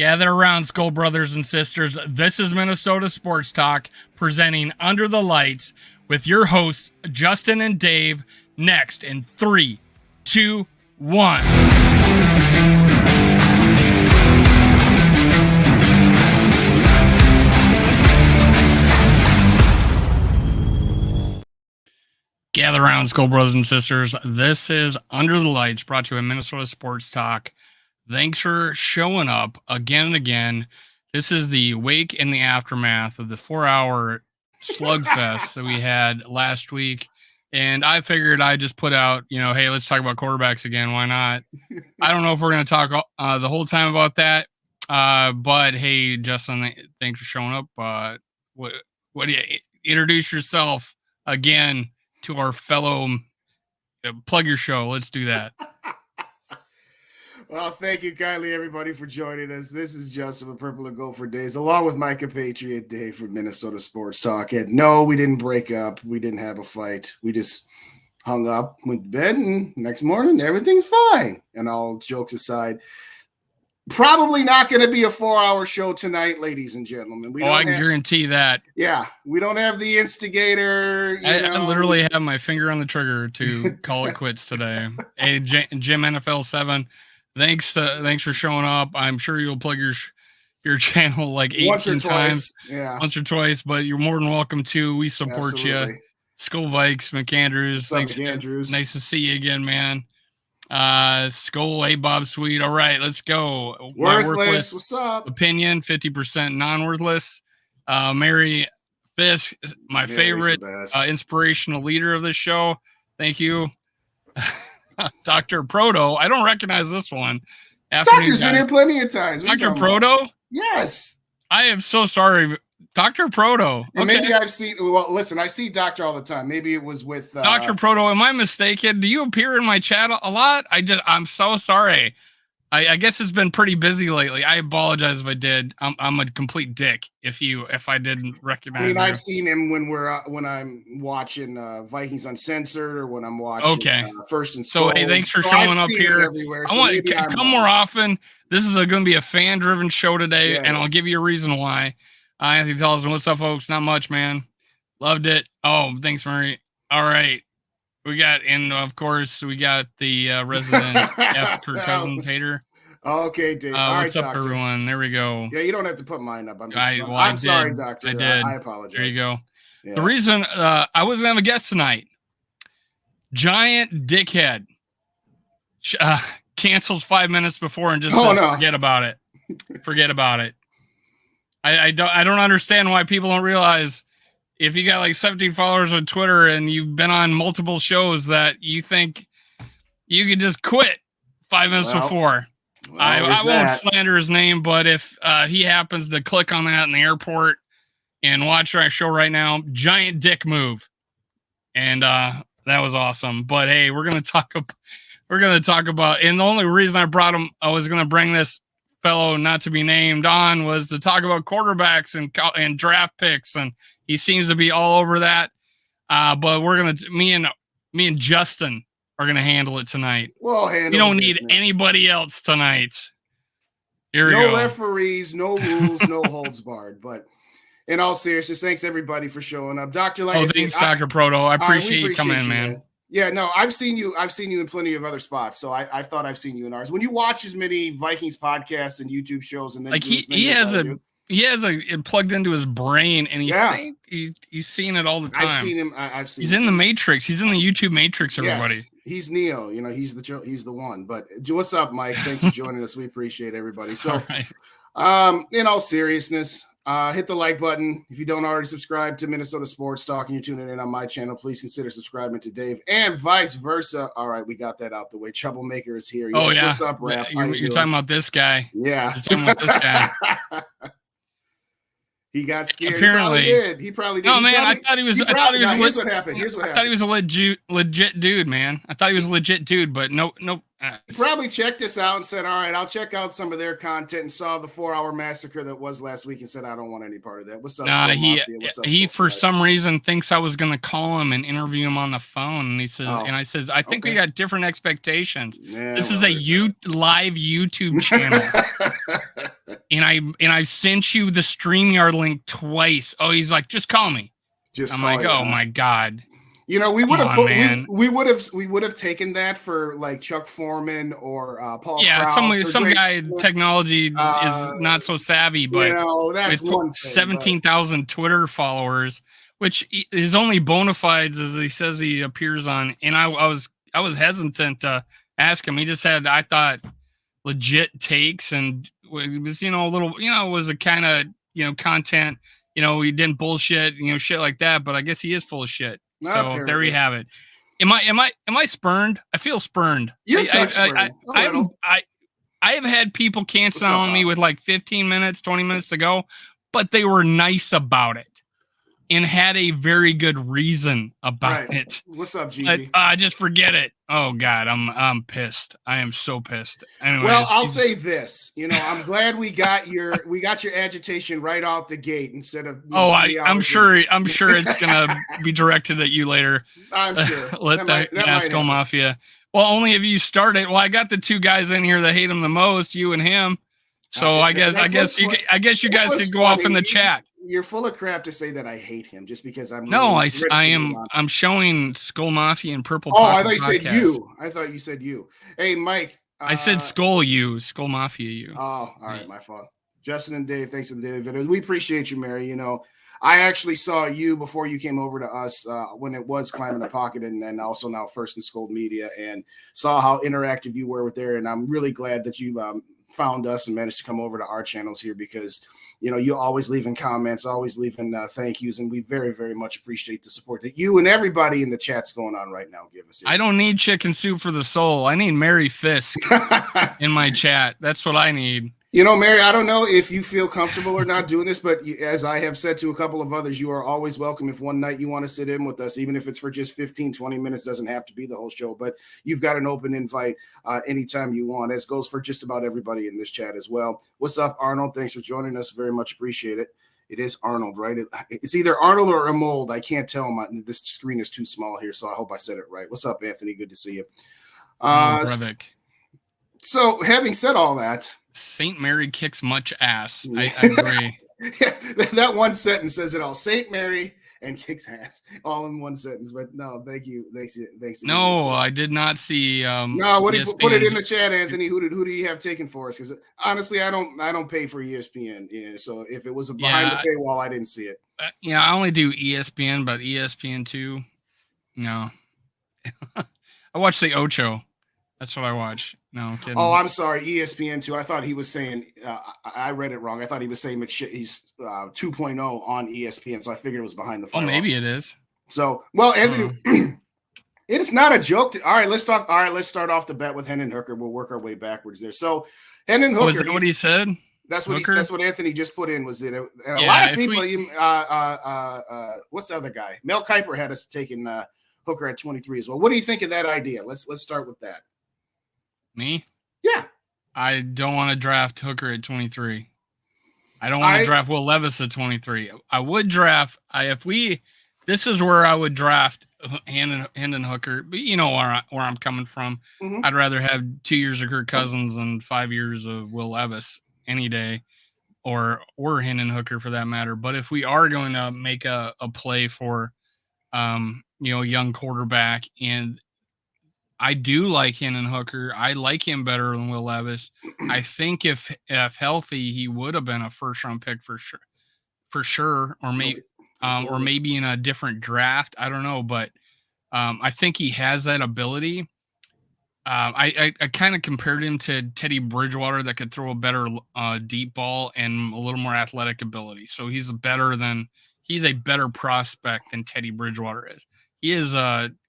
Gather around, Skull brothers and sisters. This is Minnesota Sports Talk, presenting Under the Lights with your hosts, Justin and Dave, next in 3, 2, 1. Gather around, Skull brothers and sisters. This is Under the Lights, brought to you by Minnesota Sports Talk. Thanks for showing up again and again. This is the wake and the aftermath of the 4-hour slugfest that we had last week. And I figured I'd just put out, hey, let's talk about quarterbacks again. Why not? I don't know if we're going to talk the whole time about that. But hey, Justin, thanks for showing up. What do you introduce yourself again to our fellow, plug your show. Let's do that. Well, thank you kindly, everybody, for joining us. This is Justin of Purple and Gold for Days, along with my compatriot Dave from Minnesota Sports Talk. And no, we didn't break up. We didn't have a fight. We just hung up, went to bed, and next morning, everything's fine. And all jokes aside, probably not going to be a 4-hour show tonight, ladies and gentlemen. I can guarantee that. Yeah, we don't have the instigator. I literally have my finger on the trigger to call it quits today. Hey, Jim NFL 7. Thanks for showing up. I'm sure you'll plug your channel like 18 times. Yeah. Once or twice, but you're more than welcome to. We support you. Skull Vikes, McAndrews. Thanks, McAndrews. Nice to see you again, man. Skull, hey, Bob Sweet. All right, let's go. Worthless. What's up? Opinion, 50% non-worthless. Mary Fisk, my favorite inspirational leader of the show. Thank you. Dr. Proto. I don't recognize this one. Doctor's been here plenty of times. Dr. Proto? Yes. I am so sorry. Dr. Proto. Okay. Maybe I've seen, well, listen, I see Doctor all the time. Maybe it was with Dr. Proto. Am I mistaken? Do you appear in my chat a lot? I'm so sorry. I guess it's been pretty busy lately. I apologize if I did. I'm a complete dick if I didn't recognize him. I've seen him when I'm watching Vikings Uncensored or when I'm watching First and So hey, thanks for showing up here. I want to come more often. This is going to be a fan-driven show today, and I'll give you a reason why. Anthony tells me, what's up, folks? Not much, man. Loved it. Oh, thanks, Murray. All right. We got the resident F. Kirk Cousins hater. Okay, Dave. What's up, everyone? There we go. Yeah, you don't have to put mine up. I'm sorry, Doctor. I did. I apologize. There you go. Yeah. The reason I was going to have a guest tonight, giant dickhead, cancels 5 minutes before and just says, forget about it. Forget about it. I don't understand why people don't realize if you got like 17 followers on Twitter and you've been on multiple shows that you think you could just quit 5 minutes before. I won't slander his name, but if he happens to click on that in the airport and watch our show right now, giant dick move. And that was awesome. But hey, we're gonna talk about, and the only reason I brought him, I was gonna bring this fellow not to be named on, was to talk about quarterbacks and draft picks, and he seems to be all over that. But we're gonna me and Justin are gonna handle it tonight. You don't need anybody else tonight. Here we go. No referees, no rules, no holds barred. But in all seriousness, thanks everybody for showing up, Doctor. Thanks, Dr. Proto. I appreciate you coming in, man. Yeah, no, I've seen you in plenty of other spots, so I thought I've seen you in ours. When you watch as many Vikings podcasts and YouTube shows, and then like he has it plugged into his brain, and he's seen it all the time. I've seen him. He's in the Matrix. He's in the YouTube Matrix. Everybody. Yes, he's Neo. He's the one. But what's up, Mike? Thanks for joining us. We appreciate everybody. So, in all seriousness. Hit the like button. If you don't already subscribe to Minnesota Sports Talk and you're tuning in on my channel, please consider subscribing to Dave and vice versa. All right, we got that out the way. Troublemaker is here. Yes, what's up, Rap? You're talking about this guy. Yeah. You're talking about this guy. He got scared. Apparently. He probably did. No, man, I thought he was. Here's what happened. I thought he was a legit dude, man. I thought he was a legit dude, but no. Probably checked this out and said, all right, I'll check out some of their content, and saw the 4-hour massacre that was last week and said, I don't want any part of that. What's up, he What's up, for some reason thinks I was going to call him and interview him on the phone. And he says, and I says, I think we got different expectations. Yeah, this is a live YouTube channel. and I sent you the StreamYard link twice. Oh, he's like, just call me. I'm like, oh my God. You know, we would have taken that for like Chuck Foreman or Paul. Yeah, some guy technology is not so savvy, but you know, that's one 17,000 Twitter followers, which his only bona fides is he says he appears on. And I was hesitant to ask him. He just had, I thought, legit takes, and it was, a little, it was a kind of, content, he didn't bullshit, shit like that. But I guess he is full of shit. So there you have it. Am I spurned? I feel spurned. I have had people cancel on me with like 15 minutes, 20 minutes to go, but they were nice about it and had a very good reason about it. What's up, Gigi? Just forget it. Oh God, I'm pissed. I am so pissed. Anyways, well, I'll say this. I'm glad we got your agitation right out the gate instead of. I'm sure it's gonna be directed at you later. I'm sure. Let that Skull Mafia. Well, only if you start it. Well, I got the two guys in here that hate him the most, you and him. So I guess you guys could go off in the chat. You're full of crap to say that I hate him just because I'm. No, I am. I'm showing Skull Mafia and Purple. Oh, I thought you said you. I thought you said you. Hey, Mike. I said Skull Mafia you. Oh, all right, my fault. Justin and Dave, thanks for the daily video. We appreciate you, Mary. I actually saw you before you came over to us when it was Climbing the Pocket, and also now First and Scold Media, and saw how interactive you were with there. And I'm really glad that you found us and managed to come over to our channels here because you always leaving comments, always leaving thank yous, and we very, very much appreciate the support that you and everybody in the chat's going on right now give us. I don't need chicken soup for the soul. I need Mary Fisk in my chat. That's what I need. Mary, I don't know if you feel comfortable or not doing this, but as I have said to a couple of others, you are always welcome. If one night you want to sit in with us, even if it's for just 15, 20 minutes, doesn't have to be the whole show, but you've got an open invite anytime you want. As goes for just about everybody in this chat as well. What's up, Arnold? Thanks for joining us. Very much appreciate it. It is Arnold, right? It's either Arnold or Amold. I can't tell. This screen is too small here, so I hope I said it right. What's up, Anthony? Good to see you. So having said all that, Saint Mary kicks much ass. I agree. That one sentence says it all. Saint Mary and kicks ass, all in one sentence. But no, thanks. No, I did not see. No, what do you put it in the chat, Anthony? Who do you have taken for us? Because honestly, I don't pay for ESPN. Yeah, so if it was behind the paywall, I didn't see it. I only do ESPN, but ESPN2, no. I watch the Ocho. That's what I watch. No, I'm kidding. Oh, I'm sorry. ESPN2. I thought he was saying, I read it wrong. I thought he was saying he's 2.0 on ESPN. So I figured it was behind the firewall. Oh, maybe it is. So, well, Anthony, it's not a joke. All right, let's start off the bet with Hendon Hooker. We'll work our way backwards there. So Hendon Hooker. Was that what he said? That's what Anthony just put in. Was it? And a lot of people, what's the other guy? Mel Kiper had us taking Hooker at 23 as well. What do you think of that idea? Let's start with that. Me? Yeah. I don't want to draft Hooker at 23. I don't want to draft Will Levis at 23. I would draft this is where I would draft Hendon Hooker, but you know where I'm coming from. Mm-hmm. I'd rather have 2 years of Kirk Cousins than 5 years of Will Levis any day, or Hendon Hooker for that matter. But if we are going to make a play for young quarterback, and I do like Hendon Hooker. I like him better than Will Levis. I think if healthy, he would have been a first round pick for sure, or maybe in a different draft. I don't know, but I think he has that ability. I kind of compared him to Teddy Bridgewater that could throw a better deep ball and a little more athletic ability. So he's a better prospect than Teddy Bridgewater is. He is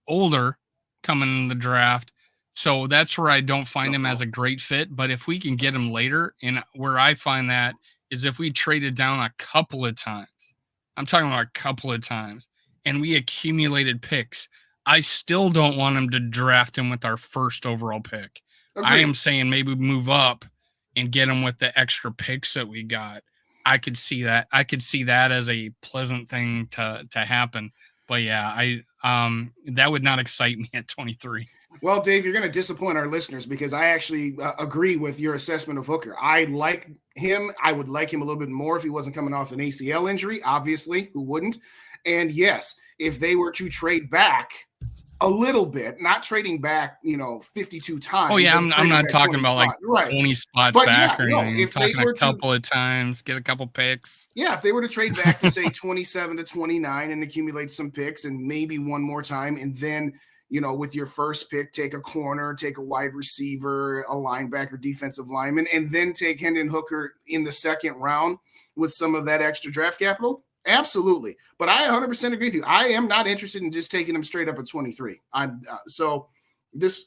older coming in the draft. So that's where I don't find him as a great fit. But if we can get him later, and where I find that is if we traded down a couple of times, I'm talking about a couple of times, and we accumulated picks, I still don't want him to draft him with our first overall pick. I am saying maybe move up and get him with the extra picks that we got. I could see that. I could see that as a pleasant thing to happen. But yeah, that would not excite me at 23. Well, Dave, you're going to disappoint our listeners because I actually agree with your assessment of Hooker. I like him. I would like him a little bit more if he wasn't coming off an ACL injury, obviously, who wouldn't? And yes, if they were to trade back a little bit, not trading back, 52 times. Oh yeah, I'm not talking about like 20 spots but back or anything. If I'm talking a couple of times, get a couple picks. Yeah, if they were to trade back to say 27 to 29 and accumulate some picks and maybe one more time, and then with your first pick, take a corner, take a wide receiver, a linebacker, defensive lineman, and then take Hendon Hooker in the second round with some of that extra draft capital. Absolutely. But I 100% agree with you. I am not interested in just taking him straight up at 23. So this,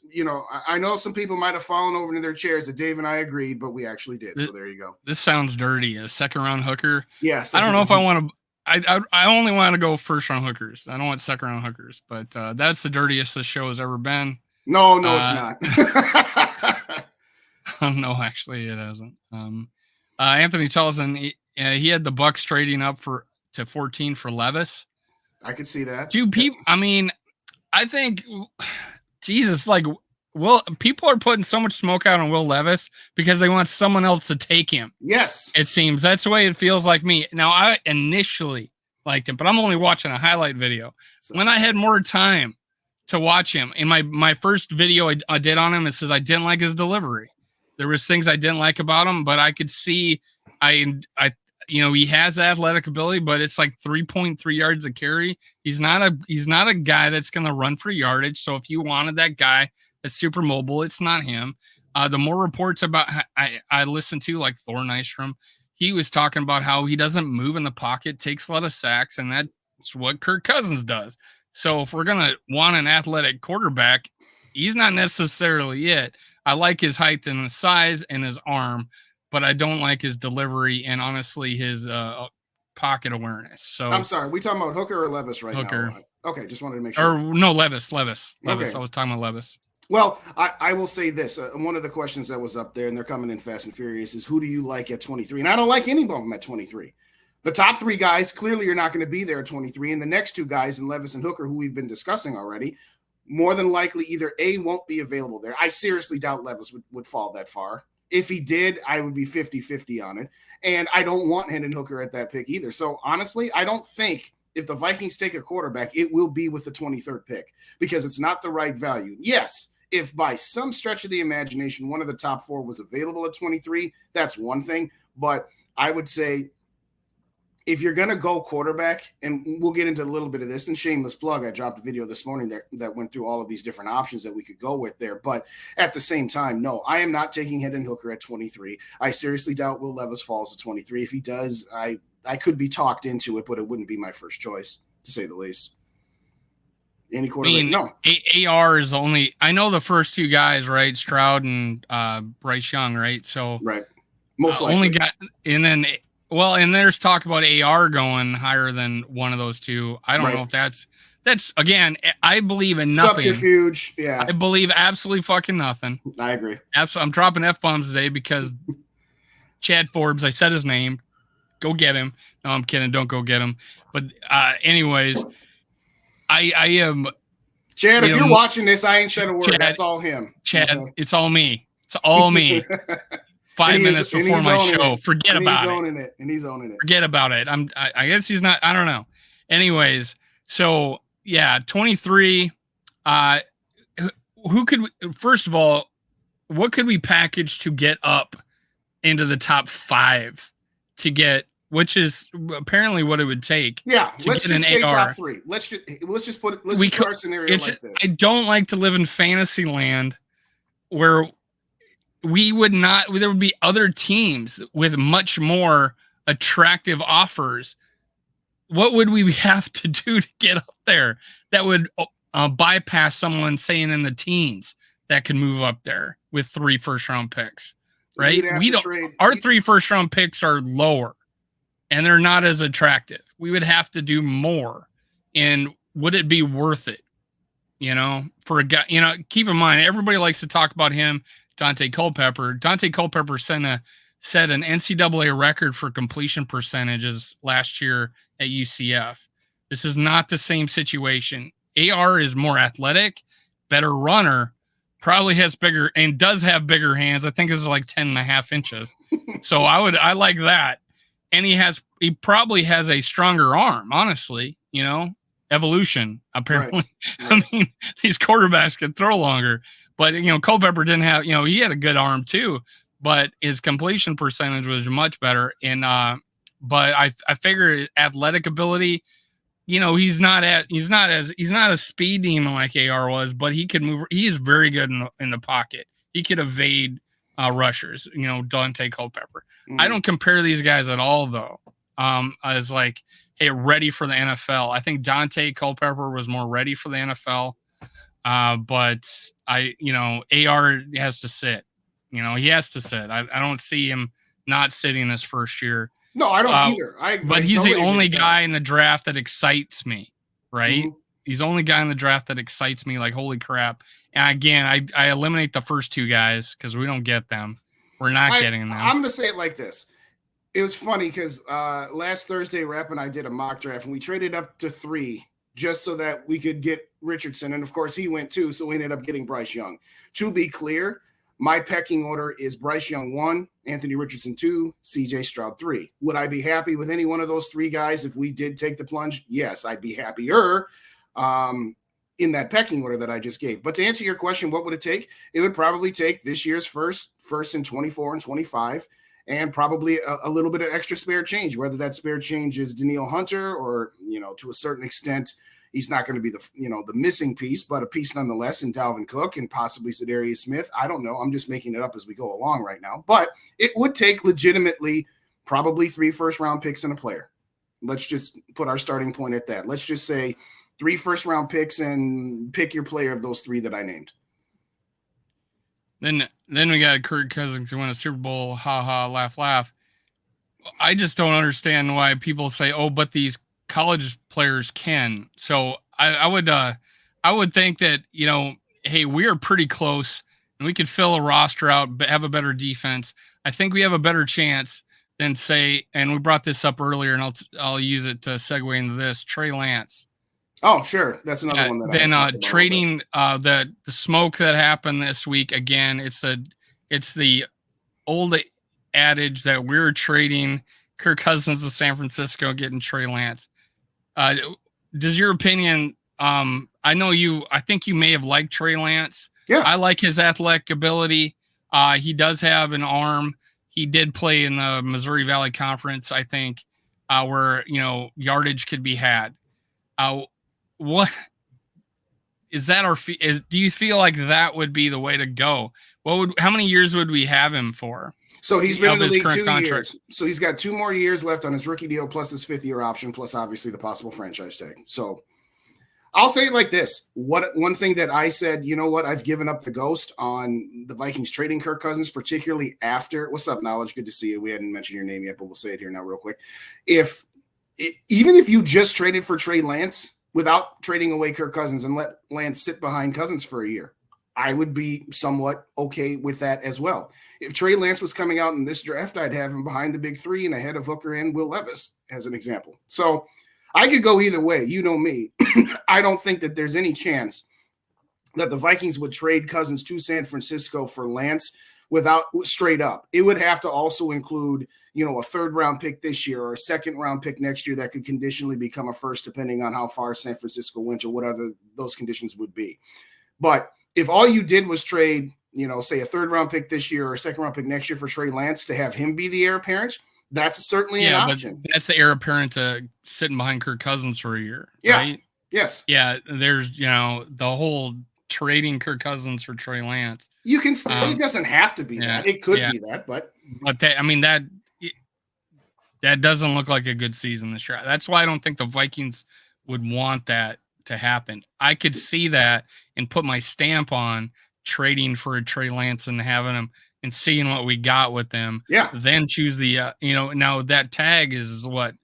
I know some people might have fallen over into their chairs that Dave and I agreed, but we actually did. So there you go. This sounds dirty. A second round hooker. Yes. I don't know if I want to. I only want to go first round hookers. I don't want second round hookers, but that's the dirtiest this show has ever been. No, it's not. No, actually it hasn't. Anthony Tolson, he had the Bucks trading up to 14 for Levis. I could see that. Dude, people, I think, Jesus, people are putting so much smoke out on Will Levis because they want someone else to take him. Yes. It seems. That's the way it feels like me. Now, I initially liked him, but I'm only watching a highlight video. When I had more time to watch him, in my first video I did on him, it says I didn't like his delivery. There was things I didn't like about him, but I could see he has athletic ability, but it's like 3.3 yards a carry. He's not a guy that's going to run for yardage. So if you wanted that guy that's super mobile, it's not him. The more reports about I listened to, like Thor Nystrom, he was talking about how he doesn't move in the pocket, takes a lot of sacks, and that's what Kirk Cousins does. So if we're going to want an athletic quarterback, he's not necessarily it. I like his height and his size and his arm, but I don't like his delivery and honestly his pocket awareness. So I'm sorry, we talking about Hooker or Levis right Hooker. Now? Okay, just wanted to make sure. Or no, Levis. Okay. I was talking about Levis. Well, I will say this. One of the questions that was up there, and they're coming in fast and furious, is who do you like at 23? And I don't like any of them at 23. The top three guys clearly are not going to be there at 23, and the next two guys in Levis and Hooker, who we've been discussing already, more than likely either A, won't be available there. I seriously doubt Levis would fall that far. If he did, I would be 50-50 on it. And I don't want Hendon Hooker at that pick either. So honestly, I don't think if the Vikings take a quarterback, it will be with the 23rd pick because it's not the right value. Yes, if by some stretch of the imagination, one of the top four was available at 23, that's one thing. But I would say if you're going to go quarterback, and we'll get into a little bit of this, and shameless plug, I dropped a video this morning that went through all of these different options that we could go with there. But at the same time, no, I am not taking Hendon Hooker at 23. I seriously doubt Will Levis falls at 23. If he does, I quarterback could be talked into it, but it wouldn't be my first choice, to say the least. Any quarterback? No. AR is only – I know the first two guys, right? Stroud and Bryce Young, right? So right. Most likely. Only got – and then – well, and there's talk about AR going higher than one of those two. I don't know if that's again, I believe in nothing. Subterfuge, yeah. I believe absolutely fucking nothing. I agree. I'm dropping F-bombs today because Chad Forbes, I said his name. Go get him. No, I'm kidding. Don't go get him. But anyways, I am. Chad, if you're watching this, I ain't said a word. Chad, that's all him. Chad, okay. It's all me. It's all me. 5 minutes before my show. Forget about it. And he's owning it. Forget about it. I guess he's not. I don't know. Anyways, so yeah, 23. Who could? First of all, what could we package to get up into the top 5 to get? Which is apparently what it would take. Yeah, let's just say AR. Top 3. Let's just put our scenario like this. I don't like to live in fantasy land where there would be other teams with much more attractive offers. What would we have to do to get up there that would bypass someone saying in the teens that could move up there with 3 first-round picks, right? Our 3 first-round picks are lower, and they're not as attractive. We would have to do more, and would it be worth it? For a guy, keep in mind, everybody likes to talk about him. Dante Culpepper. Dante Culpepper set an NCAA record for completion percentages last year at UCF. This is not the same situation. AR is more athletic, better runner, probably has bigger and does have bigger hands. I think it's like 10.5 inches. So I like that. And he probably has a stronger arm, honestly, evolution, apparently. Right. I mean, these quarterbacks can throw longer, but Culpepper didn't have, he had a good arm too, but his completion percentage was much better. And but I figure athletic ability, he's not a speed demon like AR was, but he could move. He is very good in the pocket. He could evade rushers. Dante Culpepper. I don't compare these guys at all, though. As like, hey, ready for the NFL. I think Dante Culpepper was more ready for the NFL. But AR has to sit. He has to sit. I don't see him not sitting his first year. No, I don't either. But he's the only guy in the draft that excites me, right? Mm-hmm. He's the only guy in the draft that excites me, like, holy crap. And again, I eliminate the first two guys because we don't get them. We're not getting them. I'm going to say it like this. It was funny because last Thursday, Rep and I did a mock draft, and we traded up to 3 just so that we could get Richardson. And, of course, he went 2, so we ended up getting Bryce Young. To be clear, my pecking order is Bryce Young 1, Anthony Richardson 2, CJ Stroud 3. Would I be happy with any one of those 3 guys if we did take the plunge? Yes, I'd be happier in that pecking order that I just gave. But to answer your question, what would it take? It would probably take this year's first in 24 and 25, and probably a little bit of extra spare change, whether that spare change is Danielle Hunter or, to a certain extent, he's not going to be the missing piece, but a piece nonetheless in Dalvin Cook and possibly Za'Darius Smith. I don't know. I'm just making it up as we go along right now. But it would take legitimately probably 3 first-round picks and a player. Let's just put our starting point at that. Let's just say 3 first-round picks and pick your player of those 3 that I named. Then we got Kirk Cousins who won a Super Bowl. Ha ha, laugh, laugh. I just don't understand why people say, "Oh, but these college players can." So I would think that, hey, we are pretty close and we could fill a roster out, but have a better defense. I think we have a better chance than, say, and we brought this up earlier, and I'll use it to segue into this, Trey Lance. Oh, sure. That's another one that then trading the smoke that happened this week. Again, it's the old adage that we're trading Kirk Cousins to San Francisco, getting Trey Lance. Does your opinion? I think you may have liked Trey Lance. Yeah, I like his athletic ability. He does have an arm. He did play in the Missouri Valley Conference, I think, where yardage could be had. What is that? Do you feel like that would be the way to go? How many years would we have him for? So he's been in the league 2 years. So he's got 2 more years left on his rookie deal, plus his 5th-year option, plus obviously the possible franchise tag. So I'll say it like this. One thing that I said, I've given up the ghost on the Vikings trading Kirk Cousins, particularly after. What's up, Knowledge? Good to see you. We hadn't mentioned your name yet, but we'll say it here now real quick. Even if you just traded for Trey Lance without trading away Kirk Cousins and let Lance sit behind Cousins for a year, I would be somewhat okay with that as well. If Trey Lance was coming out in this draft, I'd have him behind the big 3 and ahead of Hooker and Will Levis as an example. So I could go either way. You know me. I don't think that there's any chance that the Vikings would trade Cousins to San Francisco for Lance without straight up. It would have to also include, a 3rd-round pick this year or a 2nd-round pick next year that could conditionally become a 1st, depending on how far San Francisco went or what other those conditions would be. But if all you did was trade, say a 3rd-round pick this year or a 2nd-round pick next year for Trey Lance to have him be the heir apparent, that's certainly an option. But that's the heir apparent to sitting behind Kirk Cousins for a year. Yeah. Right? Yes. Yeah. There's, the whole trading Kirk Cousins for Trey Lance. You can still, it doesn't have to be that. It could be that, but that doesn't look like a good season this year. That's why I don't think the Vikings would want that to happen. I could see that and put my stamp on trading for a Trey Lance and having him and seeing what we got with them. Yeah. Then choose the, now that tag is what,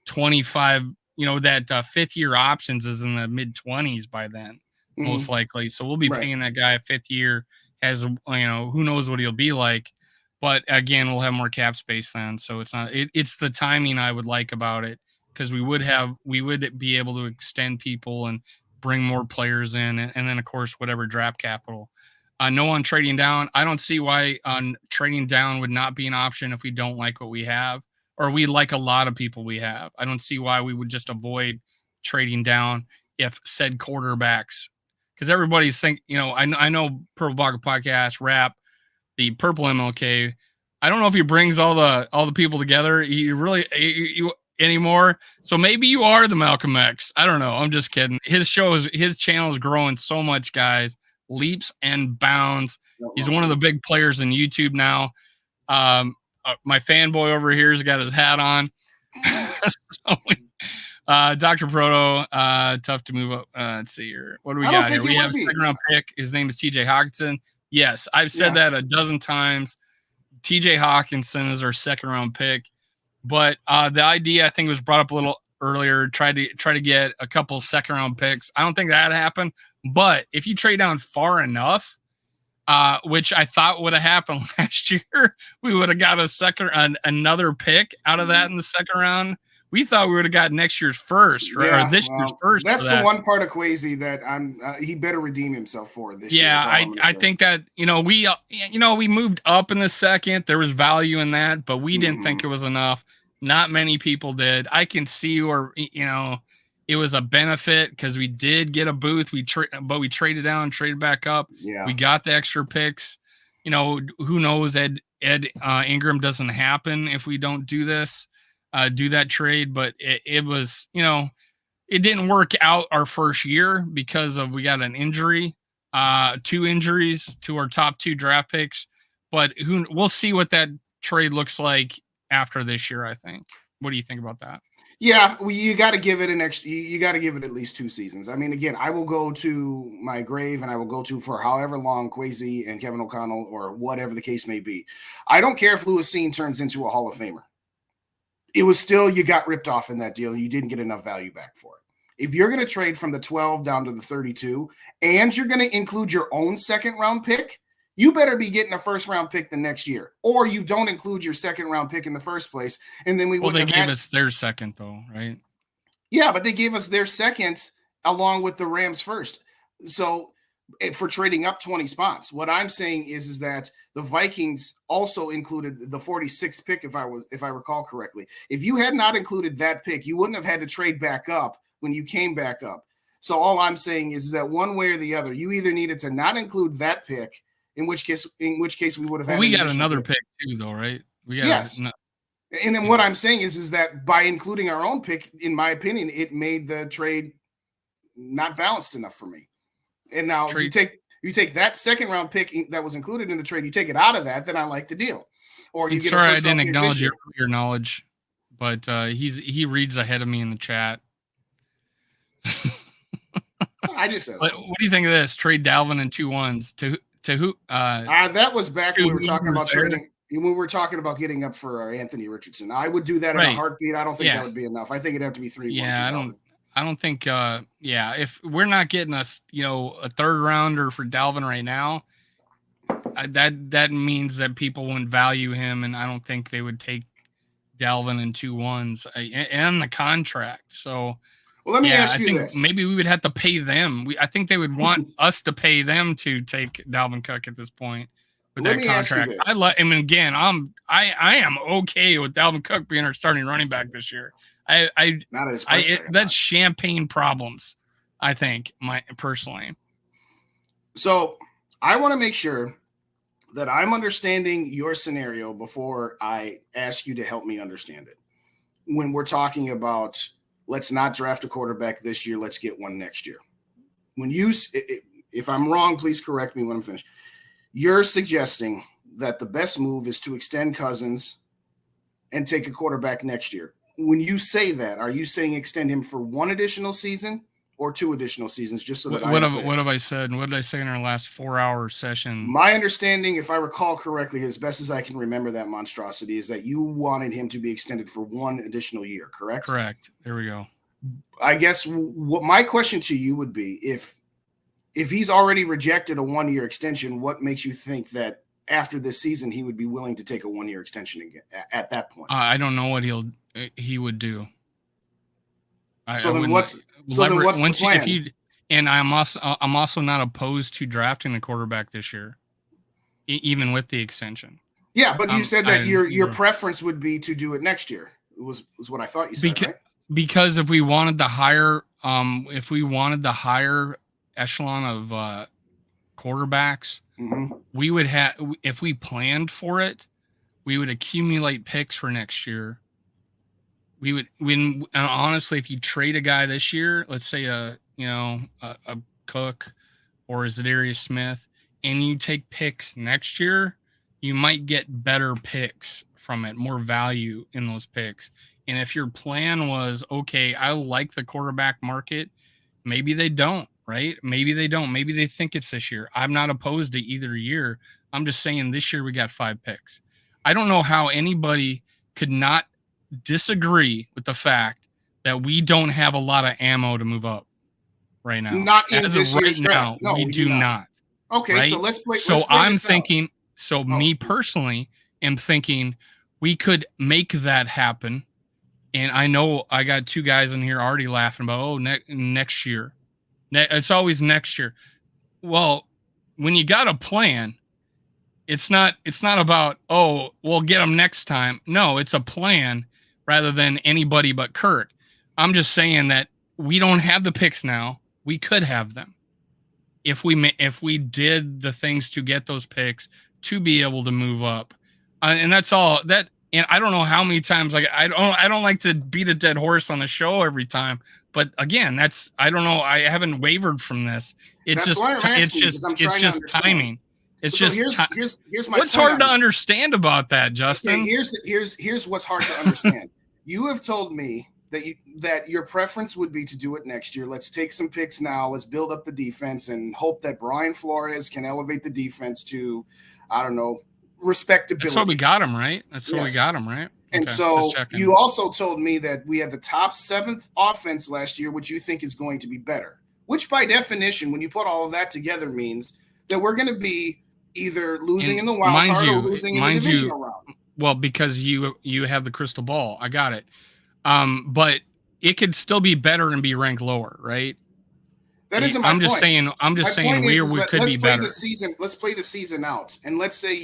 25, that 5th-year options is in the mid-20s by then, most likely. So we'll be paying that guy a 5th year, as who knows what he'll be like. But again, we'll have more cap space then, so it's the timing I would like about it, because we would be able to extend people and bring more players in, and then of course whatever draft capital. No on trading down. I don't see why trading down would not be an option if we don't like what we have, or we like a lot of people we have. I don't see why we would just avoid trading down if said quarterbacks, because everybody's I know Purple Pocket Podcast Rap, the Purple MLK. I don't know if he brings all the people together. He really anymore. So maybe you are the Malcolm X. I don't know. I'm just kidding. His channel is growing so much, guys. Leaps and bounds. He's one of the big players in YouTube now. My fanboy over here has got his hat on. Dr. Proto, tough to move up. Let's see here. What do we got here? We have a second round pick. His name is TJ Hawkinson. Yes, I've said that a dozen times. TJ Hawkinson is our second round pick. But the idea, I think, was brought up a little earlier. Try to get a couple second round picks. I don't think that happened. But if you trade down far enough, which I thought would have happened last year, we would have got another pick out of that in the second round. We thought we would have got next year's first, right? Or this year's first. That's the one part of Kwesi that he better redeem himself for this year. Yeah, I think that we moved up in the second. There was value in that, but we didn't think it was enough. Not many people did. I can see where it was a benefit because we did get a booth. But we traded down, traded back up. Yeah, we got the extra picks. Who knows? Ed Ingram doesn't happen if we don't do this. Do that trade, but it was, it didn't work out our first year because we got an injury, 2 injuries to our top 2 draft picks, but we'll see what that trade looks like after this year, I think. What do you think about that? Yeah, you got to give it you got to give it at least 2 seasons. I mean, again, I will go to my grave and I will go to for however long Kwesi and Kevin O'Connell or whatever the case may be. I don't care if Lewis Seen turns into a Hall of Famer. It was still, you got ripped off in that deal. You didn't get enough value back for it. If you're going to trade from the 12 down to the 32 and you're going to include your own second round pick, you better be getting a first round pick the next year, or you don't include your second round pick in the first place. And then they gave us their second though, right? Yeah, but they gave us their second along with the Rams first. So for trading up 20 spots, what I'm saying is that the Vikings also included the 46th pick, if I recall correctly. If you had not included that pick, you wouldn't have had to trade back up when you came back up. So all I'm saying is that one way or the other, you either needed to not include that pick, in which case we would have had. We got another pick too, though, right? Yes. And then what I'm saying is that by including our own pick, in my opinion, it made the trade not balanced enough for me. And now if you take that second round pick that was included in the trade, you take it out of that, then I like the deal. Or you get sorry, I didn't acknowledge your knowledge, but he reads ahead of me in the chat. I just said. What do you think of this? Trade Dalvin and 2 1s to who? That was back when we were talking about trading. When we were talking about getting up for Anthony Richardson. I would do that in a heartbeat. I don't think that would be enough. I think it'd have to be 3 1s. Yeah, I don't think. If we're not getting a third rounder for Dalvin right now, that means that people wouldn't value him, and I don't think they would take Dalvin and 2 1s and the contract. So, well, let me ask you this: maybe we would have to pay them. I think they would want us to pay them to take Dalvin Cook at this point with that contract. I mean, again, I am okay with Dalvin Cook being our starting running back this year. That's champagne problems, I think, personally. So I want to make sure that I'm understanding your scenario before I ask you to help me understand it. When we're talking about let's not draft a quarterback this year, let's get one next year. When if I'm wrong, please correct me when I'm finished. You're suggesting that the best move is to extend Cousins and take a quarterback next year. When you say that, are you saying extend him for 1 additional season or 2 additional seasons? Just so that what have I said? And what did I say in our last 4-hour session? My understanding, if I recall correctly, as best as I can remember that monstrosity, is that you wanted him to be extended for 1 additional year, correct? Correct. There we go. I guess what my question to you would be, if if he's already rejected a 1-year extension, what makes you think that after this season he would be willing to take a 1-year extension again at that point? I don't know what he would do. So then what's the plan? And I'm also not opposed to drafting a quarterback this year, even with the extension. Yeah, but you said that your preference would be to do it next year. Was what I thought you said, right? Because if we wanted the higher echelon of quarterbacks, we would have, if we planned for it, we would accumulate picks for next year. We would honestly, if you trade a guy this year, let's say a Cook or a Zadarius Smith, and you take picks next year, you might get better picks from it, more value in those picks. And if your plan was, okay, I like the quarterback market, maybe they don't, right? Maybe they don't. Maybe they think it's this year. I'm not opposed to either year. I'm just saying this year we got 5 picks. I don't know how anybody could not disagree with the fact that we don't have a lot of ammo to move up right now. Not in this year's draft. No, we do not. Okay, right? So let's play. So I'm thinking. So me personally am thinking we could make that happen. And I know I got 2 guys in here already laughing about, next year. It's always next year. Well, when you got a plan, it's not about, we'll get them next time. No, it's a plan rather than anybody but Kurt. I'm just saying that we don't have the picks now. We could have them if we did the things to get those picks to be able to move up. And that's all that. And I don't know how many times, like, I don't like to beat a dead horse on the show every time, but again, I don't know. I haven't wavered from this. It's just timing. It's just here's my. What's hard to understand about that, Justin? Okay, here's what's hard to understand. You have told me that your preference would be to do it next year. Let's take some picks now. Let's build up the defense and hope that Brian Flores can elevate the defense to, I don't know, respectability. That's what we got him, right? We got him, right? And okay, so you also told me that we had the top 7th offense last year, which you think is going to be better, which by definition, when you put all of that together, means that we're going to be either losing in the wild card or losing in the divisional round. Well, because you have the crystal ball. I got it. But it could still be better and be ranked lower, right? That isn't my point. I'm just saying we could be better. Let's play the season out. And let's say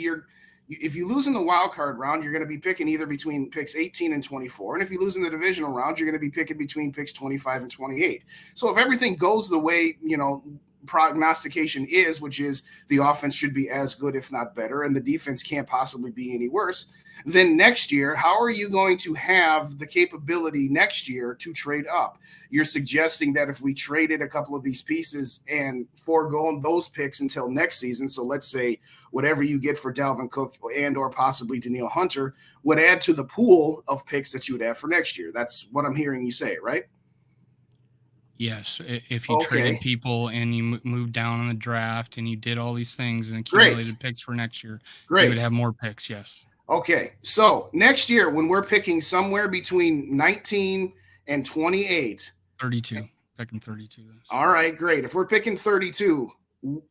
if you lose in the wild card round, you're going to be picking either between picks 18 and 24. And if you lose in the divisional round, you're going to be picking between picks 25 and 28. So if everything goes the way, prognostication is, which is the offense should be as good, if not better, and the defense can't possibly be any worse, then next year, how are you going to have the capability next year to trade up? You're suggesting that if we traded a couple of these pieces and forego those picks until next season, so let's say whatever you get for Dalvin Cook and or possibly Danielle Hunter would add to the pool of picks that you would have for next year. That's what I'm hearing you say, right? Yes, if you traded people and you moved down in the draft and you did all these things and accumulated picks for next year, you would have more picks, yes. Okay, so next year when we're picking somewhere between 19 and 28. 32, picking 32. All right, great. If we're picking 32,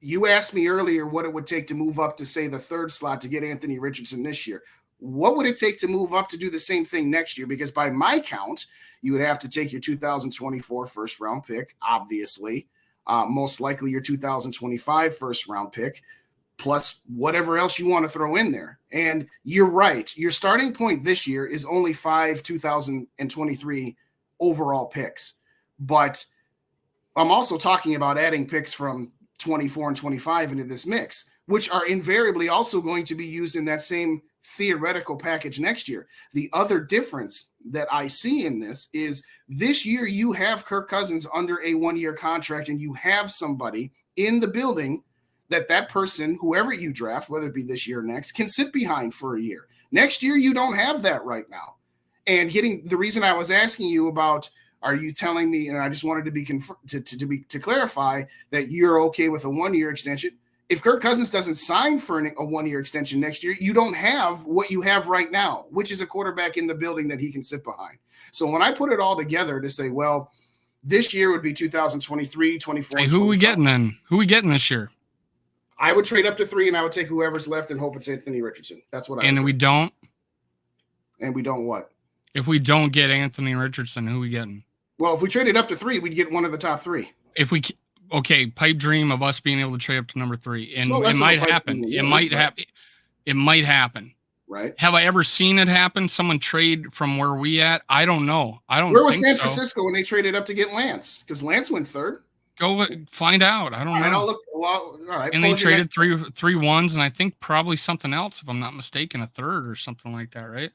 you asked me earlier what it would take to move up to, say, the 3rd slot to get Anthony Richardson this year. What would it take to move up to do the same thing next year? Because by my count, you would have to take your 2024 first-round pick, obviously, most likely your 2025 first-round pick, plus whatever else you want to throw in there. And you're right. Your starting point this year is only 5 2023 overall picks. But I'm also talking about adding picks from 24 and 25 into this mix, which are invariably also going to be used in that same theoretical package next year. The other difference that I see in this is this year you have Kirk Cousins under a 1-year contract and you have somebody in the building that person, whoever you draft, whether it be this year or next, can sit behind for a year. Next year, you don't have that right now. And the reason I was asking you about, are you telling me, and I just wanted to clarify that you're okay with a 1-year extension. If Kirk Cousins doesn't sign for a 1-year extension next year, you don't have what you have right now, which is a quarterback in the building that he can sit behind. So when I put it all together to say, well, This year would be 2023, 24. Hey, who are we getting then? Who are we getting this year? I would trade up to 3, and I would take whoever's left and hope it's Anthony Richardson. That's what I would do. And we don't? And we don't what? If we don't get Anthony Richardson, who are we getting? Well, if we traded up to 3, we'd get one of the top 3. If we pipe dream of us being able to trade up to number 3, and it might happen. It might happen. It might happen. Right? Have I ever seen it happen? Someone trade from where we at? I don't know. I don't. Where was San Francisco when they traded up to get Lance? Because Lance went 3rd. Go find out. I don't know. I'll look. Well, all right. And they traded three ones, and I think probably something else, if I'm not mistaken, a 3rd or something like that, right?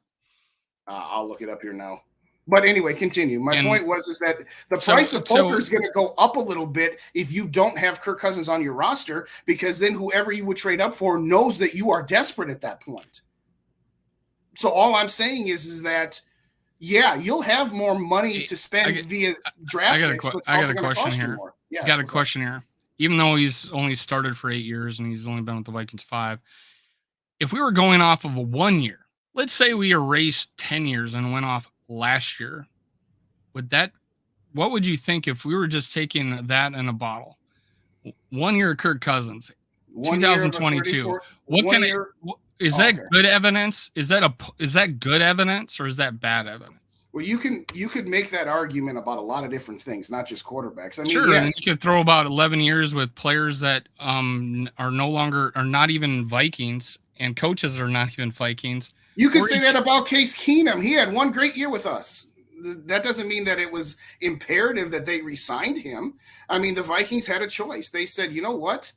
I'll look it up here now. But anyway, continue. My point was that the price of poker is going to go up a little bit if you don't have Kirk Cousins on your roster, because then whoever you would trade up for knows that you are desperate at that point. So all I'm saying is that, yeah, you'll have more money to spend via draft picks, but I got a question here. Yeah, I got a question here. Even though he's only started for 8 years and he's only been with the Vikings 5, if we were going off of a 1 year, let's say we erased 10 years and went off last year, what would you think if we were just taking that in a bottle? 1 year of Kirk Cousins, 2022. What kind of is that good evidence? Is that good evidence or is that bad evidence? Well, you could make that argument about a lot of different things, not just quarterbacks. I mean, sure, and you could throw about 11 years with players that are not even Vikings, and coaches are not even Vikings. You could say that about Case Keenum. He had one great year with us. That doesn't mean that it was imperative that they re-signed him. I mean, the Vikings had a choice. They said, you know what?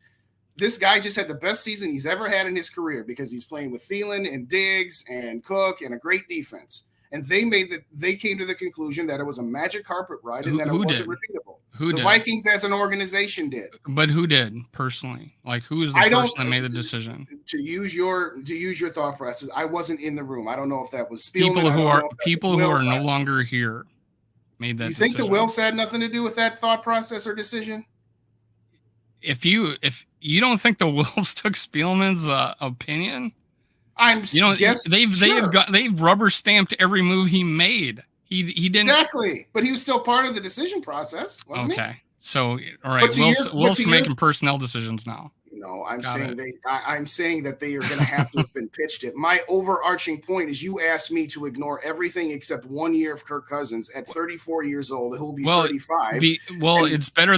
This guy just had the best season he's ever had in his career because he's playing with Thielen and Diggs and Cook and a great defense. And they came to the conclusion that it was a magic carpet ride and that it wasn't repeatable. The Vikings as an organization did. But who did personally? Like, who is the person that made the decision? To use your thought process, I wasn't in the room. I don't know if that was Spielman. People who are no longer here made that decision. You think the Wilfs had nothing to do with that thought process or decision? If you don't think the Wilfs took Spielman's opinion, they've rubber stamped every move he made. He didn't exactly, but he was still part of the decision process, wasn't he? Okay, so all right, Wilfs making personnel decisions now. No, I'm saying that they are going to have to have been pitched it. My overarching point is you asked me to ignore everything except 1 year of Kirk Cousins at 34 years old. He'll be 35. It's better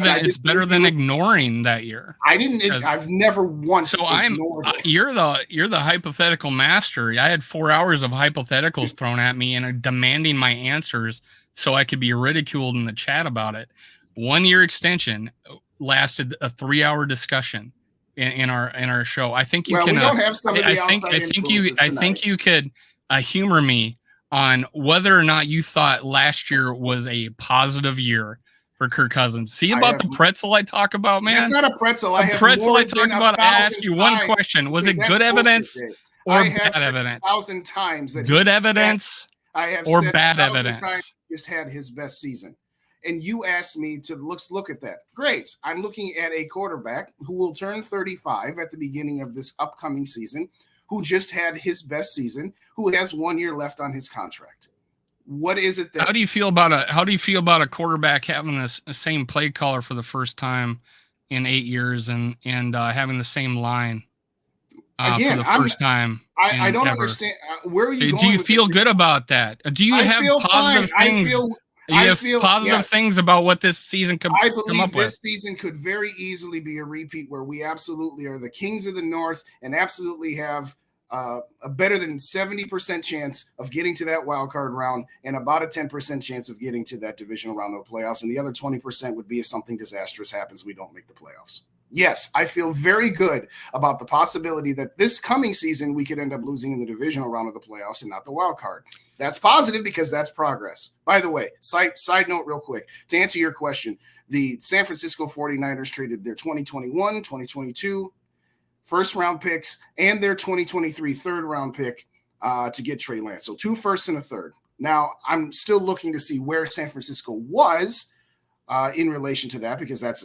than ignoring that year. I've never once. So you're the hypothetical master. I had 4 hours of hypotheticals thrown at me and demanding my answers so I could be ridiculed in the chat about it. 1 year extension lasted a 3-hour discussion. In our show, I think you can. We don't have some of the outside influences tonight. I think you could humor me on whether or not you thought last year was a positive year for Kirk Cousins. See about the pretzel I talk about, man. It's not a pretzel. I ask you one question: was it good evidence or bad evidence? 1,000 times that good evidence or bad evidence. Just had his best season. And you asked me to look at that. Great. I'm looking at a quarterback who will turn 35 at the beginning of this upcoming season, who just had his best season, who has 1 year left on his contract. What is it that? How do you feel about a quarterback having the same play caller for the first time in 8 years and having the same line for the first time? I don't understand. Where are you going? Do you feel good about that? Do you have positive things? You have positive things about what this season could come up with. I believe this season could very easily be a repeat where we absolutely are the kings of the North and absolutely have a better than 70% chance of getting to that wild card round and about a 10% chance of getting to that divisional round of the playoffs. And the other 20% would be if something disastrous happens, we don't make the playoffs. Yes, I feel very good about the possibility that this coming season we could end up losing in the divisional round of the playoffs and not the wild card. That's positive because that's progress. By the way, side note real quick, to answer your question, the San Francisco 49ers traded their 2021, 2022 first-round picks and their 2023 third-round pick to get Trey Lance. So 2 firsts and a third. Now, I'm still looking to see where San Francisco was in relation to that, because that's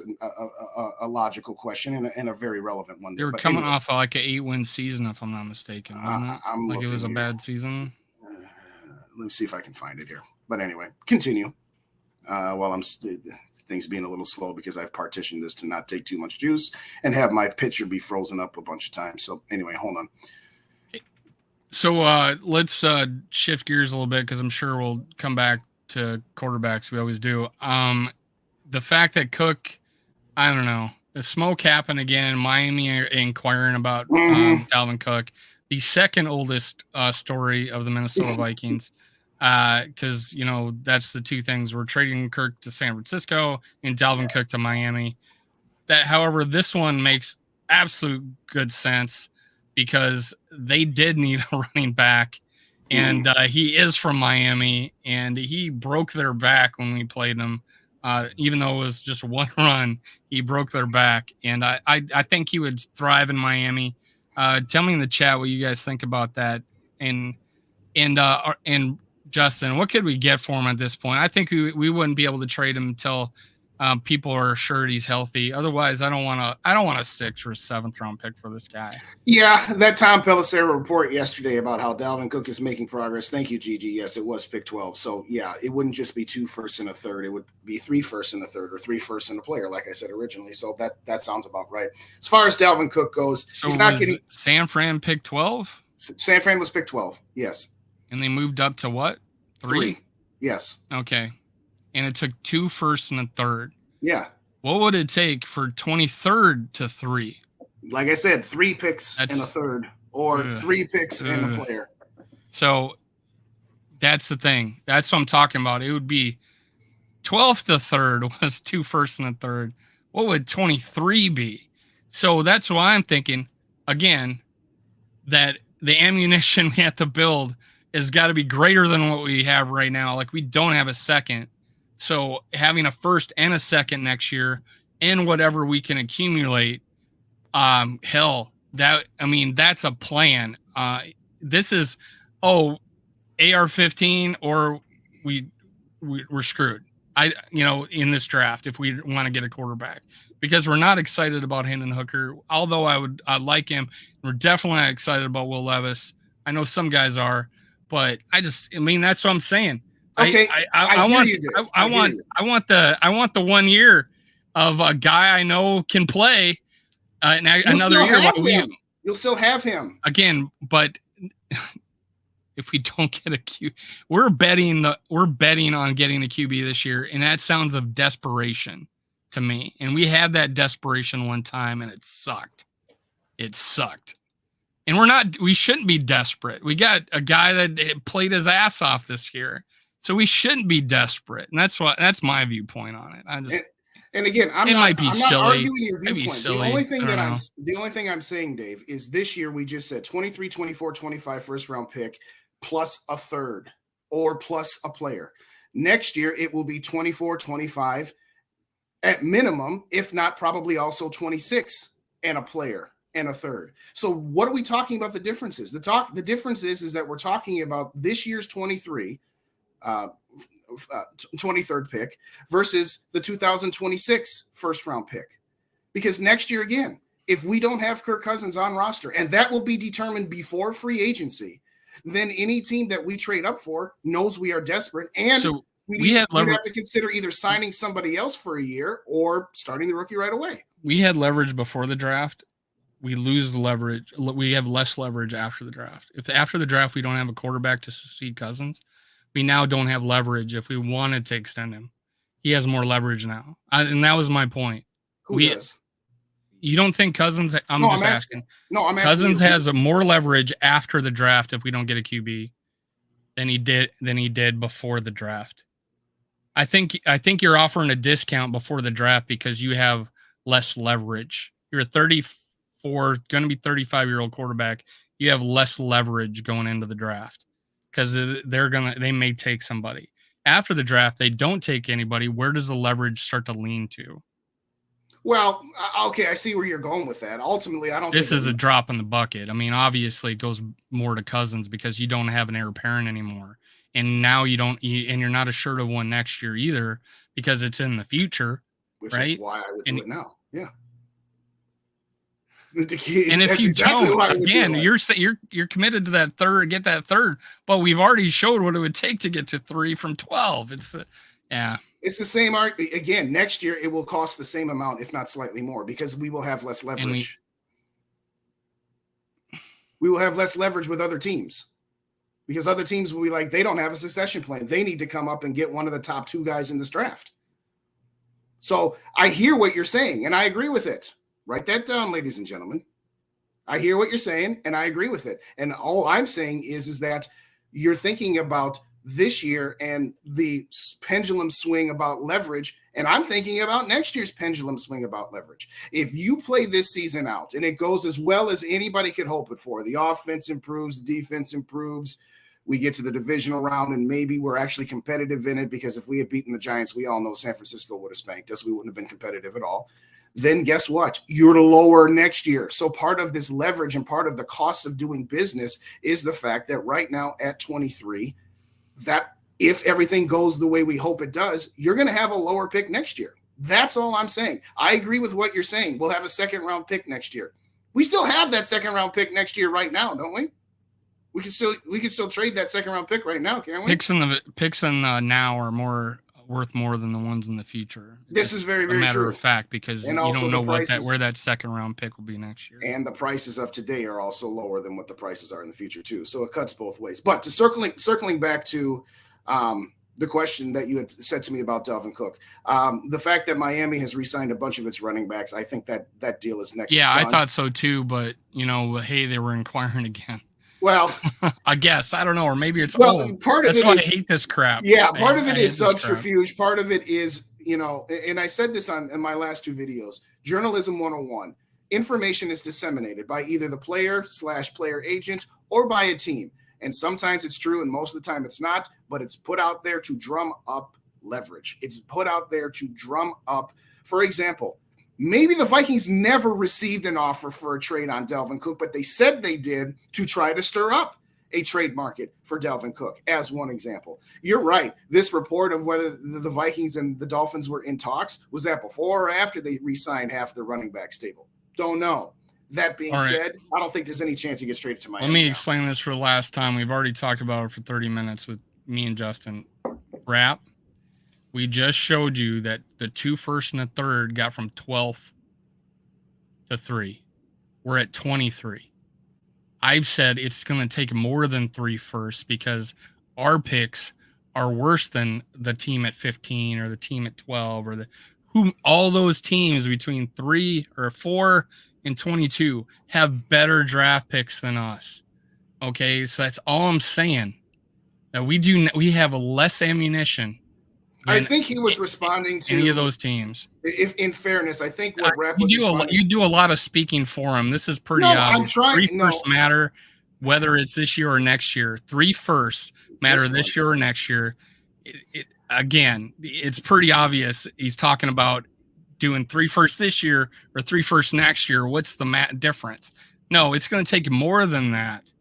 a logigical question and a very relevant one. They were coming off like an 8-win season, if I'm not mistaken, wasn't it? Like it was a bad season. Let me see if I can find it here. But anyway, continue. things being a little slow because I've partitioned this to not take too much juice and have my pitcher be frozen up a bunch of times. So anyway, hold on. So let's shift gears a little bit because I'm sure we'll come back to quarterbacks. We always do. The fact that Cook, I don't know, the smoke happened again. Miami inquiring about Dalvin Cook, the second oldest story of the Minnesota Vikings. Because that's the two things. We're trading Kirk to San Francisco and Dalvin Cook to Miami. However, this one makes absolute good sense because they did need a running back, and he is from Miami, and he broke their back when we played him. Even though it was just one run, he broke their back, and I think he would thrive in Miami. Tell me in the chat what you guys think about that, and Justin, what could we get for him at this point? I think we wouldn't be able to trade him until people are assured he's healthy. Otherwise, I don't want a 6th or 7th round pick for this guy. Yeah, that Tom Pelissero report yesterday about how Dalvin Cook is making progress. Thank you, Gigi. Yes, it was pick 12. So yeah, it wouldn't just be 2 firsts and a third. It would be 3 firsts and a third, or 3 firsts and a player, like I said originally. So that sounds about right. As far as Dalvin Cook goes, so he's not getting San Fran pick 12. San Fran was pick 12. Yes. And they moved up to what? 3? Yes. Okay. And it took 2 firsts and a third. Yeah. What would it take for 23rd to 3? Like I said, 3 picks and a third, or 3 picks and a player. So that's the thing. That's what I'm talking about. It would be 12th to 3rd was 2 firsts and a third. What would 23 be? So that's why I'm thinking, again, that the ammunition we have to build has got to be greater than what we have right now. Like, we don't have a second. So having a first and a second next year and whatever we can accumulate, that's a plan. This is, AR-15 or we're screwed. In this draft, if we want to get a quarterback, because we're not excited about Hendon Hooker, although I like him. We're definitely not excited about Will Levis. I know some guys are, but that's what I'm saying. Okay, I want the 1 year of a guy I know can play another year. You'll still have him again, but if we don't get a Q, we're betting on getting a QB this year, and that sounds of desperation to me. And we had that desperation one time, and it sucked. And we shouldn't be desperate. We got a guy that played his ass off this year. So we shouldn't be desperate, and that's my viewpoint on it. And again, I'm not arguing your viewpoint. The only thing I'm saying, Dave, is this year we just said 23, 24, 25 first round pick plus a third or plus a player. Next year it will be 24, 25 at minimum, if not probably also 26 and a player and a third. So what are we talking about? The differences. The difference is that we're talking about this year's 23. 23rd pick versus the 2026 first round pick, because next year, again, if we don't have Kirk Cousins on roster, and that will be determined before free agency, then any team that we trade up for knows we are desperate, and so we have to consider either signing somebody else for a year or starting the rookie right away. We had leverage before the draft. We lose leverage. We have less leverage after the draft. If after the draft we don't have a quarterback to succeed Cousins, we now don't have leverage if we wanted to extend him. He has more leverage now. And that was my point. Who does? You don't think Cousins – I'm asking. No, I'm asking. Cousins has more leverage after the draft if we don't get a QB than he did before the draft. I think you're offering a discount before the draft because you have less leverage. You're a 34, going to be 35-year-old quarterback. You have less leverage going into the draft. Because they may take somebody. After the draft, they don't take anybody. Where does the leverage start to lean to? Well, okay, I see where you're going with that. Ultimately, I don't think this is a drop in the bucket. I mean, obviously, it goes more to Cousins because you don't have an heir apparent anymore. And now and you're not assured of one next year either because it's in the future. Which right? is why I would do it now. Yeah. And if you don't, again, you're committed to that third, get that third. But we've already showed what it would take to get to 3 from 12. Yeah. It's the same art again. Next year, it will cost the same amount, if not slightly more, because we will have less leverage. We will have less leverage with other teams because other teams will be like, they don't have a succession plan. They need to come up and get one of the top 2 guys in this draft. So I hear what you're saying, and I agree with it. Write that down, ladies and gentlemen. I hear what you're saying, and I agree with it. And all I'm saying is that you're thinking about this year and the pendulum swing about leverage, and I'm thinking about next year's pendulum swing about leverage. If you play this season out and it goes as well as anybody could hope it for, the offense improves, the defense improves, we get to the divisional round and maybe we're actually competitive in it, because if we had beaten the Giants, we all know San Francisco would have spanked us. We wouldn't have been competitive at all. Then guess what? You're lower next year. So part of this leverage and part of the cost of doing business is the fact that right now at 23, that if everything goes the way we hope it does, you're going to have a lower pick next year. That's all I'm saying. I agree with what you're saying. We'll have a second round pick next year. We still have that second round pick next year right now, don't we? We can still trade that second round pick right now, can't we? Picks in now are worth more than the ones in the future. This is very, very matter true. Of fact, because you don't know where that second round pick will be next year. And the prices of today are also lower than what the prices are in the future too. So it cuts both ways. But to circling back to the question that you had said to me about Dalvin Cook, the fact that Miami has re-signed a bunch of its running backs, I think that deal is next. Yeah, I thought so too. But hey, they were inquiring again. Well, I guess I don't know, or maybe it's old. Part of That's it why is, I hate this crap. Yeah, part of it is subterfuge. Part of it is, and I said this in my last 2 videos. Journalism 101: information is disseminated by either the player/player agent or by a team, and sometimes it's true, and most of the time it's not. But it's put out there to drum up leverage. It's put out there to drum up, for example. Maybe the Vikings never received an offer for a trade on Dalvin Cook, but they said they did to try to stir up a trade market for Dalvin Cook, as one example. You're right. This report of whether the Vikings and the Dolphins were in talks, was that before or after they re-signed half the running back stable? Don't know. That being said, I don't think there's any chance he gets traded to Miami. Let me explain this for the last time. We've already talked about it for 30 minutes with me and Justin. Rap. We just showed you that the 2 first and the third got from 12th to 3. We're at 23. I've said it's going to take more than 3 firsts because our picks are worse than the team at 15 or the team at 12 or all those teams between 3 or 4 and 22 have better draft picks than us. Okay, so that's all I'm saying. That we have less ammunition. I think he was responding to any of those teams. If, in fairness, I think what Rap was you do a lot of speaking for him. This is pretty obvious. 3 firsts matter whether it's this year or next year. 3 firsts matter this year or next year. Again, it's pretty obvious. He's talking about doing 3 firsts this year or 3 firsts next year. What's the difference? No, it's going to take more than that.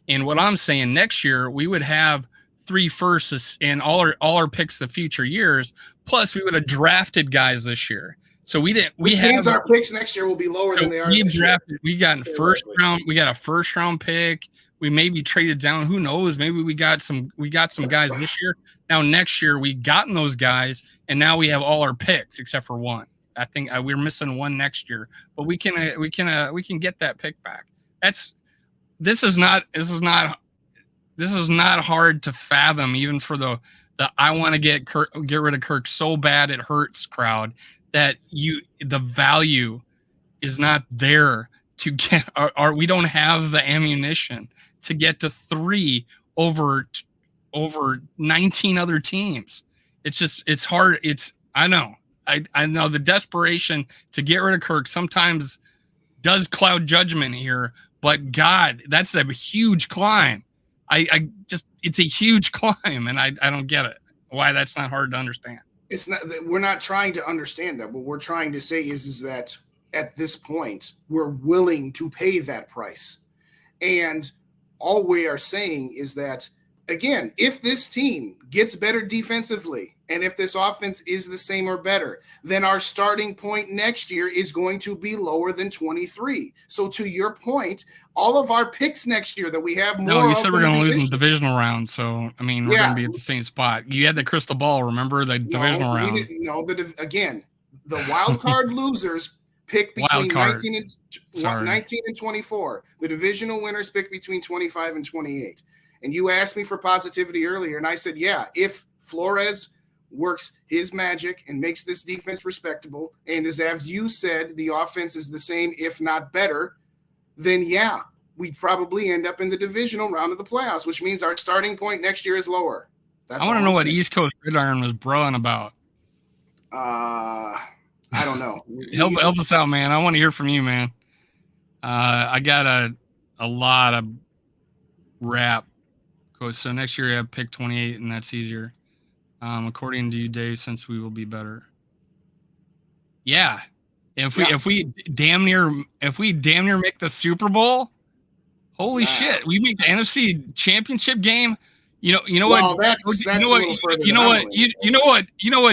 And what I'm saying, next year we would have 3 firsts and all our picks the future years. Plus, we would have drafted guys this year. So we didn't. Which means our picks next year will be lower than they are. We drafted. We got in first round. We got a first round pick. We maybe traded down. Who knows? Maybe we got some guys this year. Now next year we gotten those guys, and now we have all our picks except for one. I think we're missing one next year, but we can get that pick back. This is not hard to fathom, even for the I want to get rid of Kirk so bad it hurts crowd, that the value is not there to get, or we don't have the ammunition to get to 3 over 19 other teams. It's hard. I know the desperation to get rid of Kirk sometimes does cloud judgment here, but God, that's a huge climb. It's a huge climb, and I don't get it. Why that's not hard to understand. It's not. We're not trying to understand that. What we're trying to say is that at this point we're willing to pay that price, and all we are saying is that again, if this team gets better defensively and if this offense is the same or better, then our starting point next year is going to be lower than 23. So to your point, all of our picks next year that we have more. No, you said we're going to lose in the divisional round. So, I mean, we're going to be at the same spot. You had the crystal ball, remember, the divisional round. We didn't know that. Again, the wild card losers pick between 19 and 24. The divisional winners pick between 25 and 28. And you asked me for positivity earlier, and I said, yeah, if Flores works his magic and makes this defense respectable, and as you said, the offense is the same, if not better, then yeah, we'd probably end up in the divisional round of the playoffs, which means our starting point next year is lower. I want to know what East Coast Gridiron was broing about. I don't know. help us out, man. I want to hear from you, man. I got a lot of rap. So next year you have pick 28, and that's easier. According to you, Dave, since we will be better. Yeah. If we damn near make the Super Bowl, holy shit, we make the NFC Championship game. You know what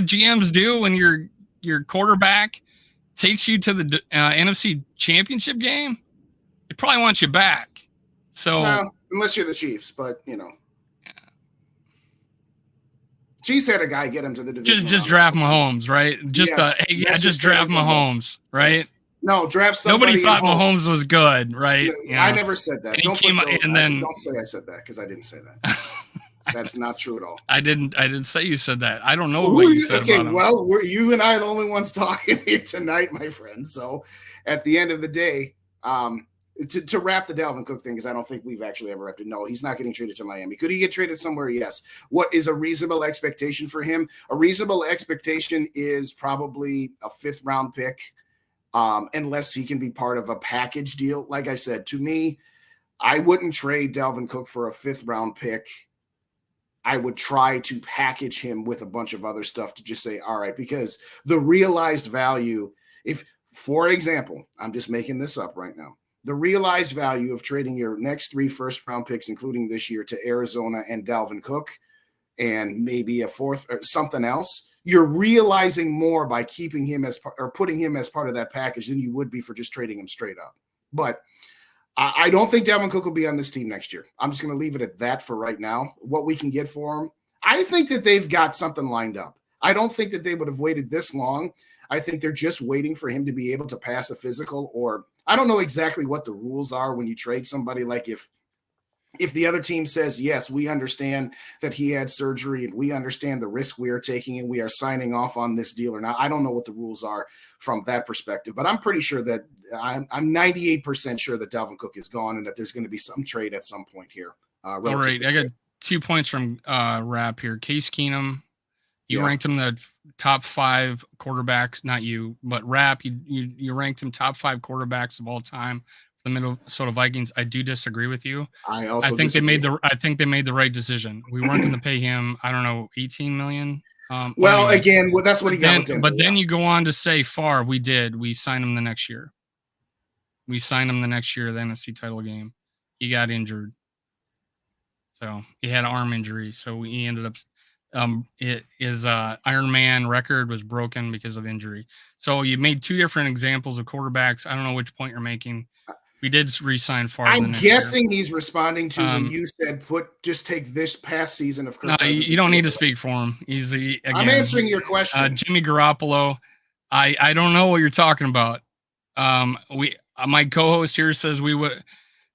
GMs do when your quarterback takes you to the NFC Championship game? They probably want you back. So unless you're the Chiefs, but Chiefs had a guy get him to the division. Just draft Mahomes, right? Just draft Mahomes, right? Yes. No, draft somebody. Nobody thought Mahomes was good, right? I never said that. Don't say I said that because I didn't say that. That's not true at all. I didn't say you said that. I don't know what you said about him. Well, you and I are the only ones talking here tonight, my friend. So at the end of the day, to wrap the Dalvin Cook thing, because I don't think we've actually ever wrapped it. No, he's not getting traded to Miami. Could he get traded somewhere? Yes. What is a reasonable expectation for him? A reasonable expectation is probably a 5th round pick, unless he can be part of a package deal. Like I said, to me, I wouldn't trade Dalvin Cook for a 5th round pick. I would try to package him with a bunch of other stuff to just say, all right, because the realized value, if, for example, I'm just making this up right now, the realized value of trading your next 3 first-round picks, including this year, to Arizona and Dalvin Cook, and maybe a 4th or something else, you're realizing more by keeping him or putting him as part of that package than you would be for just trading him straight up. But I don't think Dalvin Cook will be on this team next year. I'm just going to leave it at that for right now. What we can get for him, I think that they've got something lined up. I don't think that they would have waited this long. I think they're just waiting for him to be able to pass a physical, or I don't know exactly what the rules are when you trade somebody. Like if the other team says, yes, we understand that he had surgery and we understand the risk we are taking and we are signing off on this deal or not. I don't know what the rules are from that perspective, but I'm pretty sure that I'm 98% sure that Dalvin Cook is gone and that there's going to be some trade at some point here. All right. I got 2 points from Rap here. Case Keenum. You ranked him the top 5 quarterbacks, not you, but Rap. You ranked him top 5 quarterbacks of all time for the Minnesota Vikings. I do disagree with you. I think they made the right decision. We weren't going to pay him, I don't know, $18 million. Again, that's what he got. Then you go on to say, Favre, we signed him the next year. We signed him the next year, the NFC title game. He got injured. So he had an arm injury. So he ended up his Iron Man record was broken because of injury. So you made 2 different examples of quarterbacks. I don't know which point you're making. We did re-sign Favre. I'm guessing he's responding to when you said just take this past season of Kirk Cousins. You don't need to speak for him. I'm answering your question. Jimmy Garoppolo. I don't know what you're talking about. My co-host here says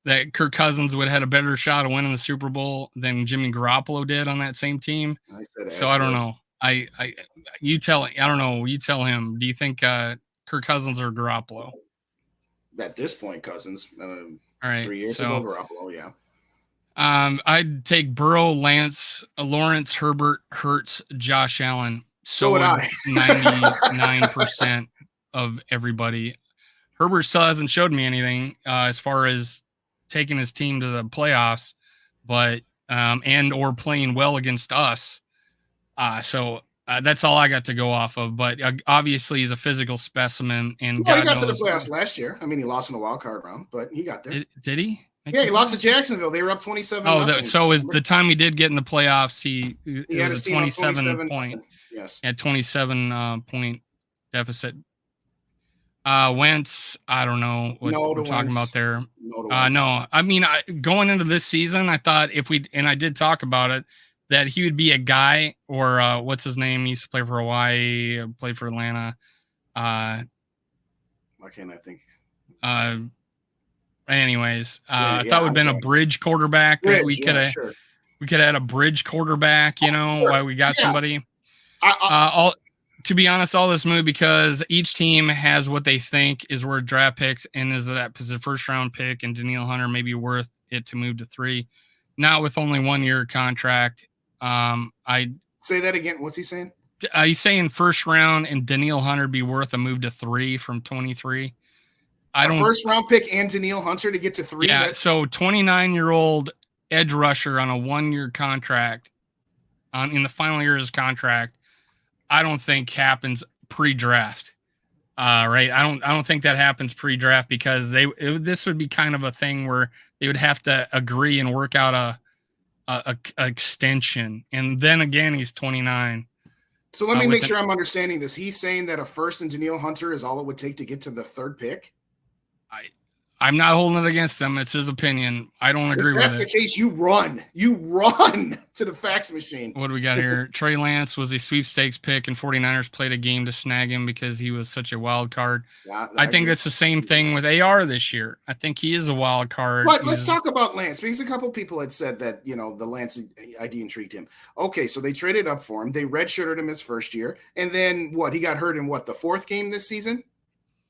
that Kirk Cousins would have had a better shot of winning the Super Bowl than Jimmy Garoppolo did on that same team. I don't know. I don't know. You tell him. Do you think Kirk Cousins or Garoppolo? At this point, Cousins. All right. 3 years ago, Garoppolo, yeah. I'd take Burrow, Lance, Lawrence, Herbert, Hurts, Josh Allen. So would I. 99% of everybody. Herbert still hasn't showed me anything as far as taking his team to the playoffs, but and or playing well against us. So that's all I got to go off of. But obviously, he's a physical specimen. And he got to the playoffs last year. I mean, he lost in the wild card round, but he got there. Did he? Yeah, he lost to Jacksonville. They were up 27. Oh, so is the time he did get in the playoffs? He had was a 27 point. Yes, at 27 point deficit. Wentz, I don't know what we're talking about there. No, I mean, going into this season, I thought I did talk about it, that he would be a guy, or what's his name? He used to play for Hawaii, played for Atlanta. Why can't I think? Anyways, I thought it would have been a bridge quarterback. We could have had a bridge quarterback, why we got somebody. To be honest, all this moved because each team has what they think is worth draft picks, and is a first round pick, and Danielle Hunter may be worth it to move to 3. Not with only 1 year contract. I say that again. What's he saying? He's saying first round and Danielle Hunter be worth a move to 3 from 23. First round pick and Danielle Hunter to get to 3. Yeah. So 29-year-old edge rusher on a 1 year contract, in the final year of his contract, I don't think happens pre-draft. Right. I don't think that happens pre-draft, because this would be kind of a thing where they would have to agree and work out a extension. And then again, he's 29. So let me make sure I'm understanding this. He's saying that a first and Danielle Hunter is all it would take to get to the 3rd pick. I'm not holding it against him. It's his opinion. I don't agree with it. If that's the case, you run to the fax machine. What do we got here? Trey Lance was a sweepstakes pick, and 49ers played a game to snag him because he was such a wild card. Yeah, I think that's the same thing with AR this year. I think he is a wild card. But let's talk about Lance, because a couple people had said that, the Lance ID intrigued him. Okay, so they traded up for him. They redshirted him his first year. And then he got hurt in the 4th game this season?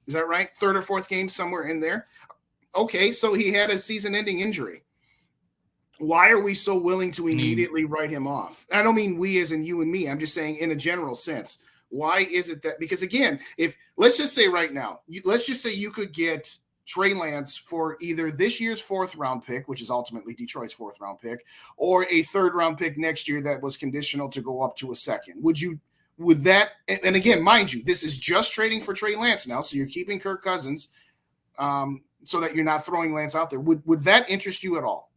Is that right? 3rd or 4th game, somewhere in there. Okay, so he had a season-ending injury. Why are we so willing to immediately write him off? I don't mean we as in you and me. I'm just saying in a general sense. Why is it that? Because again, let's just say right now, let's just say you could get Trey Lance for either this year's 4th round pick, which is ultimately Detroit's 4th round pick, or a 3rd round pick next year that was conditional to go up to a 2nd. Would that? And again, mind you, this is just trading for Trey Lance now, so you're keeping Kirk Cousins. So that you're not throwing Lance out there. Would that interest you at all?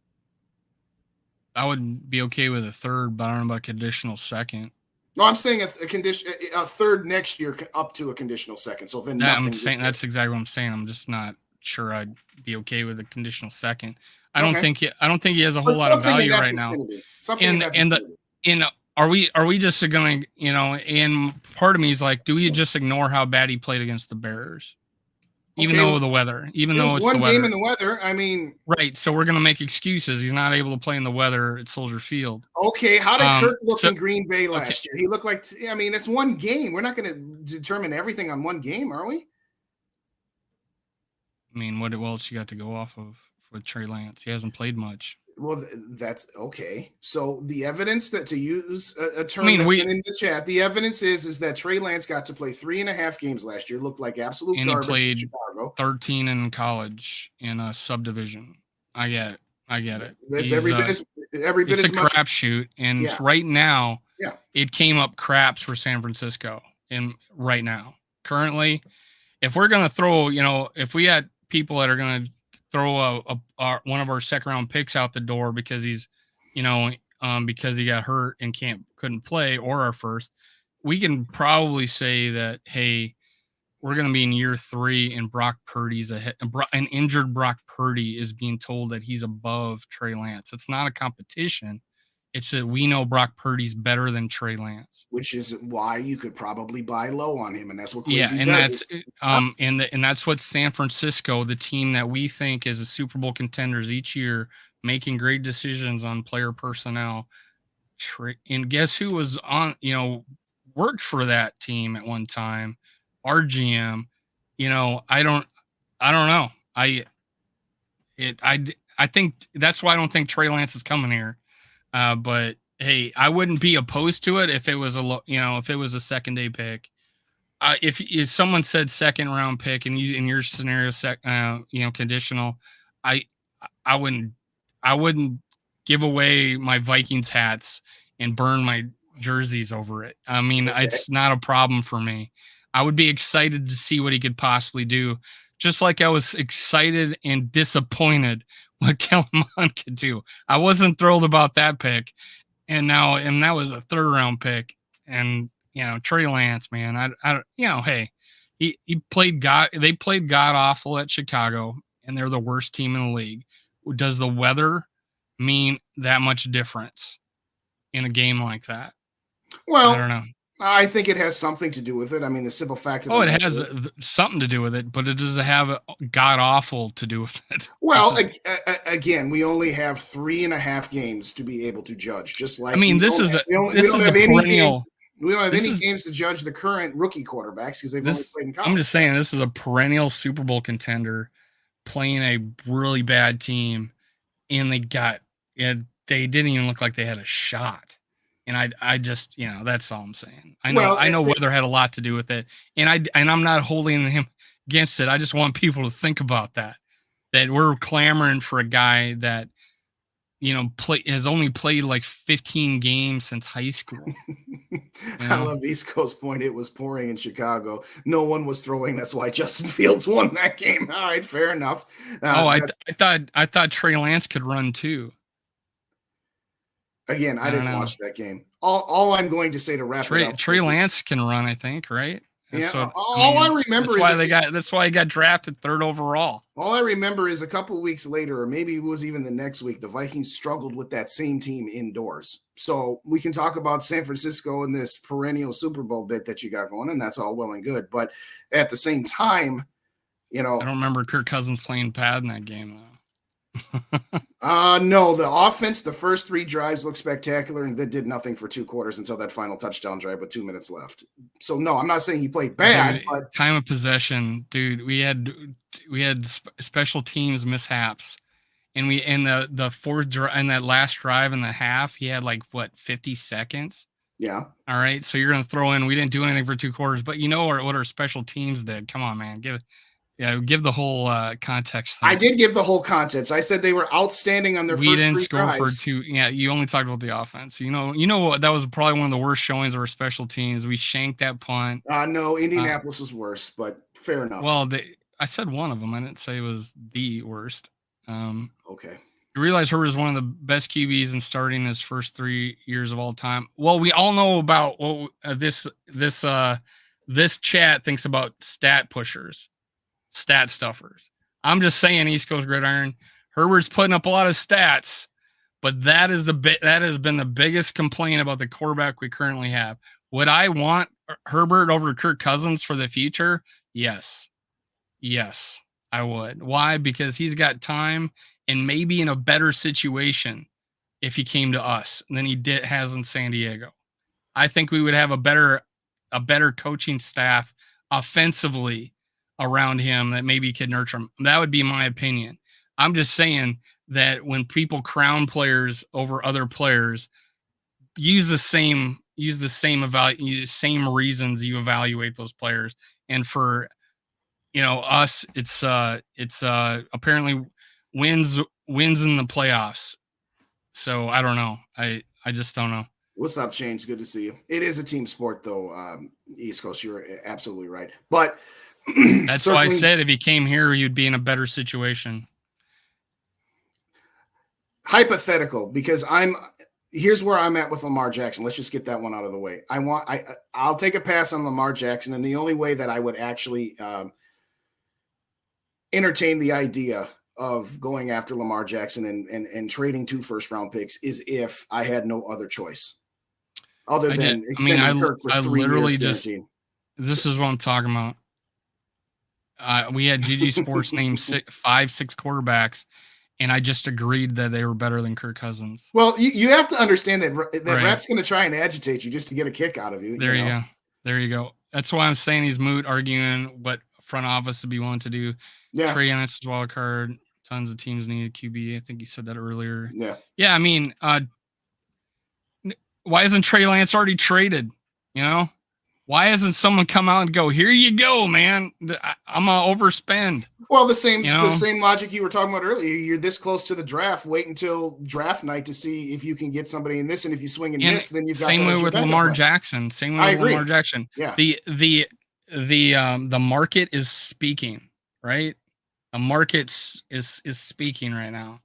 I would be okay with a 3rd, but I don't know about conditional 2nd. No, I'm saying a 3rd next year up to a conditional 2nd. So then I'm saying that's exactly what I'm saying. I'm just not sure I'd be okay with a conditional 2nd. I don't think he has a whole lot of value right now. Are we just going to, and part of me is like, do we just ignore how bad he played against the Bears? Even though it's the weather. One game in the weather. I mean, right. So we're going to make excuses. He's not able to play in the weather at Soldier Field. Okay. How did Kirk look in Green Bay last year? He looked like, it's one game. We're not going to determine everything on one game, are we? I mean, what else you got to go off of with Trey Lance? He hasn't played much. Well, that's okay. So the evidence that, to use a term been in the chat, the evidence is that Trey Lance got to play 3.5 games last year, looked like absolute garbage. And he played 13 in college in a subdivision. I get it. It's every bit as it's a crapshoot, and right now, it came up craps for San Francisco. And right now, currently, if we're gonna throw, if we had people that are gonna throw one of our 2nd round picks out the door because he's, because he got hurt and couldn't play, or our 1st, we can probably say that, hey, we're going to be in year 3 and Brock Purdy's ahead. An injured Brock Purdy is being told that he's above Trey Lance. It's not a competition. It's that we know Brock Purdy's better than Trey Lance, which is why you could probably buy low on him, and that's what does. And that's what San Francisco, the team that we think is a Super Bowl contenders each year, making great decisions on player personnel. And guess who was on? Worked for that team at one time, our GM. I don't know. I think that's why I don't think Trey Lance is coming here. But hey, I wouldn't be opposed to it if it was a 2nd day pick. If someone said 2nd round pick and in your scenario, conditional, I wouldn't give away my Vikings hats and burn my jerseys over it. I mean, It's not a problem for me. I would be excited to see what he could possibly do. Just like I was excited and disappointed what Kellen Mond could do. I wasn't thrilled about that pick, and that was a 3rd round pick, and Trey Lance, man, I hey, he played they played god awful at Chicago, and they're the worst team in the league. Does the weather mean that much difference in a game like that? Well, I don't know. I think it has something to do with it. I mean, the simple fact of it has something to do with it, but it doesn't have god awful to do with it. Well, again, we only have 3.5 games to be able to judge. Just like we don't have any games to judge the current rookie quarterbacks because they've only played in college. I'm just saying this is a perennial Super Bowl contender playing a really bad team, and they didn't even look like they had a shot. And I just, that's all I'm saying. I know weather had a lot to do with it, and I'm not holding him against it. I just want people to think about that we're clamoring for a guy that has only played like 15 games since high school. I love East Coast Point. It was pouring in Chicago. No one was throwing. That's why Justin Fields won that game. All right, fair enough. I thought Trey Lance could run too. Again, I didn't watch that game. All I'm going to say to wrap it up, Trey Lance can run, I think, right? I remember that's why he got drafted 3rd overall. All I remember is a couple weeks later, or maybe it was even the next week, the Vikings struggled with that same team indoors. So we can talk about San Francisco and this perennial Super Bowl bit that you got going, and that's all well and good. But at the same time, I don't remember Kirk Cousins playing bad in that game, though. No, the offense, the first 3 drives looked spectacular, and they did nothing for 2 quarters until that final touchdown drive with 2 minutes left. So no, I'm not saying he played bad, but time of possession, dude, we had special teams mishaps, and the 4th drive and that last drive in the half, he had 50 seconds. Yeah. All right, so you're gonna throw in we didn't do anything for 2 quarters, but what our special teams did. Come on, man, give the whole context thing. I did give the whole context. I said they were outstanding on their first 3 drives. We didn't score for 2. Yeah, you only talked about the offense. You know what? That was probably one of the worst showings of our special teams. We shanked that punt. No, Indianapolis was worse, but fair enough. Well, I said one of them. I didn't say it was the worst. Okay. You realize Herbert is one of the best QBs in starting his first 3 years of all time. Well, we all know about what this chat thinks about stat pushers. Stat stuffers. I'm just saying, East Coast Gridiron, Herbert's putting up a lot of stats, but that has been the biggest complaint about the quarterback we currently have. Would I want Herbert over Kirk Cousins for the future? Yes, I would. Why? Because he's got time and maybe in a better situation if he came to us than he has in San Diego. I think we would have a better coaching staff offensively around him that maybe could nurture him. That would be my opinion. I'm just saying that when people crown players over other players, use the same reasons you evaluate those players. And for us, it's apparently wins in the playoffs. So I don't know. I just don't know. What's up, Shane? It's good to see you. It is a team sport, though. East Coast, you're absolutely right. But that's why I said if he came here, you'd be in a better situation. Hypothetical, because here's where I'm at with Lamar Jackson. Let's just get that one out of the way. I'll take a pass on Lamar Jackson, and the only way that I would actually entertain the idea of going after Lamar Jackson and trading 2 first-round picks is if I had no other choice other than extending Kirk for 3 years. This is what I'm talking about. We had GG Sports name 6 quarterbacks, and I just agreed that they were better than Kirk Cousins. Well, you have to understand that right. Rep's going to try and agitate you just to get a kick out of you. There you go. That's why I'm saying he's moot arguing what front office would be willing to do. Yeah. Trey Lance is wild card. Tons of teams need a QB. I think you said that earlier. Yeah. Yeah, I mean, why isn't Trey Lance already traded? Why hasn't someone come out and go, here you go, man? I'm going to overspend. Well, the same logic you were talking about earlier. You're this close to the draft. Wait until draft night to see if you can get somebody in this. And if you swing and miss, then you've got same way with Lamar Jackson. Lamar Jackson. Yeah. The market is speaking, right? The market is speaking right now.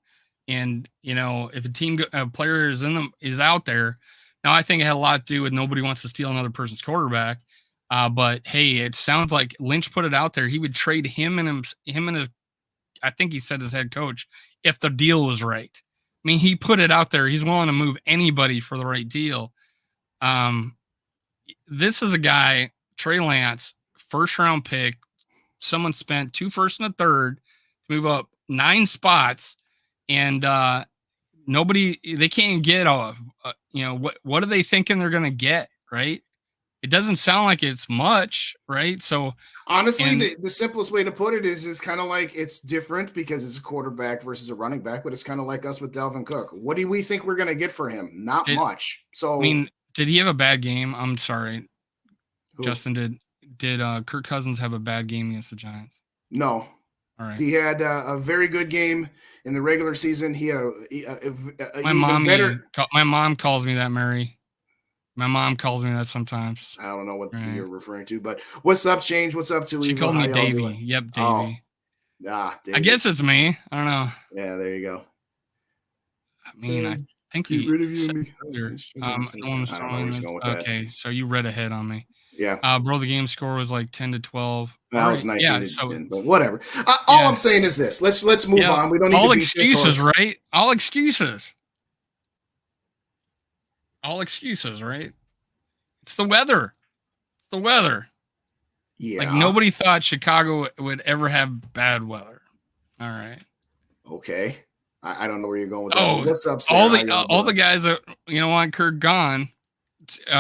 And if a player is out there, now I think it had a lot to do with nobody wants to steal another person's quarterback. But hey, it sounds like Lynch put it out there. He would trade him and his, I think he said his head coach, if the deal was right. I mean, he put it out there. He's willing to move anybody for the right deal. This is a guy, Trey Lance, first round pick. Someone spent 2 firsts and a third to move up 9 spots, and they can't get what are they thinking they're going to get, right? It doesn't sound like it's much, right? So honestly, the simplest way to put it is kind of like it's different because it's a quarterback versus a running back, but it's kind of like us with Dalvin Cook. What do we think we're going to get for him? Not much. So, I mean, did he have a bad game? I'm sorry. Who? Justin, did Kirk Cousins have a bad game against the Giants? No. All right. He had a very good game in the regular season. He had my mom calls me that, Mary. My mom calls me that sometimes. I don't know what you're referring to, but what's up, Change? What's up to She called me Davey. Yep, Davey. Davey. I guess it's me. I don't know. Yeah, there you go. I mean, I think we rid of you. Okay, so you read ahead on me. Yeah. Bro, the game score was like 10-12. That was 19 but whatever. All I'm saying is this. Let's move on. We don't need to beat this horse. Right? All excuses. All excuses, right? It's the weather. It's the weather. Yeah. Like nobody thought Chicago would ever have bad weather. All right. Okay. I don't know where you're going with that. Oh, what's up, Sarah? all the guys that want Kirk gone,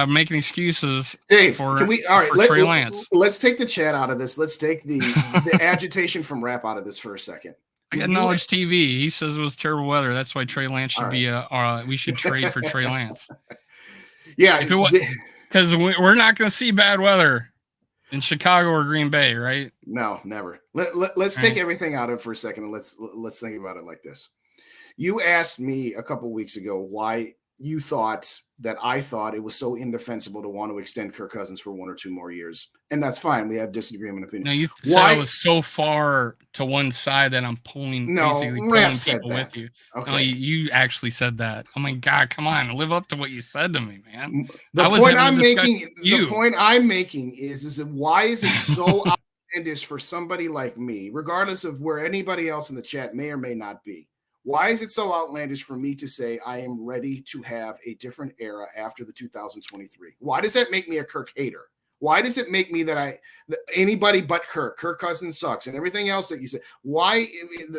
making excuses. Dave, for Trey Lance. Let's take the chat out of this. Let's take the agitation from rap out of this for a second. I got Knowledge TV. He says it was terrible weather. That's why Trey Lance should be we should trade for Trey Lance. Yeah, because we're not going to see bad weather in Chicago or Green Bay, right? No, never. Let's take everything out of it for a second and let's think about it like this. You asked me a couple weeks ago why you thought that I thought it was so indefensible to want to extend Kirk Cousins for 1 or 2 more years. And that's fine. We have disagreement opinion. No, you said I was so far to one side that I'm pulling people with you. Okay. No, you actually said that. Oh my God, come on, live up to what you said to me, man. The point I'm making is that why is it so outlandish for somebody like me, regardless of where anybody else in the chat may or may not be? Why is it so outlandish for me to say I am ready to have a different era after the 2023? Why does that make me a Kirk hater? Why does it make me that anybody but Kirk Cousins sucks and everything else that you said? Why?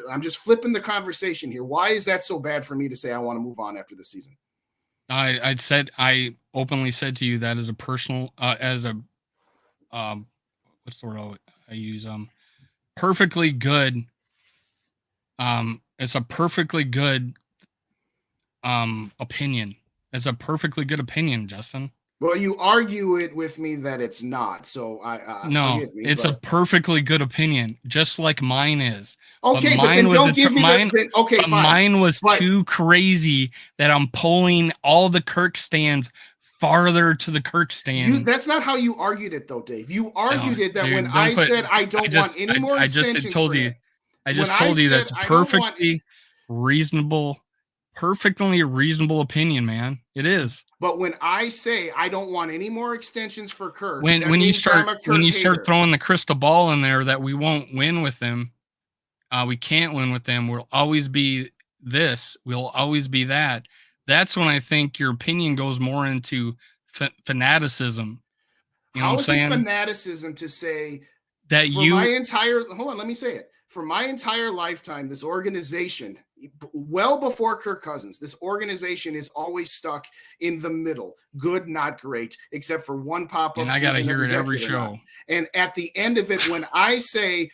I'm just flipping the conversation here. Why is that so bad for me to say I want to move on after the season? I openly said to you that as a personal, what's the word I use? Perfectly good. It's a perfectly good opinion. It's a perfectly good opinion, Justin. Well, you argue it with me that it's not. So no, forgive me, it's a perfectly good opinion, just like mine is. Okay, but then don't give me mine. Okay, fine. Mine was too crazy that I'm pulling all the Kirk stands farther to the Kirk stand. That's not how you argued it, though, Dave. You argued it that when I said I don't want any more extensions. I just told you that's a perfectly reasonable opinion, man. It is. But when I say I don't want any more extensions for Kirk, when you start throwing the crystal ball in there that we won't win with them, we can't win with them. We'll always be this. We'll always be that. That's when I think your opinion goes more into fanaticism. How is it fanaticism to say that hold on, let me say it. For my entire lifetime, this organization, well before Kirk Cousins, this organization is always stuck in the middle. Good, not great, except for one pop-up. And I got to hear it every show. And at the end of it, when I say,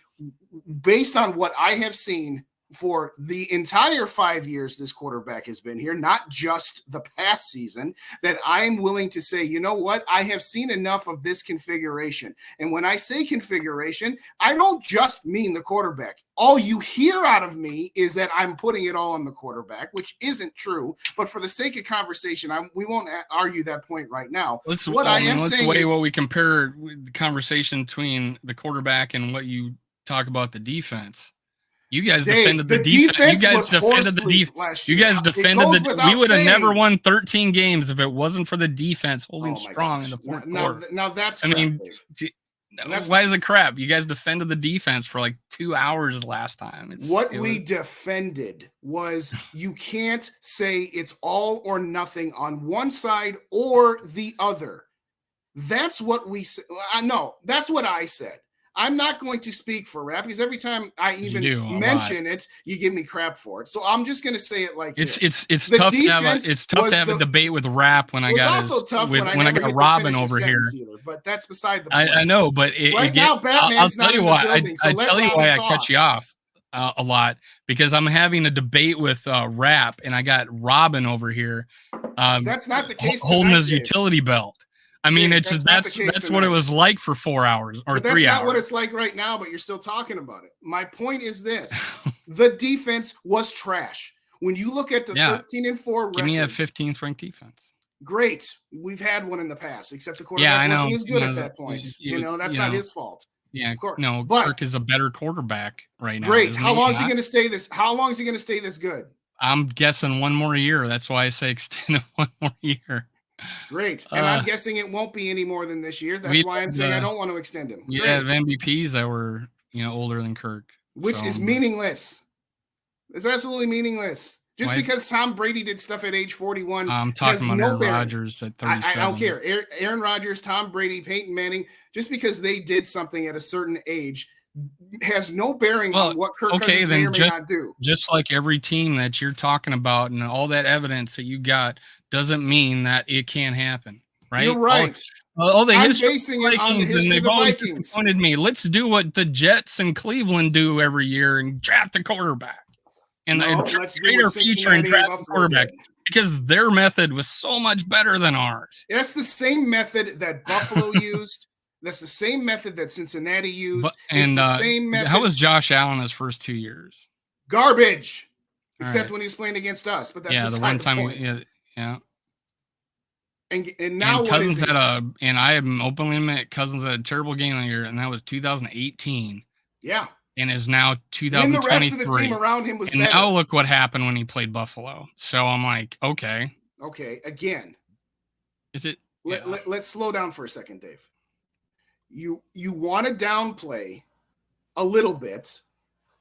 based on what I have seen for the entire 5 years this quarterback has been here, not just the past season, that I'm willing to say, you know what? I have seen enough of this configuration. And when I say configuration, I don't just mean the quarterback. All you hear out of me is that I'm putting it all on the quarterback, which isn't true. But for the sake of conversation, we won't argue that point right now. Let's what we compare the conversation between the quarterback and what you talk about the defense. You guys defended the defense. You guys defended the defense. You guys defended the. We would have never won 13 games if it wasn't for the defense holding strong in the fourth quarter. Now that's. I mean, why is it crap? You guys defended the defense for like 2 hours last time. We defended was you can't say it's all or nothing on one side or the other. That's what we said. No, that's what I said. I'm not going to speak for rap because every time I even mention it, you give me crap for it. So I'm just going to say it like it's tough to have a debate with rap when I got when I got Robin over here. But that's beside the point. I know, but now Batman's not in the building. I tell you why I cut you off a lot because I'm having a debate with rap and I got Robin over here. That's not the case. Holding his utility belt. I mean, it's just that's what it was like for 4 hours or 3 hours. That's not what it's like right now, but you're still talking about it. My point is this. The defense was trash. When you look at the 13-4 record. Give me a 15th ranked defense. Great. We've had one in the past, except the quarterback wasn't as good at that point. That's not his fault. Yeah, of course. No, Kirk is a better quarterback right now. Great. How long is he going to stay this? How long is he going to stay this good? I'm guessing 1 more year. That's why I say extend it 1 more year. Great. And I'm guessing it won't be any more than this year. That's why I'm saying I don't want to extend him. You have MVPs that were, older than Kirk. Which is meaningless. It's absolutely meaningless. Just because Tom Brady did stuff at age 41. I'm talking about Aaron Rodgers at 37. I don't care. Aaron Rodgers, Tom Brady, Peyton Manning, just because they did something at a certain age has no bearing on what Kirk Cousins may or may not do. Just like every team that you're talking about and all that evidence that you got doesn't mean that it can't happen, right? You're right. I'm basing it on the history of the Vikings. Pointed me. Let's do what the Jets and Cleveland do every year and draft a quarterback. And trade our future and draft a quarterback because their method was so much better than ours. That's the same method that Buffalo used. That's the same method that Cincinnati used. It's the same method. How was Josh Allen his first 2 years? Garbage. Except when he was playing against us. But that's the one time. Yeah. And now Cousins and I am openly admit Cousins had a terrible game that year, and that was 2018. Yeah. And is now 2023. And the rest of the team around him was better. And now look what happened when he played Buffalo. So I'm like, okay. Okay, again. Is it? Let's slow down for a second, Dave. You want to downplay a little bit.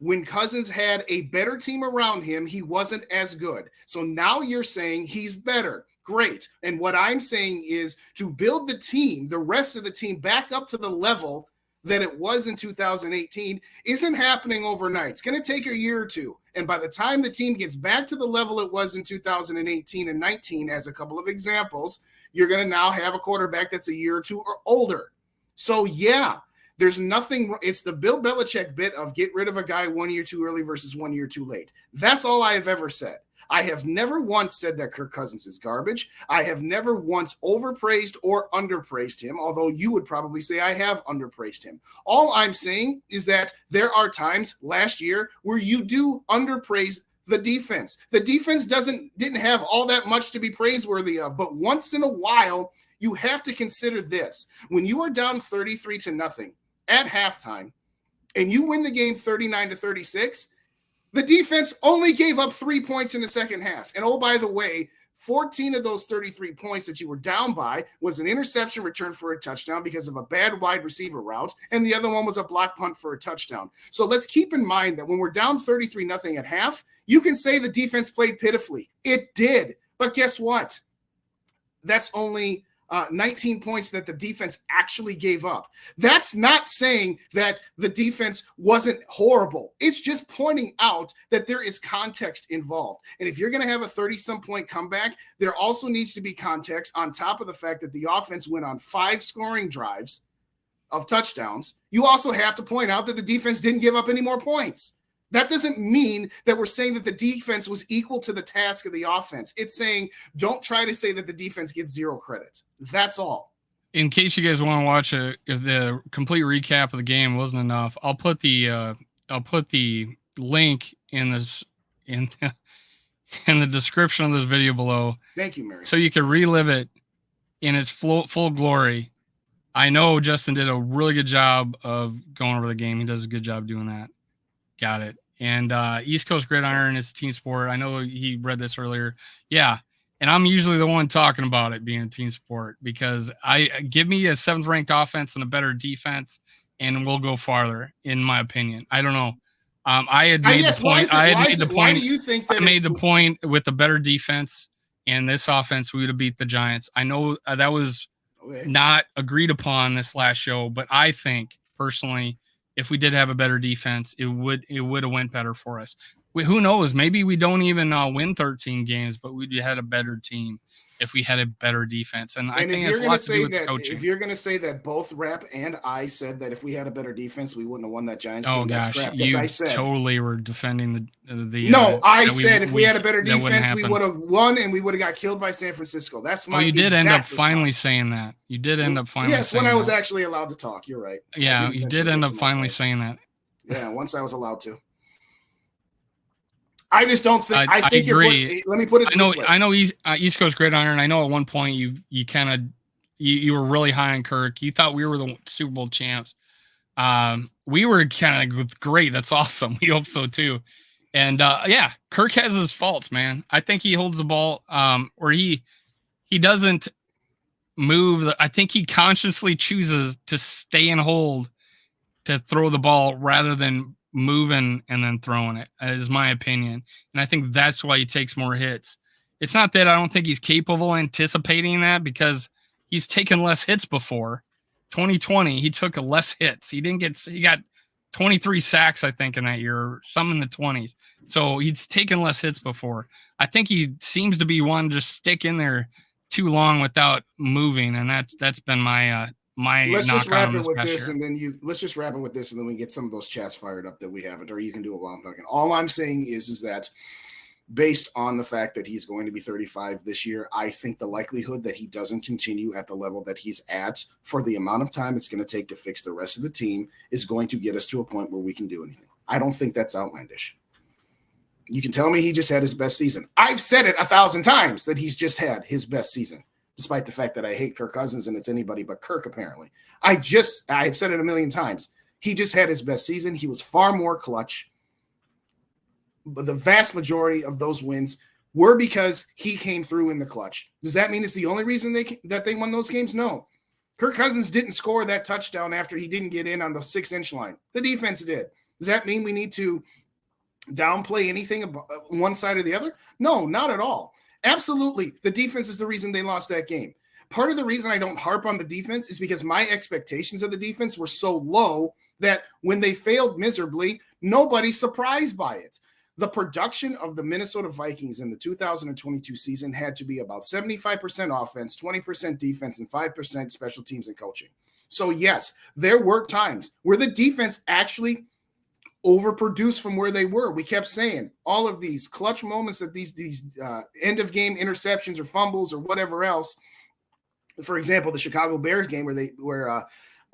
When Cousins had a better team around him, he wasn't as good. So now you're saying he's better. Great. And what I'm saying is to build the team, the rest of the team back up to the level that it was in 2018 isn't happening overnight. It's going to take a year or two. And by the time the team gets back to the level it was in 2018 and 19, as a couple of examples, you're going to now have a quarterback that's a year or two or older. So, yeah, there's nothing. It's the Bill Belichick bit of get rid of a guy 1 year too early versus 1 year too late. That's all I have ever said. I have never once said that Kirk Cousins is garbage. I have never once overpraised or underpraised him, although you would probably say I have underpraised him. All I'm saying is that there are times last year where you do underpraise the defense. The defense didn't have all that much to be praiseworthy of, but once in a while, you have to consider this. When you are down 33-0 at halftime and you win the game 39-36, the defense only gave up 3 points in the second half. And oh, by the way, 14 of those 33 points that you were down by was an interception return for a touchdown because of a bad wide receiver route. And the other one was a block punt for a touchdown. So let's keep in mind that when we're down 33-0 at half, you can say the defense played pitifully. It did. But guess what? That's only 19 points that the defense actually gave up. That's not saying that the defense wasn't horrible. It's just pointing out that there is context involved. And if you're going to have a 30-some point comeback, there also needs to be context on top of the fact that the offense went on 5 scoring drives of touchdowns. You also have to point out that the defense didn't give up any more points. That doesn't mean that we're saying that the defense was equal to the task of the offense. It's saying don't try to say that the defense gets 0 credit. That's all. In case you guys want to watch if the complete recap of the game wasn't enough, I'll put the link in the description of this video below. Thank you, Mary. So you can relive it in its full glory. I know Justin did a really good job of going over the game. He does a good job doing that. Got it. And East Coast Gridiron is a team sport. I know he read this earlier. Yeah. And I'm usually the one talking about it being a team sport because give me a 7th ranked offense and a better defense, and we'll go farther, in my opinion. I don't know. I had made the point. Why do you think that I made the point with the better defense and this offense, we would have beat the Giants. I know that was not agreed upon this last show, but I think personally, if we did have a better defense, it would have went better for us. Who knows? Maybe we don't even win 13 games, but we had a better team if we had a better defense. And I think it's a lot to do with the coaching. If you're going to say that both Rep and I said that if we had a better defense, we wouldn't have won that Giants game, that's crap. You totally were defending the. No, I said if we had a better defense, we would have won and we would have got killed by San Francisco. That's my. You did end up finally saying that. You did end up finally. Yes, when I was actually allowed to talk. You're right. Yeah, you did end up finally saying that. Yeah, once I was allowed to. I just don't think. I think agree. Let me put it this way. I know East Coast Gridiron. I know at one point you kind of you were really high on Kirk. You thought we were the Super Bowl champs. We were kind of great. That's awesome. We hope so too. And yeah, Kirk has his faults, man. I think he holds the ball, or he doesn't move. I think he consciously chooses to stay and hold to throw the ball rather than moving and then throwing it, is my opinion. And I think that's why he takes more hits. It's not that I don't think he's capable of anticipating that, because he's taken less hits before. 2020, he took less hits. He got 23 sacks, I think, in that year, some in the 20s. So he's taken less hits before. I think he seems to be one just stick in there too long without moving, and that's been my let's just wrap it with this, and then we get some of those chats fired up that we haven't, or you can do it while I'm talking. All I'm saying is that based on the fact that he's going to be 35 this year, I think the likelihood that he doesn't continue at the level that he's at for the amount of time it's going to take to fix the rest of the team is going to get us to a point where we can do anything. I don't think that's outlandish. You can tell me he just had his best season. I've said it 1,000 times that he's just had his best season, despite the fact that I hate Kirk Cousins and it's anybody but Kirk, apparently. I've said it 1,000,000 times. He just had his best season. He was far more clutch. But the vast majority of those wins were because he came through in the clutch. Does that mean it's the only reason that they won those games? No. Kirk Cousins didn't score that touchdown after he didn't get in on the 6-inch line. The defense did. Does that mean we need to downplay anything about one side or the other? No, not at all. Absolutely. The defense is the reason they lost that game. Part of the reason I don't harp on the defense is because my expectations of the defense were so low that when they failed miserably, nobody's surprised by it. The production of the Minnesota Vikings in the 2022 season had to be about 75% offense, 20% defense, and 5% special teams and coaching. So yes, there were times where the defense actually overproduced from where they were. We kept saying all of these clutch moments, that these end of game interceptions or fumbles or whatever else. For example, the Chicago Bears game where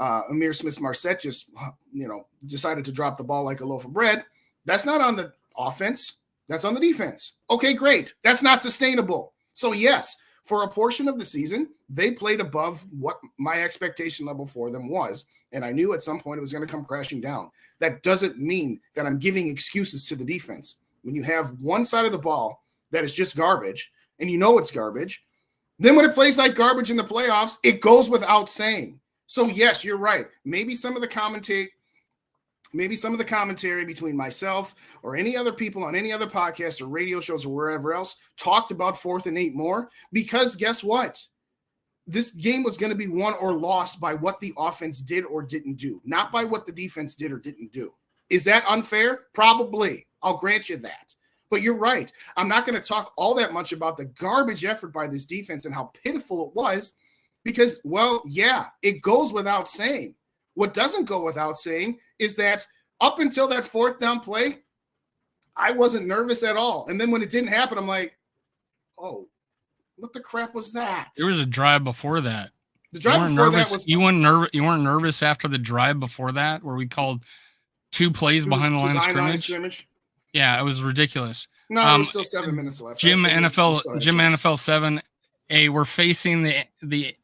Amir Smith-Marset just decided to drop the ball like a loaf of bread. That's not on the offense. That's on the defense. Okay, great. That's not sustainable. So yes, for a portion of the season, they played above what my expectation level for them was. And I knew at some point it was going to come crashing down. That doesn't mean that I'm giving excuses to the defense. When you have one side of the ball that is just garbage, and you know it's garbage, then when it plays like garbage in the playoffs, it goes without saying. So yes, you're right. Maybe some of the commentary between myself or any other people on any other podcast or radio shows or wherever else talked about 4th and 8 more, because guess what? This game was going to be won or lost by what the offense did or didn't do, not by what the defense did or didn't do. Is that unfair? Probably. I'll grant you that. But you're right. I'm not going to talk all that much about the garbage effort by this defense and how pitiful it was because, well, yeah, it goes without saying. What doesn't go without saying is that up until that 4th down play, I wasn't nervous at all. And then when it didn't happen, I'm like, oh, what the crap was that? There was a drive before that. The drive before that was you weren't nervous after the drive before that, where we called 2 plays behind the line of scrimmage. Yeah, it was ridiculous. No, there's still 7 minutes left. Jim NFL 7. Hey, we're facing the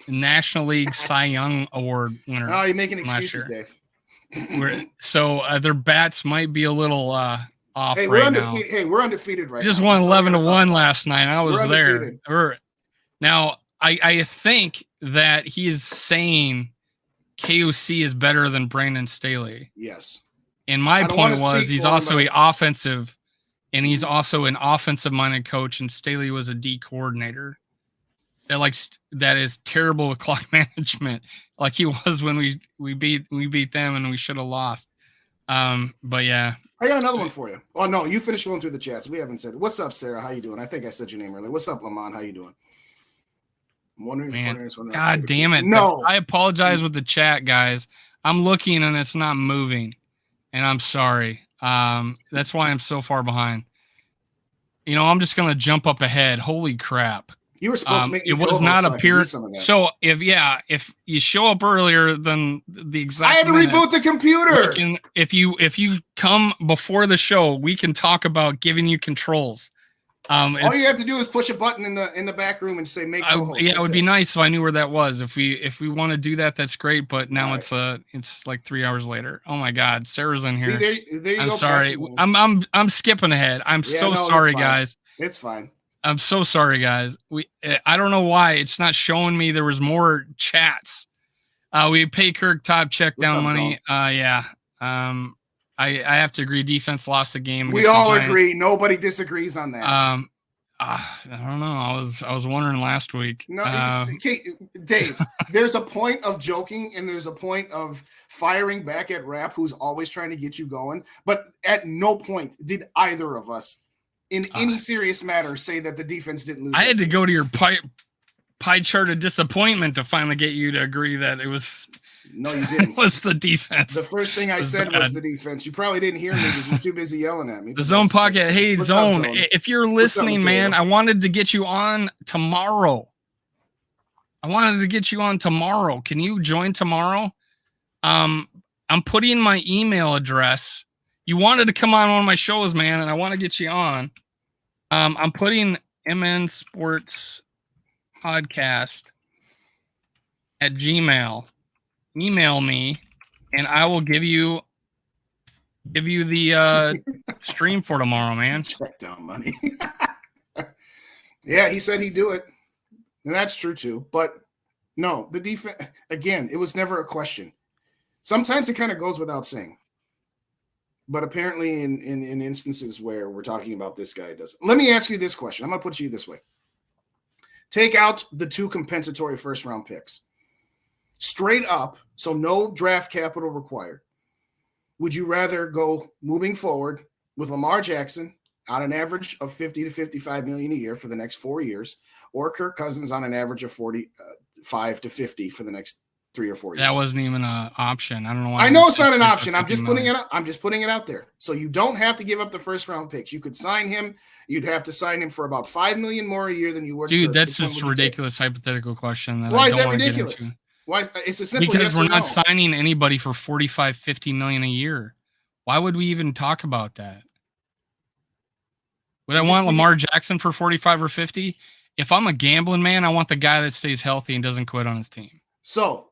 National League Cy Young Award winner. Oh, you're making excuses, Dave. Their bats might be a little off Hey, right now. Hey, we're undefeated right now. Just won 11-1 last night. I was there. Now, I think that he is saying KOC is better than Brandon Staley. Yes. And my point was he's also an offensive, and he's also an offensive-minded coach, and Staley was a D coordinator. That is terrible with clock management, like he was when we beat them and we should have lost. But yeah. I got another one for you. Oh no, you finished going through the chats. We haven't said it. What's up, Sarah? How you doing? I think I said your name earlier. What's up, Lamont? How you doing? I'm wondering. Man, God damn it! No, I apologize with the chat, guys. I'm looking and it's not moving, and I'm sorry. That's why I'm so far behind. I'm just gonna jump up ahead. Holy crap! You were supposed to make it was not appearance. So if you show up earlier than the exact, I had to reboot the computer. If you come before the show, we can talk about giving you controls. All you have to do is push a button in the back room and say make co-host. Yeah, it would be nice if I knew where that was. If we want to do that, that's great. But now it's like 3 hours later. Oh my God, Sarah's in here. See, there you I'm go, sorry. I'm skipping ahead. I'm sorry, guys. It's fine. I'm so sorry, guys. I don't know why it's not showing me there was more chats. We pay Kirk top check down money. Yeah. I have to agree. Defense lost the game. We all agree. Nobody disagrees on that. I don't know. I was wondering last week. No, Dave. There's a point of joking and there's a point of firing back at Rap, who's always trying to get you going. But at no point did either of us, in any serious matter, say that the defense didn't lose. I had to go to your pie chart of disappointment to finally get you to agree that it was. No, you didn't. It was the defense. The first thing I said was the defense. You probably didn't hear me because you're too busy yelling at me. The Zone Pocket. Hey, Zone. If you're listening, man, I wanted to get you on tomorrow. Can you join tomorrow? I'm putting my email address. You wanted to come on one of my shows, man, and I want to get you on. I'm putting MN Sports Podcast at Gmail. Email me, and I will give you the stream for tomorrow, man. Check down money. Yeah, he said he'd do it, and that's true too. But no, the defense again. It was never a question. Sometimes it kind of goes without saying. But apparently in instances where we're talking about this guy doesn't. Let me ask you this question. I'm going to put you this way. Take out the 2 compensatory first-round picks. Straight up, so no draft capital required. Would you rather go moving forward with Lamar Jackson on an average of 50 to 55 million a year for the next 4 years, or Kirk Cousins on an average of 45 to 50 for the next 3 or 4 years? That wasn't even an option. I don't know why. I know it's not an option. I'm just putting it out there. So you don't have to give up the first round picks. You could sign him. You'd have to sign him for about $5 million more a year than you would. Dude, that's just a ridiculous hypothetical question. Why is that ridiculous? Why? It's a simple because we're not signing anybody for 45, 50 million a year. Why would we even talk about that? Would I want Lamar Jackson for 45 or 50? If I'm a gambling man, I want the guy that stays healthy and doesn't quit on his team. So,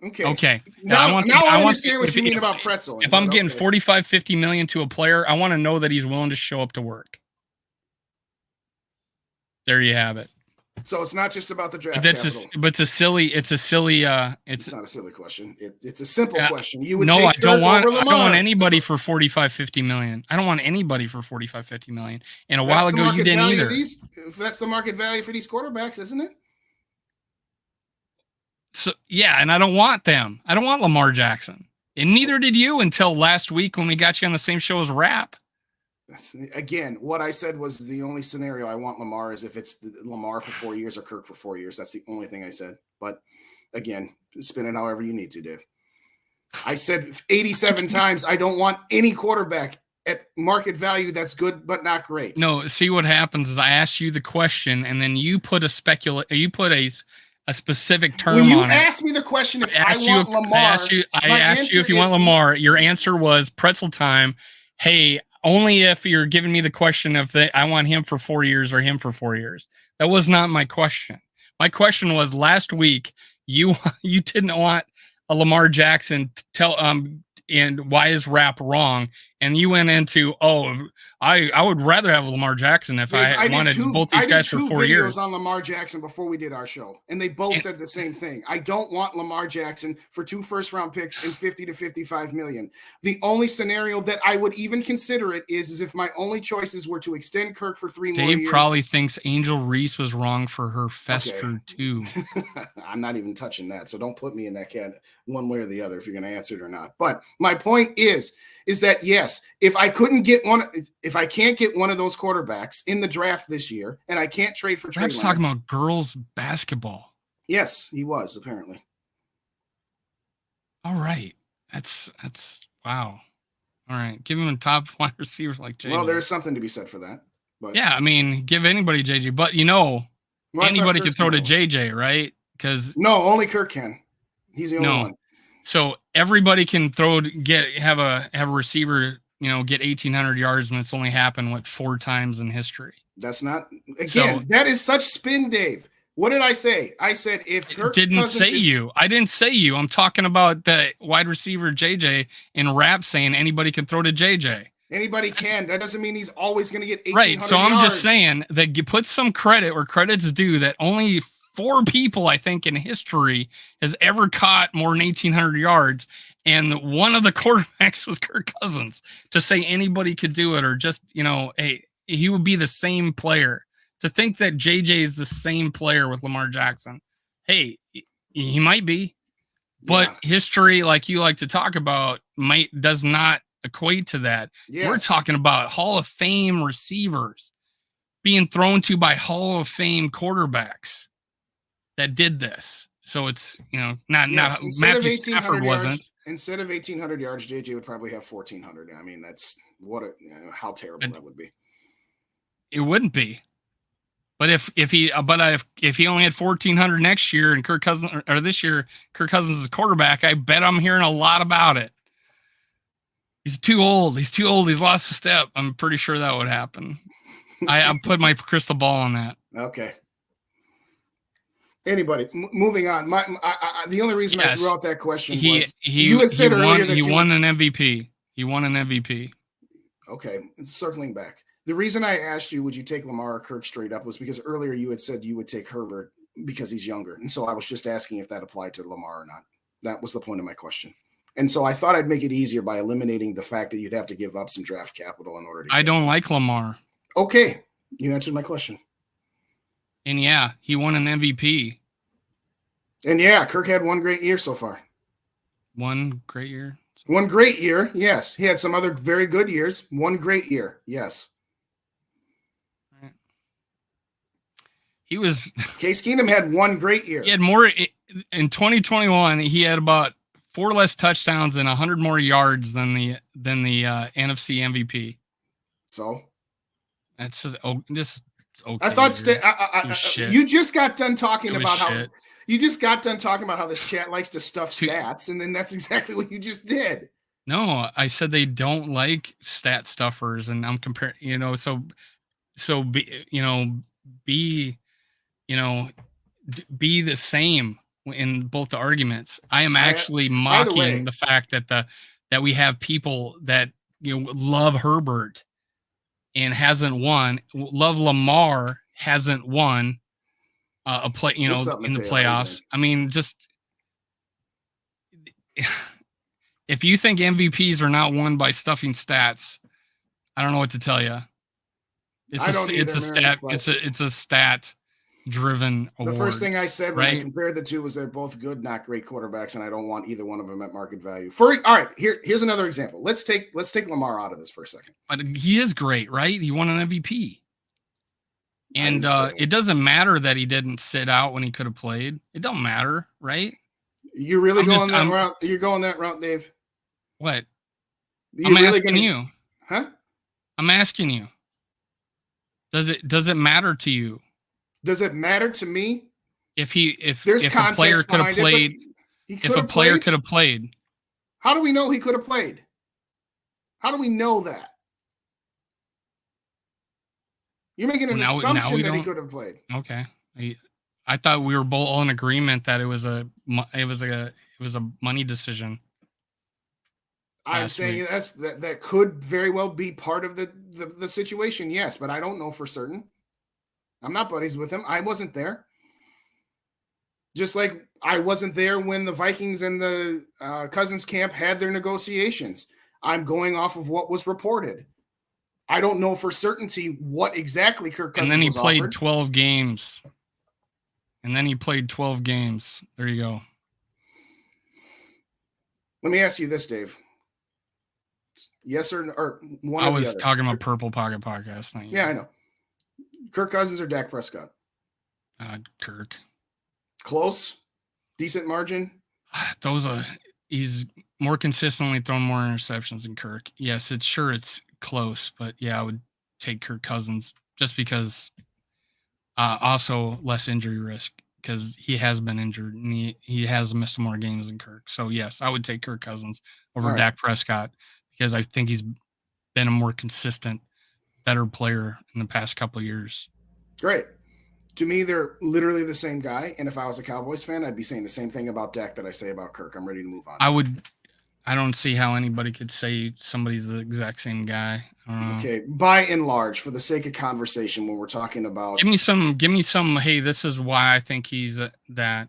okay. Now I understand what you mean about pretzel. If I'm getting 45, 50 million to a player, I want to know that he's willing to show up to work. There you have it. So it's not just about the draft capital. It's a silly. It's not a silly question. It's a simple question. You would I don't want anybody for 45, 50 million. I don't want anybody for 45, 50 million. And a while ago, you didn't either. That's the market value for these quarterbacks, isn't it? So yeah, and I don't want them. I don't want Lamar Jackson. And neither did you until last week when we got you on the same show as Rap. Again, what I said was the only scenario I want Lamar is if it's Lamar for 4 years or Kirk for 4 years. That's the only thing I said. But again, spin it however you need to, Dave. I said 87 times I don't want any quarterback at market value that's good but not great. No, see what happens is I asked you the question and then you put a specific term on it. When you asked me the question if I want Lamar, I asked you if you want Lamar. Your answer was pretzel time. Hey, only if you're giving me the question of I want him for 4 years or him for 4 years. That was not my question. My question was last week, you didn't want a Lamar Jackson and why is rap wrong? And you went into, I would rather have Lamar Jackson if Dave, I wanted both these guys for 4 years. videos on Lamar Jackson before we did our show, and they both said the same thing. I don't want Lamar Jackson for 2 first-round picks and 50 to 55 million. The only scenario that I would even consider it is if my only choices were to extend Kirk for 3 more years. Dave probably thinks Angel Reese was wrong for her Fester too. I'm not even touching that, so don't put me in that cat one way or the other if you're going to answer it or not. But my point is that yes, if I can't get one of those quarterbacks in the draft this year, and I can't trade for Trey Lance. Talking about girls basketball. Yes, he was apparently. All right, that's wow. All right, give him a top wide receiver like JJ. Well, there's something to be said for that. But yeah, I mean, give anybody JJ, but anybody can throw to JJ, right? Because no, only Kirk can. He's the only one. So everybody can have a receiver, get 1,800 yards when it's only happened 4 times in history. That's not that is such spin, Dave. What did I say? I said if Kirk I didn't say you. I'm talking about the wide receiver JJ in rap saying anybody can throw to JJ. Anybody can. That doesn't mean he's always going to get 1,800 yards. Right. So I'm just saying that you put some credit where credit's due that only 4 people, I think, in history has ever caught more than 1,800 yards. And one of the quarterbacks was Kirk Cousins. To say anybody could do it or just, hey, he would be the same player. To think that JJ is the same player with Lamar Jackson, hey, he might be. But history, like you like to talk about, does not equate to that. Yes. We're talking about Hall of Fame receivers being thrown to by Hall of Fame quarterbacks that did this. So it's, not Matthew Stafford wasn't. Instead of 1,800 yards, JJ would probably have 1,400. I mean, that's how terrible that would be. It wouldn't be. But if he only had 1,400 next year and Kirk Cousins or this year, Kirk Cousins is quarterback, I bet I'm hearing a lot about it. He's too old. He's lost a step. I'm pretty sure that would happen. I put my crystal ball on that. Okay. Anybody, moving on. The only reason I threw out that question was you had said earlier that he won an MVP. He won an MVP. Okay, circling back. The reason I asked you, would you take Lamar or Kirk straight up, was because earlier you had said you would take Herbert because he's younger. And so I was just asking if that applied to Lamar or not. That was the point of my question. And so I thought I'd make it easier by eliminating the fact that you'd have to give up some draft capital in order to. I don't like Lamar. Okay, you answered my question. And yeah, he won an MVP. And yeah, Kirk had one great year so far. One great year? One great year, yes. He had some other very good years. One great year, yes. He was. Case Keenum had one great year. He had more in 2021. He had about 4 less touchdowns and 100 more yards than the NFC MVP. So that's just okay. I thought you just got done talking about how this chat likes to stuff stats, and then that's exactly what you just did. No, I said they don't like stat stuffers, and I'm comparing. Be the same in both the arguments. I am actually mocking the fact that we have people that love Herbert and hasn't won, love Lamar hasn't won in the playoffs. I mean, just if you think MVPs are not won by stuffing stats, I don't know what to tell you. It's a stat driven award. The first thing I said when I compared the two was they're both good, not great quarterbacks, and I don't want either one of them at market value. All right, here's another example. Let's take Lamar out of this for a second. But he is great, right? He won an MVP. And it doesn't matter that he didn't sit out when he could have played. It don't matter, right? You really going that route? You're going that route, Dave? What? I'm asking you. Huh? I'm asking you. Does it matter to you? Does it matter to me? If a player could have played, could have played. How do we know he could have played? How do we know that? You're making an assumption that he could have played. Okay. I thought we were both all in agreement that it was It was a money decision. I'm saying that could very well be part of the situation, yes, but I don't know for certain. I'm not buddies with him. I wasn't there. Just like I wasn't there when the Vikings and the Cousins camp had their negotiations. I'm going off of what was reported. I don't know for certainty what exactly Kirk Cousins was offered. And then he played 12 games. There you go. Let me ask you this, Dave. Yes or one I or the was other. talking about Purple Pocket Podcast. Yeah, I know. Kirk Cousins or Dak Prescott? Kirk. Close? Decent margin? He's more consistently thrown more interceptions than Kirk. Yes, it's close, but yeah, I would take Kirk Cousins just because also less injury risk because he has been injured and he has missed more games than Kirk. So yes, I would take Kirk Cousins over Dak Prescott because I think he's been a more consistent, better player in the past couple of years. Great. To me, they're literally the same guy. And if I was a Cowboys fan, I'd be saying the same thing about Dak that I say about Kirk. I'm ready to move on. I don't see how anybody could say somebody's the exact same guy. Okay. By and large, for the sake of conversation, when we're talking about, give me some. Hey, this is why I think he's that.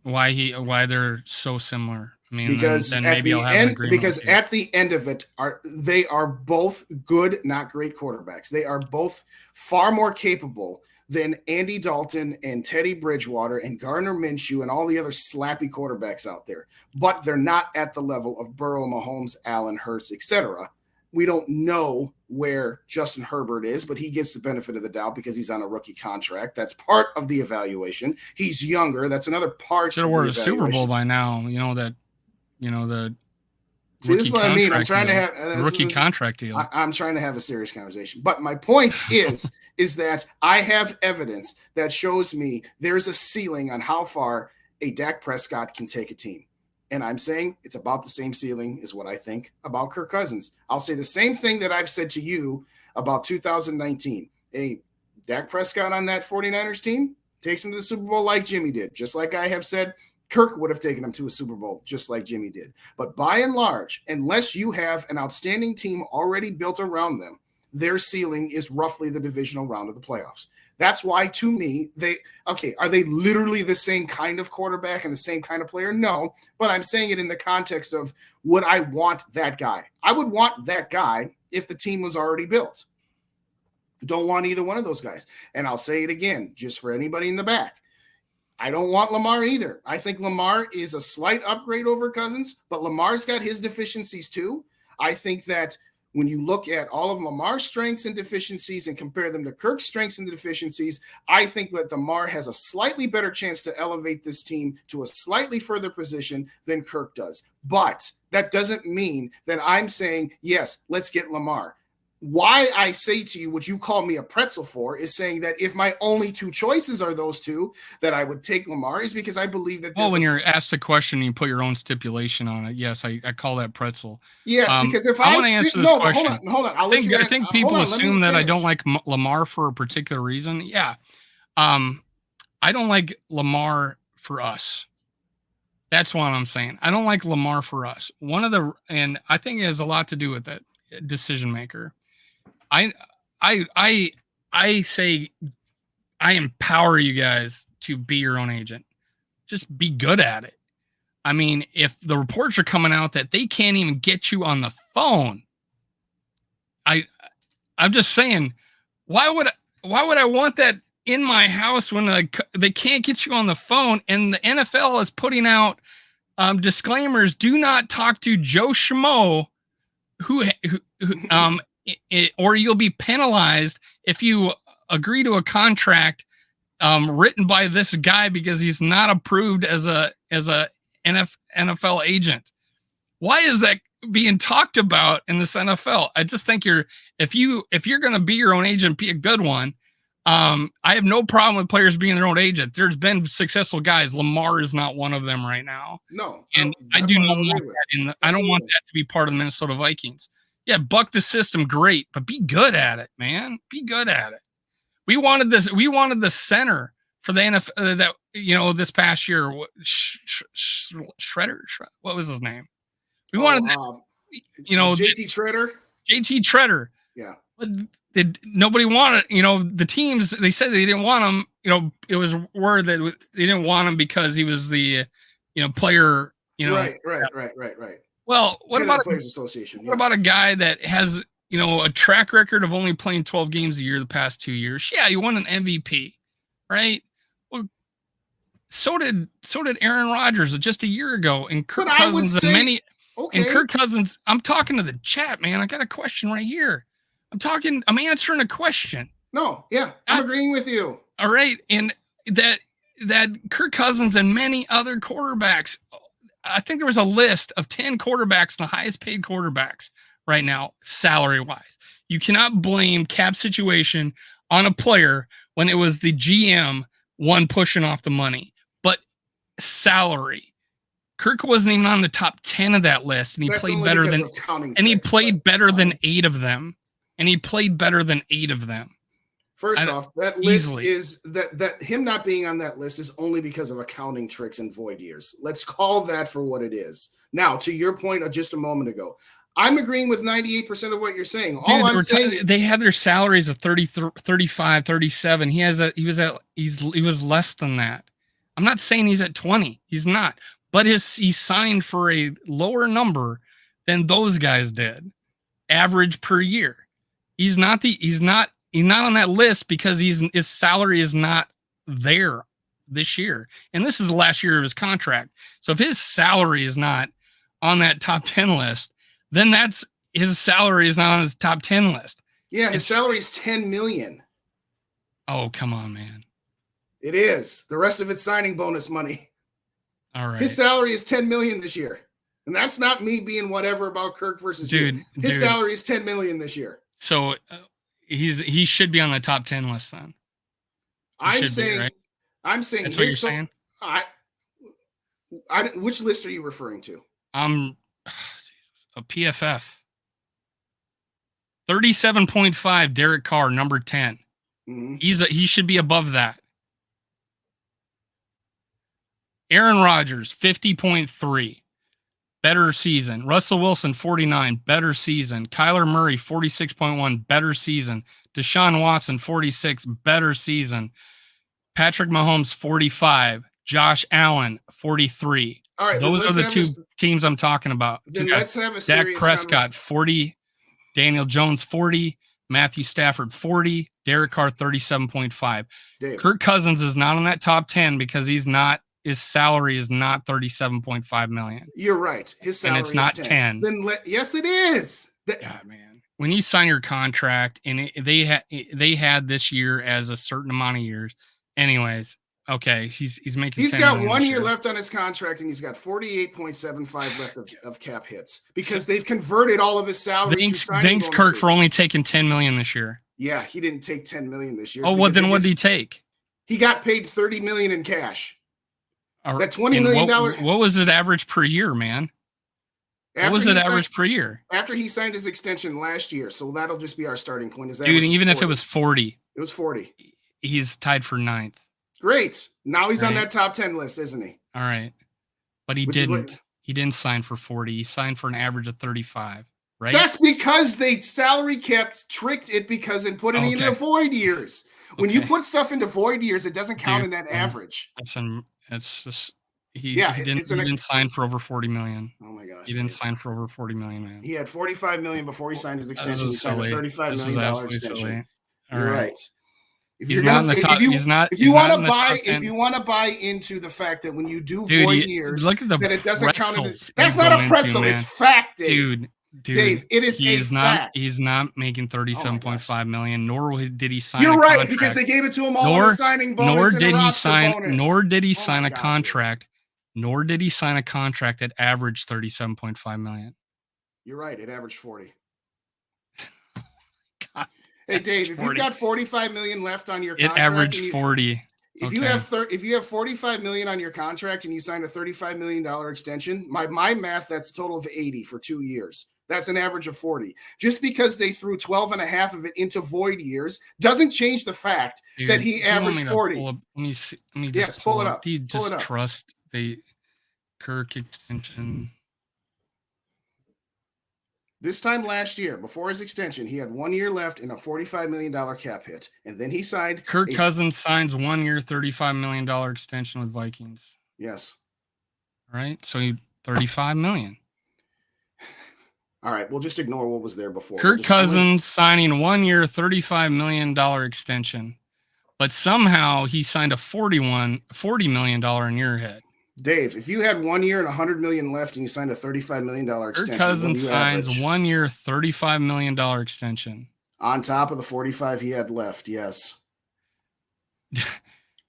Why they're so similar. I mean, because then at maybe the I'll have end, an agreement because at the end of it, they are both good, not great quarterbacks. They are both far more capable than Andy Dalton and Teddy Bridgewater and Gardner Minshew and all the other slappy quarterbacks out there. But they're not at the level of Burrow, Mahomes, Allen, Hurts, etc. We don't know where Justin Herbert is, but he gets the benefit of the doubt because he's on a rookie contract. That's part of the evaluation. He's younger. That's another part. Should have won a Super Bowl by now. The See, this is what I mean. I'm trying to have a rookie contract deal. I'm trying to have a serious conversation. But my point is that I have evidence that shows me there's a ceiling on how far a Dak Prescott can take a team. And I'm saying it's about the same ceiling as what I think about Kirk Cousins. I'll say the same thing that I've said to you about 2019. Hey, Dak Prescott on that 49ers team takes him to the Super Bowl like Jimmy did, just like I have said Kirk would have taken him to a Super Bowl just like Jimmy did. But by and large, unless you have an outstanding team already built around them, their ceiling is roughly the divisional round of the playoffs. That's why, to me, are they literally the same kind of quarterback and the same kind of player? No, but I'm saying it in the context of, would I want that guy? I would want that guy if the team was already built. Don't want either one of those guys. And I'll say it again, just for anybody in the back. I don't want Lamar either. I think Lamar is a slight upgrade over Cousins, but Lamar's got his deficiencies too. I think that when you look at all of Lamar's strengths and deficiencies and compare them to Kirk's strengths and deficiencies, I think that Lamar has a slightly better chance to elevate this team to a slightly further position than Kirk does. But that doesn't mean that I'm saying, yes, let's get Lamar. Why I say to you what you call me a pretzel for is saying that if my only two choices are those two, that I would take Lamar is because I believe that. Well, when you're asked a question, you put your own stipulation on it. Yes, I call that pretzel. Yes, because if I want to answer this question. Hold on. I think people assume that I don't like Lamar for a particular reason. Yeah. I don't like Lamar for us. That's what I'm saying. I don't like Lamar for us. And I think it has a lot to do with that decision maker. I say I empower you guys to be your own agent. Just be good at it. I mean, if the reports are coming out that they can't even get you on the phone, I'm just saying, why would I want that in my house when they can't get you on the phone? And the NFL is putting out disclaimers: do not talk to Joe Schmo, who or you'll be penalized if you agree to a contract written by this guy because he's not approved as a NFL agent. Why is that being talked about in this NFL? I just think if you're going to be your own agent, be a good one. I have no problem with players being their own agent. There's been successful guys. Lamar is not one of them right now. No, and I do not want that. I don't want that to be part of the Minnesota Vikings. Yeah, buck the system, great, but be good at it, man. Be good at it. We wanted this. We wanted the center for the NFL that this past year. Shredder. What was his name? We wanted, JT Shredder. JT Shredder. Yeah. But nobody wanted, the teams, they said they didn't want him. It was word that they didn't want him because he was the, player, Right. Well, what about the Players Association? What about a guy that has, a track record of only playing 12 games a year the past 2 years? Yeah, you won an MVP, right? Well, so did Aaron Rodgers just a year ago, and Kirk Cousins and many. Okay. And Kirk Cousins, I'm talking to the chat, man. I got a question right here. I'm answering a question. No, yeah, I'm agreeing with you. All right. And that Kirk Cousins and many other quarterbacks, I think there was a list of 10 quarterbacks, the highest paid quarterbacks right now, salary wise. You cannot blame cap situation on a player when it was the GM one pushing off the money, but salary. Kirk wasn't even on the top 10 of that list, and he played better than 8 of them. And he played better than 8 of them. First off, that list is that him not being on that list is only because of accounting tricks and void years. Let's call that for what it is. Now, to your point of just a moment ago, I'm agreeing with 98% of what you're saying. All I'm saying, they had their salaries of 30, 35, 37. He was less than that. I'm not saying he's at 20. He's not. But he signed for a lower number than those guys did, average per year. He's not on that list because his salary is not there this year, and this is the last year of his contract. So if his salary is not on that top 10 list, then his salary is not on his top 10 list. Yeah, his salary is $10 million. Oh, come on, man! It is. The rest of it's signing bonus money. All right. His salary is $10 million this year. And that's not me being whatever about Kirk versus you. His salary is $10 million this year. So he should be on the top 10 list then. I'm saying that's what you're saying? Which list are you referring to? A PFF. 37.5 Derek Carr, number 10. Mm-hmm. He should be above that. Aaron Rodgers, 50.3. Better season. Russell Wilson, 49. Better season. Kyler Murray, 46.1. Better season. Deshaun Watson, 46. Better season. Patrick Mahomes, 45. Josh Allen, 43. All right, those are the two teams I'm talking about. Then let's have a Dak Prescott, 40. Daniel Jones, 40. Matthew Stafford, 40. Derek Carr, 37.5. Kirk Cousins is not on that top 10 because his salary is not $37.5 million. You're right. His salary and it's not 10. Then yes, it is. God, man. When you sign your contract, and they had this year as a certain amount of years. Anyways, okay, he's making. He's got 1 year left on his contract, and he's got 48.75 left of cap hits because they've converted all of his salary. Thanks, Kirk, for only taking $10 million this year. Yeah, he didn't take $10 million this year. Oh, well, then what did he take? He got paid $30 million in cash. That $20 million. What was it average per year, man? What was it average per year? After he signed his extension last year, so that'll just be our starting point. Dude, even if it was 40. It was 40. He's tied for 9th. Great. Now he's on that top 10 list, isn't he? All right. But he didn't. He didn't sign for 40. He signed for an average of 35, right? That's because they salary kept tricked it and put it into void years. When you put stuff into void years, it doesn't count in that average. It's just he didn't sign for over 40 million. Oh my gosh. He didn't sign for over 40 million, man. He had 45 million before he signed his extension. He signed a $35 million extension. You're right. If you want to buy into the fact that when you do void years, that it doesn't count. That's not a pretzel. It's fact, Dave. Dave, it is fact. He's not making 37.5 million, nor did he sign. You're right, because they gave it to him all on a signing bonus. Nor did he sign a contract. Nor did he sign a contract that averaged 37.5 million. You're right. It averaged 40. God, hey, Dave, if you've got 45 million left on your contract, it averaged 40. If you have 45 million on your contract and you sign a $35 million extension, my math, that's a total of 80 for 2 years. That's an average of 40. Just because they threw 12 and a half of it into void years doesn't change the fact that he averaged 40. Let me see. Let me just pull it up. Do you just trust the Kirk extension? This time last year, before his extension, he had 1 year left in a $45 million cap hit. And then he signed. Kirk Cousins signs 1 year, $35 million extension with Vikings. Yes. All right. So $35 million. All right. We'll just ignore what was there before. Kirk Cousins signing 1 year, $35 million extension. But somehow he signed a $40 million in year hit. Dave, if you had 1 year and $100 million left and you signed a $35 million extension, Kirk Cousins signs 1 year, $35 million extension. On top of the 45 he had left, yes.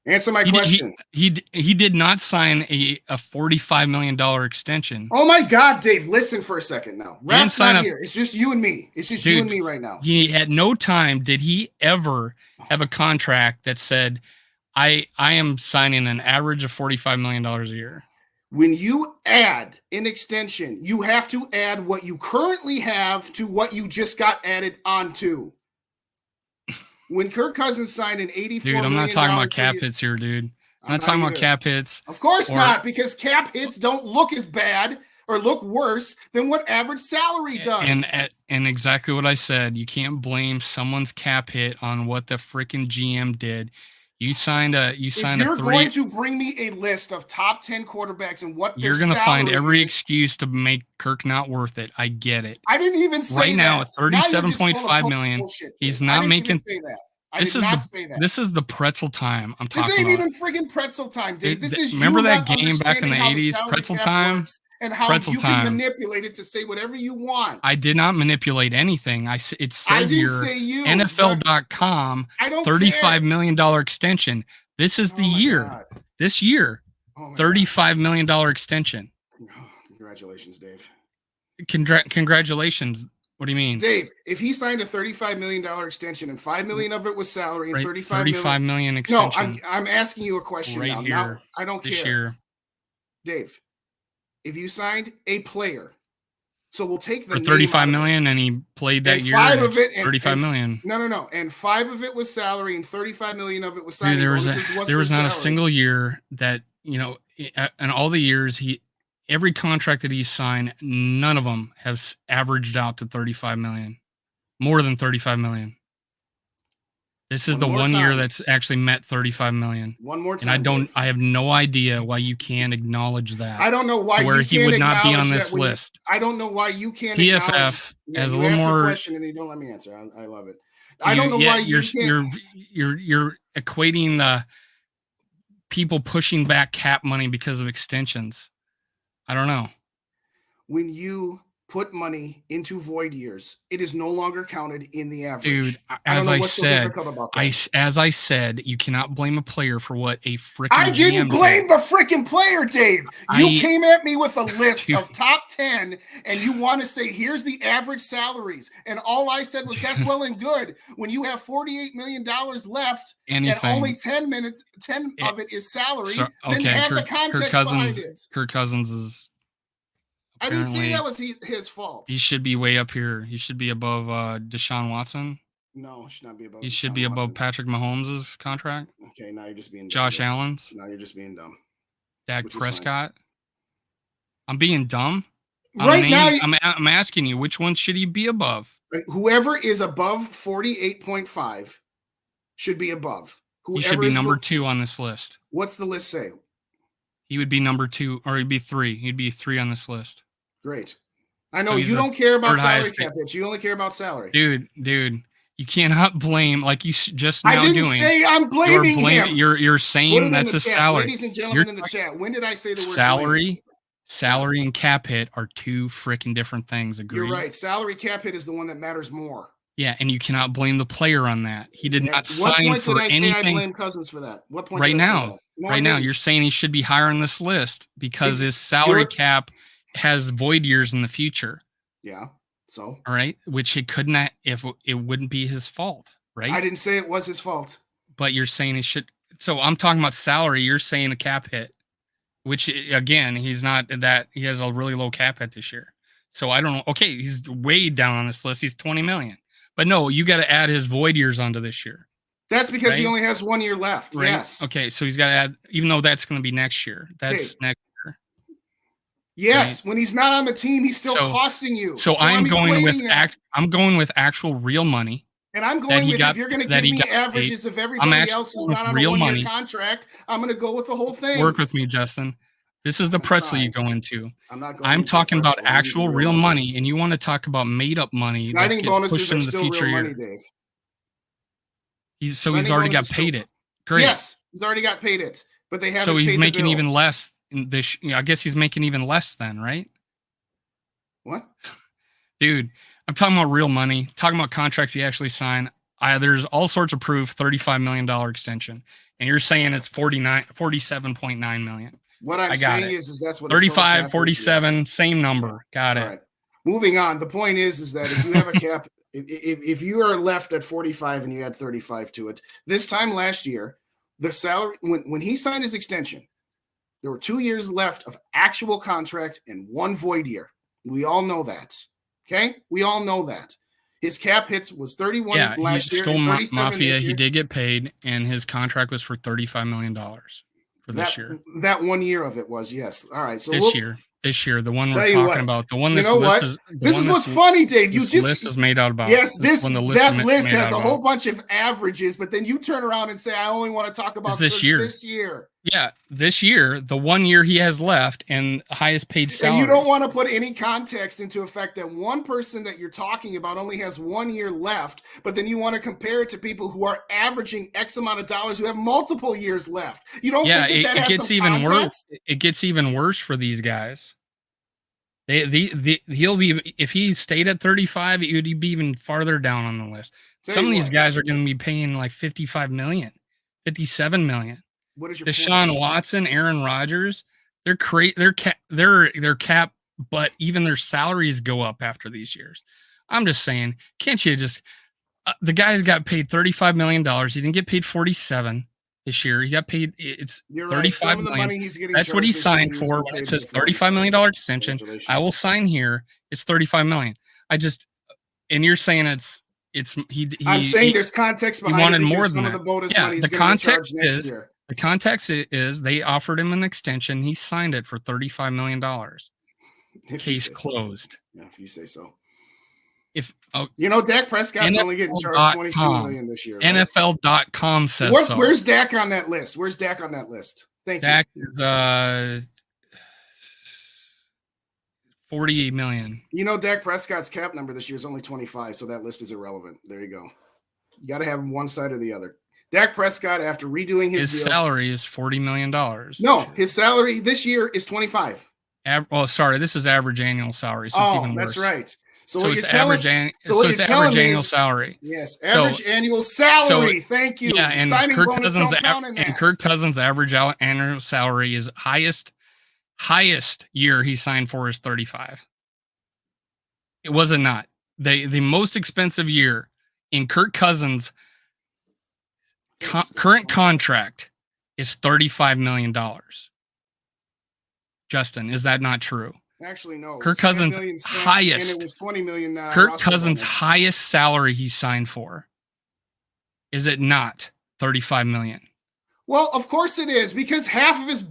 Answer my question. He did not sign a $45 million extension. Oh my God, Dave, listen for a second now. Rap's not here. It's just you and me. It's just you and me right now. He at no time did he ever have a contract that said, I am signing an average of $45 million a year. When you add an extension, you have to add what you currently have to what you just got added onto. When Kirk Cousins signed an $84 million. Dude, I'm not talking about cap hits here, dude. I'm not talking about cap hits. Of course not, because cap hits don't look as bad or look worse than what average salary does. And exactly what I said. You can't blame someone's cap hit on what the freaking GM did. If you're going to bring me a list of top 10 quarterbacks and what you're going to find every excuse to make Kirk not worth it. I get it. I didn't even say right now at $37.5 million. Bullshit, he's not making. Say that. This is the pretzel time. I'm talking about. This ain't even friggin' pretzel time, Dave. This is remember that game back in the 80s, pretzel time. And how you can manipulate it to say whatever you want. I did not manipulate anything. It says here, NFL.com, $35 million extension. This is the year. God. This year, $35 million extension. Congratulations, Dave. Congratulations. What do you mean? Dave, if he signed a $35 million extension and $5 million of it was salary and $35 million extension. No, I'm asking you a question right now. Here, now. I don't this care. Year. Dave, if you signed a player, so we'll take the for $35 million and he played that year. $5 of it, $35 million. No. And $5 of it was salary and $35 million of it was signing. Dude, there was not a single year that, in all the years every contract that he's signed, none of them have averaged out to $35 million, more than $35 million. This is the 1 year that's actually met $35 million. One more time. And I have no idea why you can't acknowledge that. I don't know why where he would not be on this list. I don't know why you can't. PFF has a little more. A question and you don't let me answer. I love it. I don't know why you're equating the people pushing back cap money because of extensions. I don't know. When you put money into void years, it is no longer counted in the average. Dude, as I said, you cannot blame a player for what a freaking I didn't blame the freaking player, Dave. You came at me with a list of top 10 and you want to say, here's the average salaries. And all I said was, that's well and good. When you have $48 million left and only 10 of it is salary, then have the context behind it. Kirk Cousins is... I didn't say that was his fault. He should be way up here. He should be above Deshaun Watson. No, he should not be above. He should be above Patrick Mahomes' contract. Okay, now you're just being dumb. Josh Allen's. Now you're just being dumb. Dak Prescott. I'm being dumb. I'm asking you, which one should he be above? Whoever is above 48.5 should be above. He should be number 2 on this list. What's the list say? He would be number 2, or he'd be 3. He'd be 3 on this list. Great. I know you don't care about salary cap hits. You only care about salary. Dude, you cannot blame, like you just now doing. I didn't say I'm blaming him. You're saying that's a salary. Ladies and gentlemen in the chat, when did I say the word salary? Salary and cap hit are two freaking different things. Agree? You're right. Salary cap hit is the one that matters more. Yeah, and you cannot blame the player on that. He did not sign for anything. What point did I say I blame Cousins for that? What point? Right now, you're saying he should be higher on this list because his salary cap has void years in the future. Yeah. So. All right, which it could not, if it wouldn't be his fault, right? I didn't say it was his fault. But you're saying he should. So I'm talking about salary. You're saying a cap hit, which again, he's not that. He has a really low cap hit this year. So I don't know. Okay, he's way down on this list. He's 20 million. But no, you got to add his void years onto this year. That's because he only has 1 year left. Right? Yes. Okay, so he's got to add, even though that's going to be next year. That's next year. Yes, when he's not on the team, he's still costing you. So I'm going with actual real money. And I'm going with, if you're going to give me averages of everybody else who's not on a 1 year contract, I'm going to go with the whole thing. Work with me, Justin. This is the pretzel you go into. I'm talking about actual real money, and you want to talk about made up money. Signing bonuses are still real money, Dave. He's already got paid it. Great. Yes, he's already got paid it, but they haven't. So he's making even less in this. I guess he's making even less then, right? What? Dude, I'm talking about real money. Talking about contracts he actually signed. There's all sorts of proof. $35 million extension, and you're saying it's 47.9 million. What I'm saying is that's what 35, 47, same number. Got it. All right. Moving on. The point is that if you have a cap, if you are left at 45 and you add 35 to it, this time last year, the salary when he signed his extension, there were 2 years left of actual contract and 1 void year. We all know that. Okay, we all know that. His cap hits was 31 last year. And 37 Mafia. This year. He did get paid, and his contract was for $35 million. For this year. That 1 year of it was, yes. All right. So this year, the one we're talking about, the one this list is. This is what's funny, Dave. This list is made out about. Yes, that list has a whole bunch of averages, but then you turn around and say, I only want to talk about this year. Yeah, this year, the 1 year he has left and highest paid salary. And you don't want to put any context into effect that one person that you're talking about only has 1 year left, but then you want to compare it to people who are averaging X amount of dollars who have multiple years left. You don't think that has gets some even context? worse. It gets even worse for these guys. He'll be, if he stayed at 35, it would be even farther down on the list. Some of these guys are going to be paying like 55 million, 57 million. What is your Deshaun Watson, Aaron Rodgers, they're cap, but even their salaries go up after these years. I'm just saying, can't you just the guys got paid $35 million. He didn't get paid 47 this year. He got paid it's You're 35 right. million. Money he's getting That's what he signed for. When it says $35 million extension, I will sign here. It's 35 million. And you're saying I'm saying there's context behind he wanted it more than some that. of the bonus money he's going to charge next year. The context is they offered him an extension. He signed it for $35 million. Case closed. So. Yeah, if you say so. Dak Prescott's only getting charged $22 million this year. Right? NFL.com says so. Where's Dak on that list? Thank you. Dak is 48 million. Dak Prescott's cap number this year is only 25, so that list is irrelevant. There you go. You got to have one side or the other. Dak Prescott, after redoing his deal, salary is $40 million. No, his salary this year is 25. This is average annual salary, so it's even worse. That's right. So it's average annual salary. Yes, average annual salary. Thank you. Yeah, and Kirk Cousins' average annual salary is highest year he signed for is 35. It wasn't not. The most expensive year in Kirk Cousins' current contract is $35 million. Justin, is that not true? Actually, no. Kirk Cousins' highest, and it was $20 million. Kirk Cousins' highest salary he signed for. Is it not $35 million? Well, of course it is, because half of his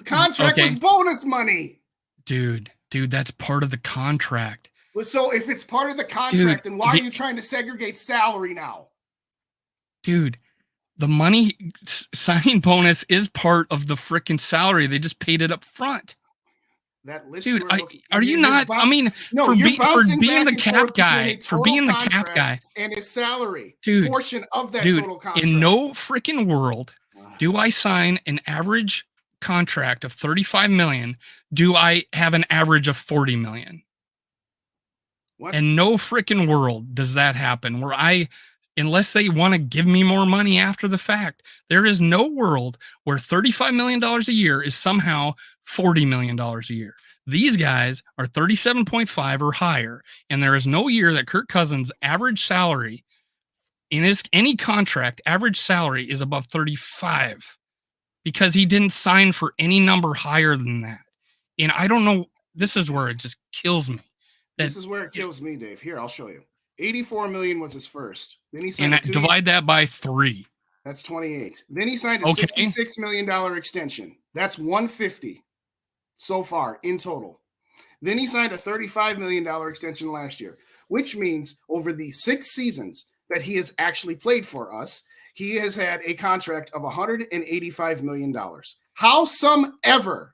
contract was bonus money. Dude, that's part of the contract. So if it's part of the contract, then why are you trying to segregate salary now? Dude, the money signing bonus is part of the freaking salary. They just paid it up front. That list, dude, are you not? I mean, no, for being the cap guy, and his salary portion of that total contract. In no freaking world do I sign an average contract of 35 million. Do I have an average of 40 million? What? In no freaking world does that happen. Unless they want to give me more money after the fact, there is no world where $35 million a year is somehow $40 million a year. These guys are 37.5 or higher, and there is no year that Kirk Cousins' average salary in any contract, average salary is above 35 because he didn't sign for any number higher than that. And I don't know, this is where it just kills me. This is where it kills me, Dave. Here, I'll show you. 84 million was his first. Then he signed and divide that by 3. That's 28. Then he signed a $66 million extension. That's 150 so far in total. Then he signed a $35 million extension last year, which means over the 6 seasons that he has actually played for us, he has had a contract of $185 million. Howsomever,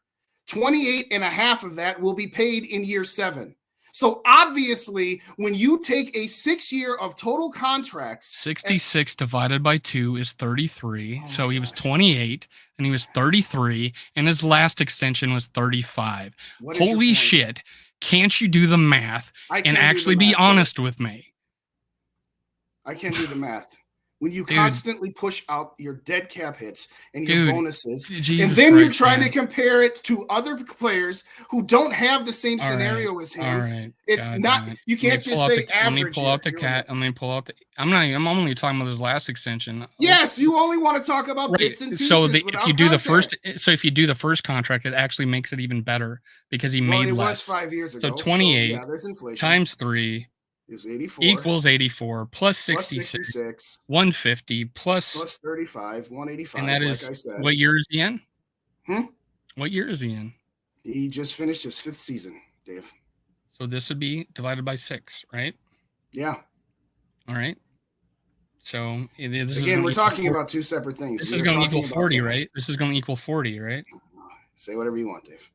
28 and a half of that will be paid in year 7. So obviously, when you take a 6-year of total contracts, 66 divided by 2 is 33. So he was 28 and he was 33, and his last extension was 35. Holy shit. Can't you do the math and actually be honest with me? I can't do the math. When you constantly push out your dead cap hits and your bonuses, and then you're trying to compare it to other players who don't have the same scenario as him. All right. It's not, you can't just say average. Let me pull out the cat. Let me pull out the, I'm only talking about his last extension. Yes, you only want to talk about bits and pieces. So if you do the first contract, it actually makes it even better because he made less. It was 5 years ago. So 28 there's inflation. times 3 is 84 equals 84 plus 66 150 plus 35 185, and that is, like I said. What year is he in? What year is he in? He just finished his 5th season, Dave. So this would be divided by 6, right? Yeah. All right. So again, we're talking about 2 separate things. This is going to equal 40, right? This is going to equal 40, right? Say whatever you want, Dave.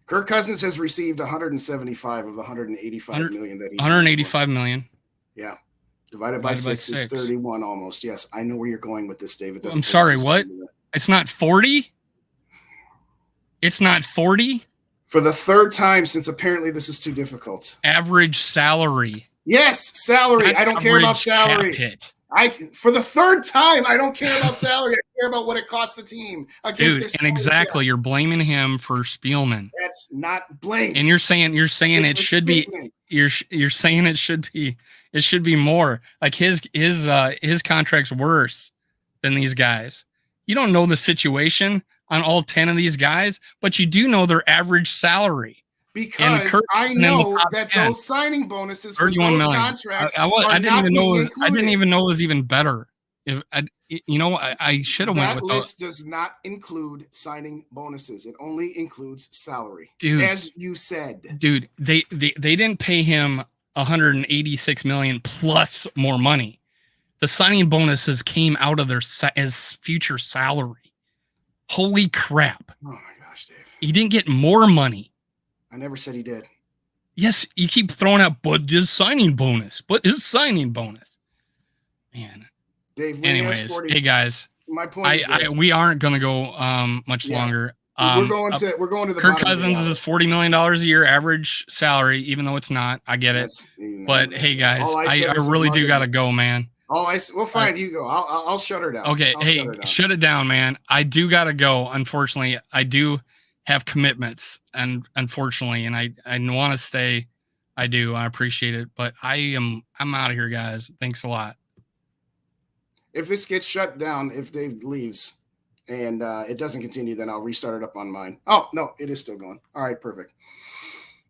Kirk Cousins has received 175 of the 185 million that he's 185 million. Yeah. Divided by 6 is 31 almost. Yes, I know where you're going with this, David. I'm sorry, what? It's not 40? It's not 40? For the 3rd time since apparently this is too difficult. Average salary. Yes, salary. I don't care about salary. For the 3rd time, I don't care about salary. I care about what it costs the team. Dude, and exactly, you're blaming him for Spielman. That's not blame. And you're saying it should be. You're saying it should be more. Like his contract's worse than these guys. You don't know the situation on all 10 of these guys, but you do know their average salary. Because I know that those signing bonuses for those contracts I didn't even know it was even better. I should have went with that list. Does not include signing bonuses. It only includes salary, dude. As you said, dude. They didn't pay him 186 million plus more money. The signing bonuses came out of their as future salary. Holy crap! Oh my gosh, Dave. He didn't get more money. I never said he did. Yes, you keep throwing out, but his signing bonus. Man. Dave, anyways, hey guys. My point is we aren't going to go much longer. We're going to the Kirk Cousins is $40 million a year average salary, even though it's not. I get it. But hey guys, I really do got to go, man. Well, fine, you go. I'll shut her down. Okay, shut it down, man. I do got to go. Unfortunately, I do have commitments, and unfortunately, and I want to stay. I do. I appreciate it, but I'm out of here, guys. Thanks a lot. If this gets shut down, if Dave leaves and it doesn't continue, then I'll restart it up on mine. Oh no, it is still going. All right, perfect.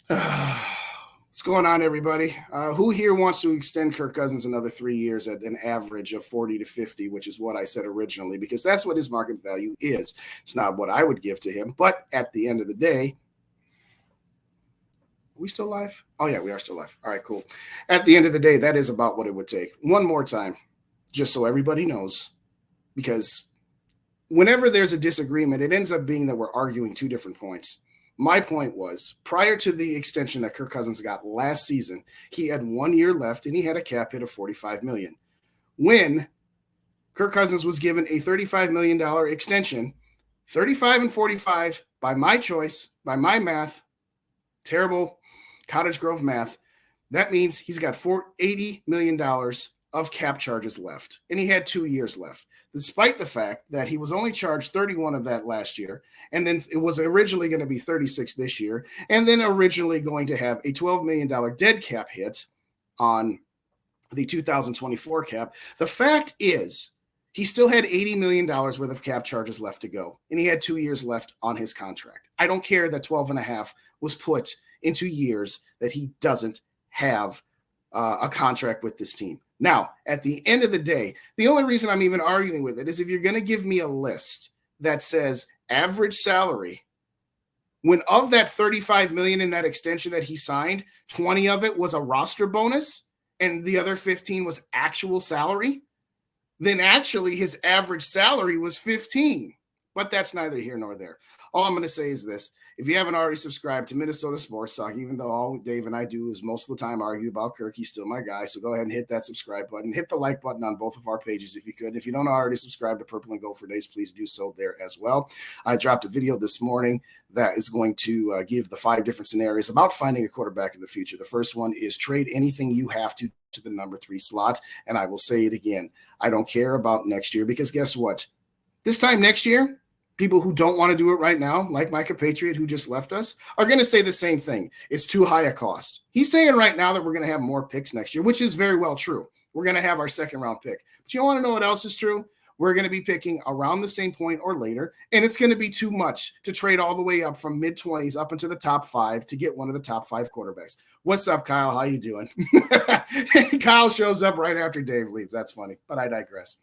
What's going on, everybody? Who here wants to extend Kirk Cousins another 3 years at an average of 40 to 50, which is what I said originally, because that's what his market value is. It's not what I would give to him, but at the end of the day, are we still live? Oh, yeah, we are still live. All right, cool. At the end of the day, that is about what it would take. One more time, just so everybody knows, because whenever there's a disagreement, it ends up being that we're arguing 2 different points. My point was, prior to the extension that Kirk Cousins got last season, he had 1 year left and he had a cap hit of $45 million. When Kirk Cousins was given a $35 million extension, 35 and 45, by my choice, by my math, terrible Cottage Grove math, that means he's got $80 million of cap charges left, and he had 2 years left, despite the fact that he was only charged 31 of that last year, and then it was originally going to be 36 this year, and then originally going to have a $12 million dead cap hit on the 2024 cap. The fact is, he still had $80 million worth of cap charges left to go, and he had 2 years left on his contract. I don't care that 12 and a half was put into years that he doesn't have a contract with this team. Now, at the end of the day, the only reason I'm even arguing with it is if you're going to give me a list that says average salary, when of that $35 million in that extension that he signed, 20 of it was a roster bonus and the other 15 was actual salary, then actually his average salary was 15. But that's neither here nor there. All I'm going to say is this. If you haven't already subscribed to Minnesota Sports Talk, even though all Dave and I do is most of the time argue about Kirk, he's still my guy. So go ahead and hit that subscribe button. Hit the like button on both of our pages if you could. If you don't already subscribe to Purple and Gopher Days, please do so there as well. I dropped a video this morning that is going to give the 5 different scenarios about finding a quarterback in the future. The first one is trade anything you have to the number 3 slot. And I will say it again. I don't care about next year because guess what? This time next year, people who don't want to do it right now, like my compatriot who just left us, are going to say the same thing. It's too high a cost. He's saying right now that we're going to have more picks next year, which is very well true. We're going to have our second round pick. But you want to know what else is true? We're going to be picking around the same point or later, and it's going to be too much to trade all the way up from mid-20s up into the top 5 to get one of the top 5 quarterbacks. What's up, Kyle? How you doing? Kyle shows up right after Dave leaves. That's funny, but I digress.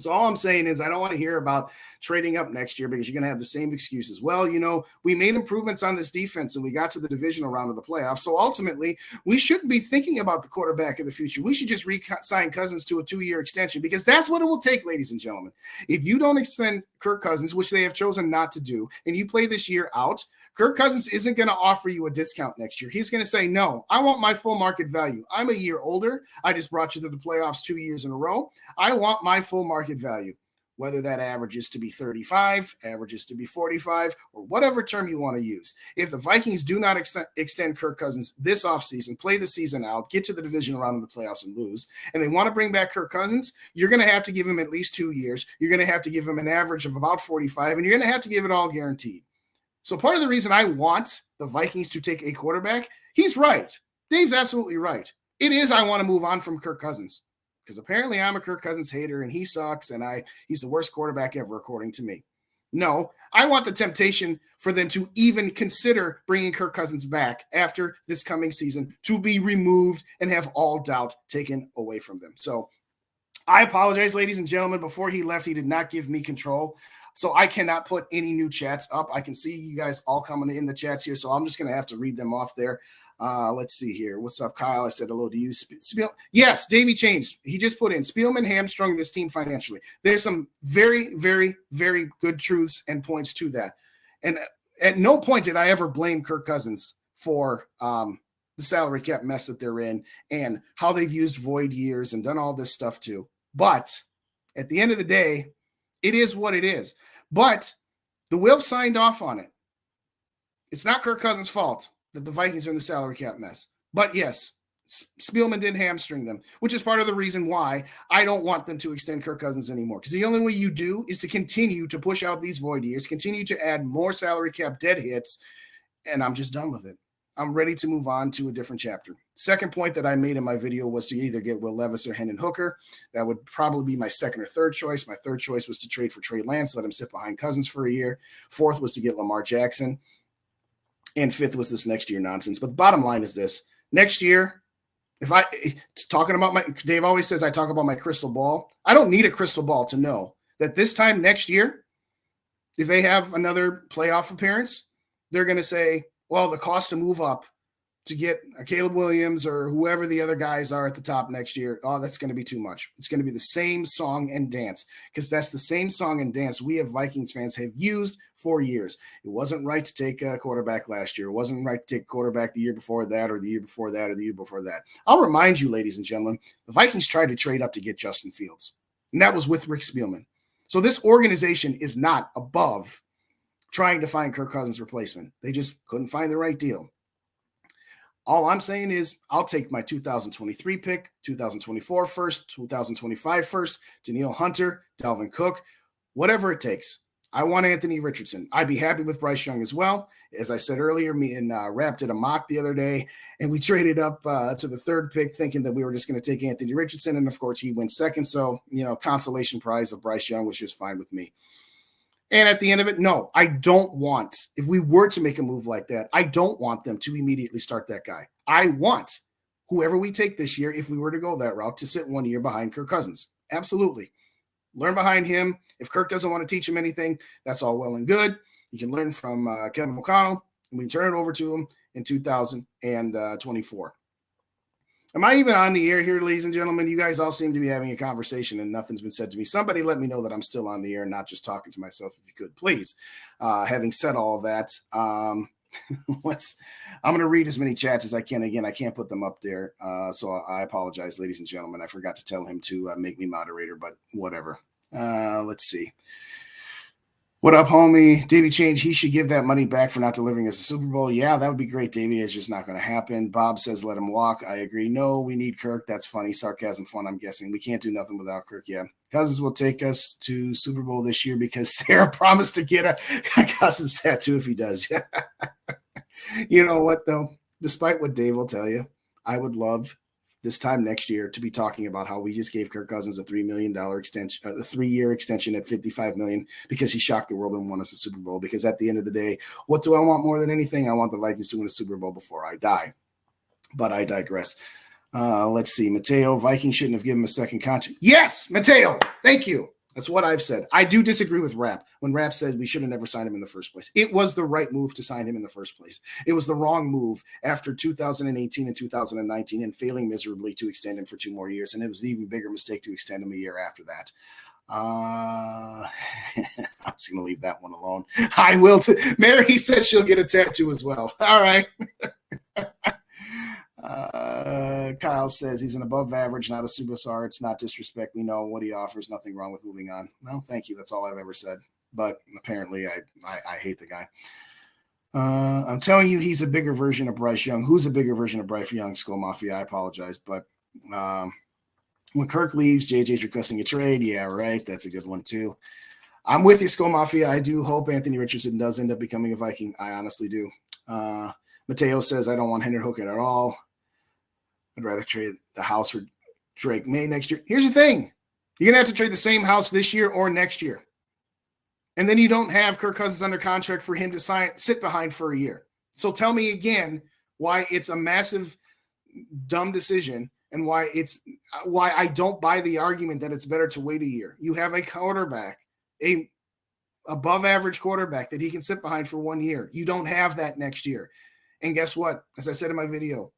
So all I'm saying is I don't want to hear about trading up next year because you're going to have the same excuses. Well, you know, we made improvements on this defense and we got to the divisional round of the playoffs. So ultimately, we shouldn't be thinking about the quarterback of the future. We should just re-sign Cousins to a 2-year extension because that's what it will take, ladies and gentlemen. If you don't extend Kirk Cousins, which they have chosen not to do, and you play this year out, Kirk Cousins isn't going to offer you a discount next year. He's going to say, no, I want my full market value. I'm a year older. I just brought you to the playoffs 2 years in a row. I want my full market value, whether that averages to be 35, averages to be 45, or whatever term you want to use. If the Vikings do not extend Kirk Cousins this offseason, play the season out, get to the division round of the playoffs and lose, and they want to bring back Kirk Cousins, you're going to have to give him at least 2 years. You're going to have to give him an average of about 45, and you're going to have to give it all guaranteed. So part of the reason I want the Vikings to take a quarterback, he's right. Dave's absolutely right. It is I want to move on from Kirk Cousins because apparently I'm a Kirk Cousins hater and he sucks and he's the worst quarterback ever according to me. No, I want the temptation for them to even consider bringing Kirk Cousins back after this coming season to be removed and have all doubt taken away from them. So I apologize, ladies and gentlemen. Before he left, he did not give me control. So I cannot put any new chats up. I can see you guys all coming in the chats here. So I'm just going to have to read them off there. Let's see here. What's up, Kyle? I said hello to you. Yes, Davey changed. He just put in Spielman hamstrung this team financially. There's some very, very, very good truths and points to that. And at no point did I ever blame Kirk Cousins for the salary cap mess that they're in and how they've used void years and done all this stuff too. But at the end of the day, it is what it is. But the Wilfs signed off on it. It's not Kirk Cousins' fault that the Vikings are in the salary cap mess. But yes, Spielman did hamstring them, which is part of the reason why I don't want them to extend Kirk Cousins anymore. Because the only way you do is to continue to push out these void years, continue to add more salary cap dead hits, and I'm just done with it. I'm ready to move on to a different chapter. Second point that I made in my video was to either get Will Levis or Hendon Hooker. That would probably be my second or third choice. My third choice was to trade for Trey Lance, let him sit behind Cousins for a year. Fourth was to get Lamar Jackson. And fifth was this next year nonsense. But the bottom line is this. Next year, Dave always says I talk about my crystal ball. I don't need a crystal ball to know that this time next year, if they have another playoff appearance, they're going to say, well, the cost to move up to get a Caleb Williams or whoever the other guys are at the top next year, oh, that's going to be too much. It's going to be the same song and dance because that's the same song and dance we as Vikings fans have used for years. It wasn't right to take a quarterback last year. It wasn't right to take a quarterback the year before that or the year before that or the year before that. I'll remind you, ladies and gentlemen, the Vikings tried to trade up to get Justin Fields, and that was with Rick Spielman. So this organization is not above trying to find Kirk Cousins' replacement. They just couldn't find the right deal. All I'm saying is I'll take my 2023 pick, 2024 first, 2025 first, Danielle Hunter, Dalvin Cook, whatever it takes. I want Anthony Richardson. I'd be happy with Bryce Young as well. As I said earlier, me and Rap did a mock the other day, and we traded up to the third pick thinking that we were just going to take Anthony Richardson, and, of course, he went second. So, consolation prize of Bryce Young was just fine with me. And at the end of it, no, I don't want, if we were to make a move like that, I don't want them to immediately start that guy. I want whoever we take this year, if we were to go that route, to sit 1 year behind Kirk Cousins. Absolutely. Learn behind him. If Kirk doesn't want to teach him anything, that's all well and good. You can learn from Kevin O'Connell, and we turn it over to him in 2024. Am I even on the air here, ladies and gentlemen? You guys all seem to be having a conversation and nothing's been said to me. Somebody let me know that I'm still on the air, not just talking to myself, if you could, please. Having said all of that, I'm going to read as many chats as I can. Again, I can't put them up there, so I apologize, ladies and gentlemen. I forgot to tell him to make me moderator, but whatever. Let's see. What up, homie? Davey Change, he should give that money back for not delivering us a Super Bowl. Yeah, that would be great, Davey. It's just not going to happen. Bob says let him walk. I agree. No, we need Kirk. That's funny. Sarcasm fun, I'm guessing. We can't do nothing without Kirk. Yeah. Cousins will take us to Super Bowl this year because Sarah promised to get a Cousins tattoo if he does. You know what, though? Despite what Dave will tell you, I would love this time next year to be talking about how we just gave Kirk Cousins a $3 million extension, a 3-year extension at $55 million because he shocked the world and won us a Super Bowl. Because at the end of the day, what do I want more than anything? I want the Vikings to win a Super Bowl before I die. But I digress. Let's see. Mateo, Vikings shouldn't have given him a second contract. Yes, Mateo. Thank you. That's what I've said. I do disagree with Rapp when Rapp said we should have never signed him in the first place. It was the right move to sign him in the first place. It was the wrong move after 2018 and 2019 and failing miserably to extend him for 2 more years. And it was an even bigger mistake to extend him a year after that. I'm just going to leave that one alone. I will. Mary said she'll get a tattoo as well. All right. Kyle says he's an above average, not a superstar. It's not disrespect. We know what he offers. Nothing wrong with moving on. Well, thank you. That's all I've ever said. But apparently I hate the guy. I'm telling you, he's a bigger version of Bryce Young. Who's a bigger version of Bryce Young? Skull Mafia. I apologize. But when Kirk leaves, JJ's requesting a trade. Yeah, right. That's a good one too. I'm with you, Skull Mafia. I do hope Anthony Richardson does end up becoming a Viking. I honestly do. Mateo says, I don't want Hendon Hooker at all. I'd rather trade the house for Drake May next year. Here's the thing. You're going to have to trade the same house this year or next year. And then you don't have Kirk Cousins under contract for him to sit behind for a year. So tell me again why it's a massive, dumb decision and why I don't buy the argument that it's better to wait a year. You have a quarterback, a above average quarterback that he can sit behind for 1 year. You don't have that next year. And guess what? As I said in my video,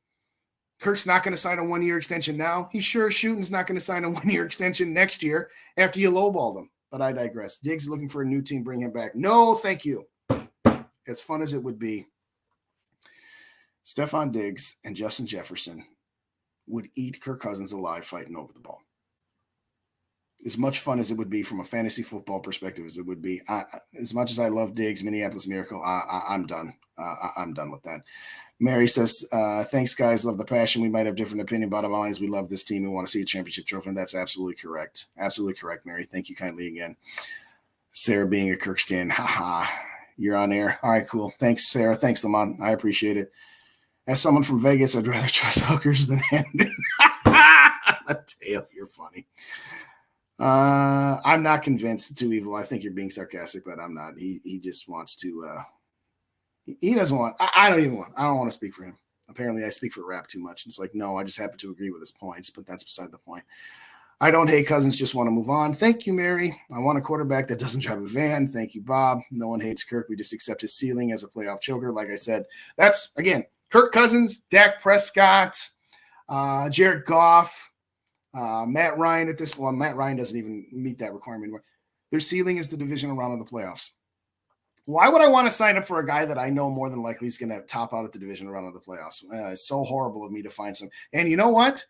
Kirk's not going to sign a 1-year extension now. He sure as shooting's not going to sign a 1-year extension next year after you lowballed him. But I digress. Diggs looking for a new team, bring him back. No, thank you. As fun as it would be, Stephon Diggs and Justin Jefferson would eat Kirk Cousins alive fighting over the ball. As much fun as it would be from a fantasy football perspective as it would be, as much as I love Diggs, Minneapolis Miracle, I'm done. I'm done with that. Mary says, thanks, guys. Love the passion. We might have different opinion about our lines. We love this team. We want to see a championship trophy. And that's absolutely correct. Absolutely correct, Mary. Thank you kindly again. Sarah being a Kirk stan. Haha. You're on air. All right, cool. Thanks, Sarah. Thanks, Lamont. I appreciate it. As someone from Vegas, I'd rather trust hookers than Hendon. Mateo, you're funny. I'm not convinced too evil. I think you're being sarcastic, but I'm not. He just wants to he doesn't want I don't want to speak for him. Apparently I speak for Rap too much. It's like, no, I just happen to agree with his points, but that's beside the point. I don't hate Cousins, just want to move on. Thank you, Mary. I want a quarterback that doesn't drive a van. Thank you, Bob. No one hates Kirk. We just accept his ceiling as a playoff choker. Like I said, that's again Kirk Cousins, Dak Prescott, Jared Goff, Matt Ryan at this point. Matt Ryan doesn't even meet that requirement anymore. Their ceiling is the divisional round of the playoffs. Why would I want to sign up for a guy that I know more than likely is going to top out at the divisional round of the playoffs? It's so horrible of me to find some. And you know what?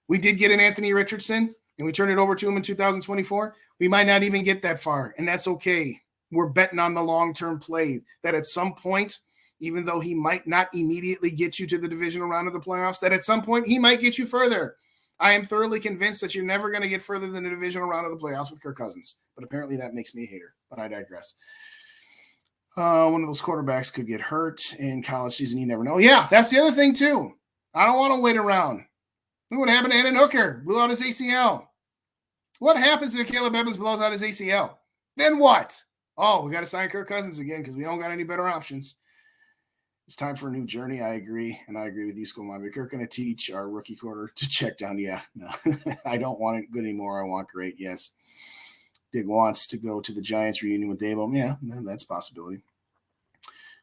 We did get an Anthony Richardson, and we turned it over to him in 2024. We might not even get that far, and that's okay. We're betting on the long-term play that at some point, even though he might not immediately get you to the divisional round of the playoffs, that at some point he might get you further. I am thoroughly convinced that you're never going to get further than the divisional round of the playoffs with Kirk Cousins. But apparently that makes me a hater. But I digress. One of those quarterbacks could get hurt in college season. You never know. Yeah, that's the other thing, too. I don't want to wait around. Look what happened to Hendon Hooker. Blew out his ACL. What happens if Caleb Evans blows out his ACL? Then what? Oh, we got to sign Kirk Cousins again because we don't got any better options. It's time for a new journey. I agree. And I agree with you, Schoolmom. If you're going to teach our rookie quarter to check down, yeah, no, I don't want it good anymore. I want great. Yes. Dig wants to go to the Giants reunion with Dabo. Yeah, that's a possibility.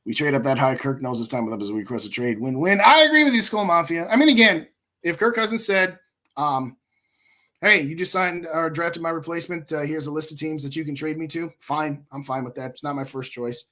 We trade up that high. Kirk knows it's time with us as we request a trade. Win-win. I agree with you, Skull Mafia. I mean, again, if Kirk Cousins said, hey, you just signed or drafted my replacement. Here's a list of teams that you can trade me to. Fine. I'm fine with that. It's not my first choice.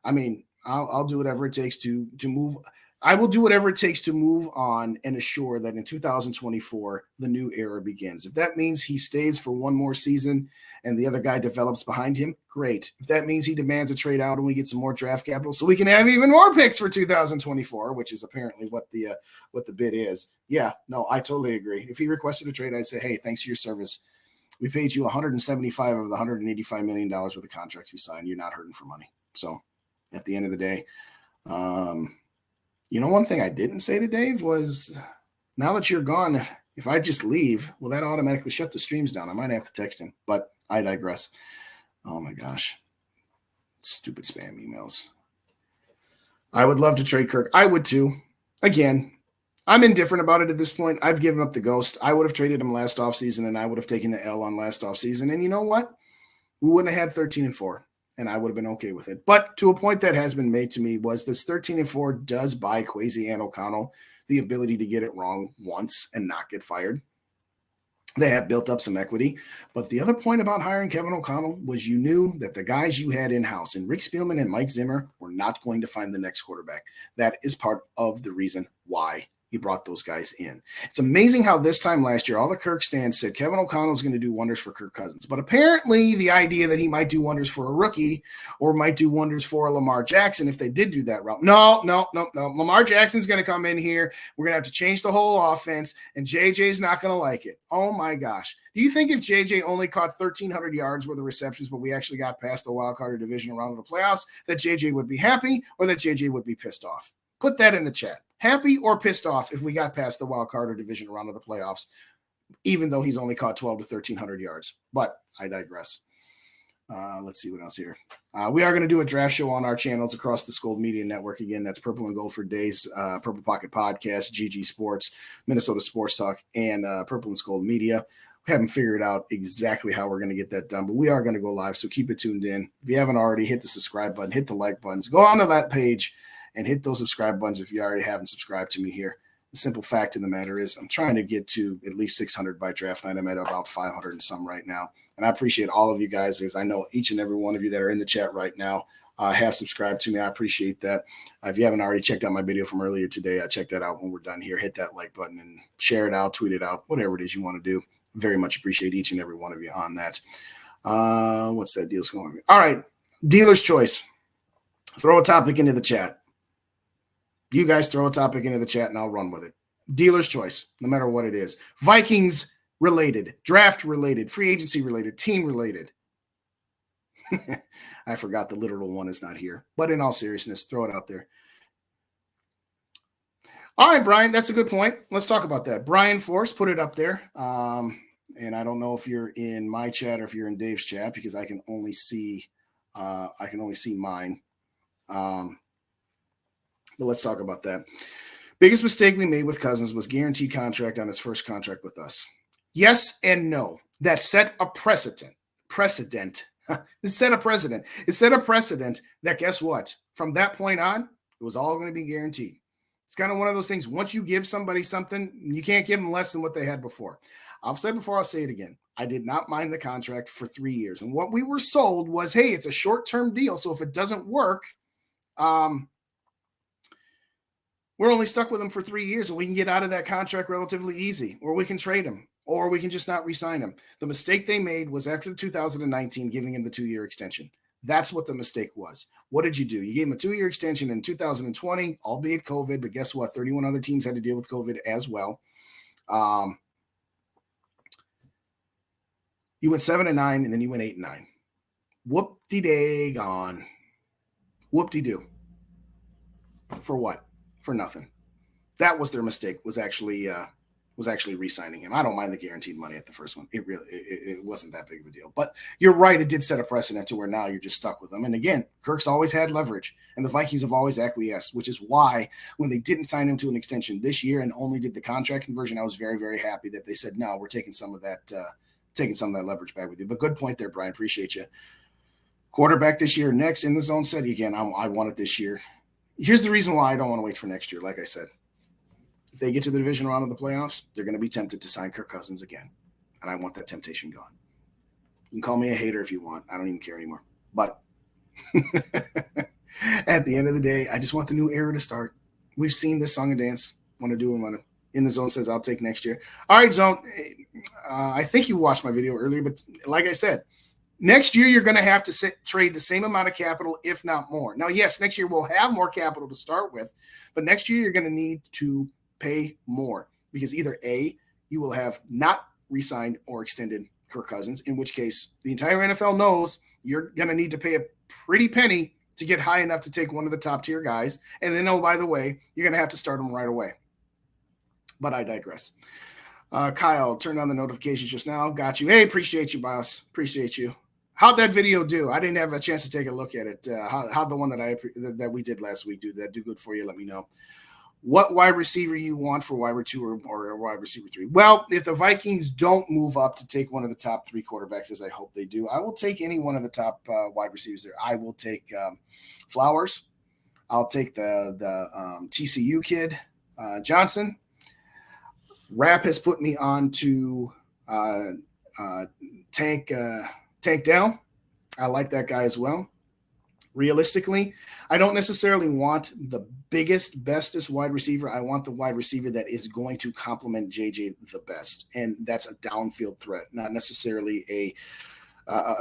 I mean, I'll do whatever it takes to move. I will do whatever it takes to move on and assure that in 2024, the new era begins. If that means he stays for one more season and the other guy develops behind him, great. If that means he demands a trade out and we get some more draft capital so we can have even more picks for 2024, which is apparently what the bid is. Yeah, no, I totally agree. If he requested a trade, I'd say, hey, thanks for your service. We paid you 175 of the $185 million worth of contracts we signed. You're not hurting for money. So at the end of the day, one thing I didn't say to Dave was, now that you're gone, if I just leave, will that automatically shut the streams down? I might have to text him, but I digress. Oh my gosh. Stupid spam emails. I would love to trade Kirk. I would too. Again, I'm indifferent about it at this point. I've given up the ghost. I would have traded him last offseason, and I would have taken the L on last offseason. And you know what? We wouldn't have had 13-4. And I would have been okay with it. But to a point that has been made to me was this 13-4 does buy Kwesi and O'Connell the ability to get it wrong once and not get fired. They have built up some equity. But the other point about hiring Kevin O'Connell was you knew that the guys you had in-house and Rick Spielman and Mike Zimmer were not going to find the next quarterback. That is part of the reason why he brought those guys in. It's amazing how this time last year, all the Kirk stands said Kevin O'Connell is going to do wonders for Kirk Cousins. But apparently the idea that he might do wonders for a rookie or might do wonders for a Lamar Jackson if they did do that route. No. Lamar Jackson's going to come in here. We're going to have to change the whole offense, and JJ's not going to like it. Oh, my gosh. Do you think if JJ only caught 1,300 yards worth of receptions, but we actually got past the wild card or divisional round of the playoffs, that JJ would be happy or that JJ would be pissed off? Put that in the chat. Happy or pissed off if we got past the wild card or division round of the playoffs, even though he's only caught 1,200 to 1,300 yards. But I digress. Let's see what else here. We are going to do a draft show on our channels across the Skold Media Network. Again, that's Purple and Gold for Days, Purple Pocket Podcast, GG Sports, Minnesota Sports Talk, and Purple and Skold Media. We haven't figured out exactly how we're going to get that done, but we are going to go live, so keep it tuned in. If you haven't already, hit the subscribe button, hit the like buttons. Go on to that page and hit those subscribe buttons if you already haven't subscribed to me here. The simple fact of the matter is I'm trying to get to at least 600 by draft night. I'm at about 500 and some right now. And I appreciate all of you guys, because I know each and every one of you that are in the chat right now have subscribed to me. I appreciate that. If you haven't already checked out my video from earlier today, check that out when we're done here. Hit that like button and share it out, tweet it out, whatever it is you want to do. Very much appreciate each and every one of you on that. What's that deal's going on? All right. Dealer's choice. Throw a topic into the chat. You guys throw a topic into the chat and I'll run with it. Dealer's choice, no matter what it is. Vikings related, draft related, free agency related, team related. I forgot the literal one is not here. But in all seriousness, throw it out there. All right, Brian, that's a good point. Let's talk about that. Brian Force put it up there. And I don't know if you're in my chat or if you're in Dave's chat, because I can only see mine. But let's talk about that. Biggest mistake we made with Cousins was guaranteed contract on his first contract with us. Yes and no. That set a precedent. It set a precedent. It set a precedent that, guess what? From that point on, it was all going to be guaranteed. It's kind of one of those things. Once you give somebody something, you can't give them less than what they had before. I've said before, I'll say it again. I did not mind the contract for 3 years. And what we were sold was, hey, it's a short-term deal. So if it doesn't work, we're only stuck with him for 3 years and we can get out of that contract relatively easy, or we can trade him, or we can just not re-sign him. The mistake they made was after the 2019 giving him the 2-year extension. That's what the mistake was. What did you do? You gave him a 2-year extension in 2020, albeit COVID, but guess what? 31 other teams had to deal with COVID as well. You went 7-9, and then you went 8-9. Whoop-de-day gone. Whoop-de-doo. For what? For nothing. That was their mistake, was actually was actually re-signing him. I don't mind the guaranteed money at the first one. It wasn't that big of a deal. But you're right, it did set a precedent to where now you're just stuck with him. And again, Kirk's always had leverage, and the Vikings have always acquiesced, which is why when they didn't sign him to an extension this year and only did the contract conversion, I was very, very happy that they said, no, we're taking some of that leverage back with you. But good point there, Brian. Appreciate you. Quarterback this year, next in the zone set again. I want it this year. Here's the reason why I don't want to wait for next year. Like I said, if they get to the division round of the playoffs, they're going to be tempted to sign Kirk Cousins again. And I want that temptation gone. You can call me a hater if you want. I don't even care anymore. But at the end of the day, I just want the new era to start. We've seen this song and dance. Want to do and want to. In the Zone says, I'll take next year. All right, Zone. I think you watched my video earlier, but like I said, next year you're going to have to trade the same amount of capital, if not more. Now, yes, next year we'll have more capital to start with, but next year you're going to need to pay more because either A, you will have not re-signed or extended Kirk Cousins, in which case the entire NFL knows you're going to need to pay a pretty penny to get high enough to take one of the top tier guys. And then, oh, by the way, you're going to have to start them right away. But I digress. Kyle, turned on the notifications just now. Got you. Hey, appreciate you, boss. Appreciate you. How'd that video do? I didn't have a chance to take a look at it. How'd the one that we did last week do? That do good for you? Let me know. What wide receiver you want for wide receiver 2 or wide receiver 3? Well, if the Vikings don't move up to take one of the top 3 quarterbacks, as I hope they do, I will take any one of the top wide receivers there. I will take Flowers. I'll take the TCU kid, Johnson. Rapp has put me on to Tank Dell. I like that guy as well. Realistically, I don't necessarily want the biggest, bestest wide receiver. I want the wide receiver that is going to complement JJ the best, and that's a downfield threat, not necessarily a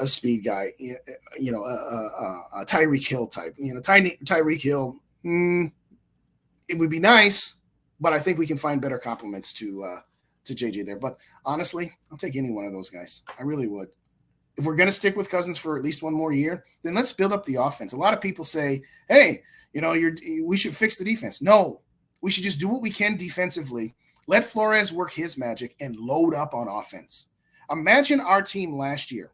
speed guy. A Tyreek Hill type. Tyreek Hill. It would be nice, but I think we can find better compliments to JJ there. But honestly, I'll take any one of those guys. I really would. If we're going to stick with Cousins for at least one more year, then let's build up the offense. A lot of people say, hey, we should fix the defense. No, we should just do what we can defensively. Let Flores work his magic and load up on offense. Imagine our team last year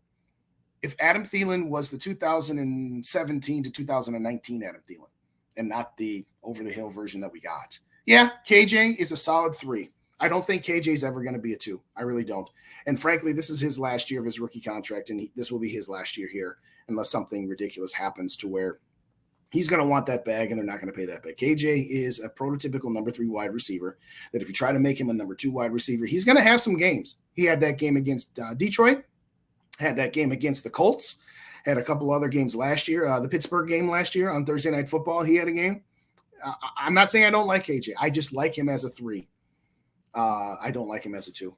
if Adam Thielen was the 2017 to 2019 Adam Thielen and not the over-the-hill version that we got. Yeah, KJ is a solid 3. I don't think KJ is ever going to be a 2. I really don't. And frankly, this is his last year of his rookie contract, and this will be his last year here unless something ridiculous happens to where he's going to want that bag and they're not going to pay that bag. KJ is a prototypical number 3 wide receiver that if you try to make him a number 2 wide receiver, he's going to have some games. He had that game against Detroit, had that game against the Colts, had a couple other games last year. The Pittsburgh game last year on Thursday Night Football, he had a game. I'm not saying I don't like KJ. I just like him as a 3. I don't like him as a 2.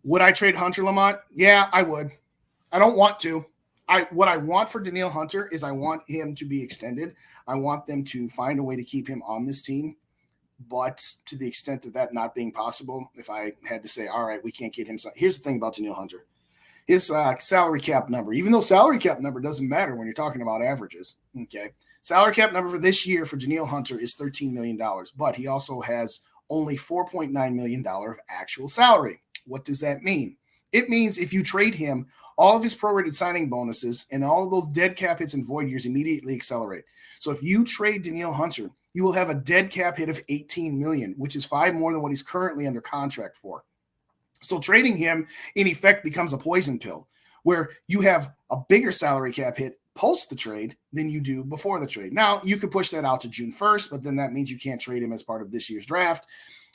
Would I trade Hunter Lamont? Yeah, I would. I don't want to. What I want for Danielle Hunter is I want him to be extended. I want them to find a way to keep him on this team. But to the extent of that not being possible, if I had to say, all right, we can't get him. Here's the thing about Danielle Hunter. His salary cap number, even though salary cap number doesn't matter when you're talking about averages, okay? Salary cap number for this year for Danielle Hunter is $13 million, but he also has only $4.9 million of actual salary. What does that mean? It means if you trade him, all of his prorated signing bonuses and all of those dead cap hits and void years immediately accelerate. So if you trade Danielle Hunter, you will have a dead cap hit of $18 million, which is 5 more than what he's currently under contract for. So trading him, in effect, becomes a poison pill, where you have a bigger salary cap hit post the trade than you do before the trade. Now, you could push that out to June 1st, but then that means you can't trade him as part of this year's draft.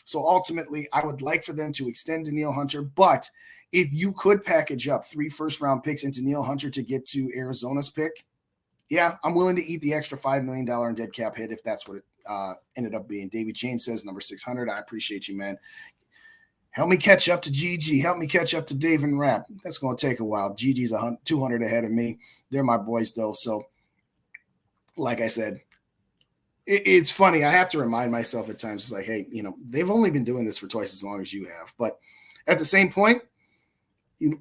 So ultimately, I would like for them to extend Danielle Hunter, but if you could package up 3 first-round picks into Danielle Hunter to get to Arizona's pick, yeah, I'm willing to eat the extra $5 million in dead cap hit if that's what it ended up being. Davey Chain says, number 600, I appreciate you, man. Help me catch up to GG. Help me catch up to Dave and Rapp. That's going to take a while. GG's 200 ahead of me. They're my boys, though. So, like I said, it's funny. I have to remind myself at times, it's like, hey, they've only been doing this for twice as long as you have. But at the same point,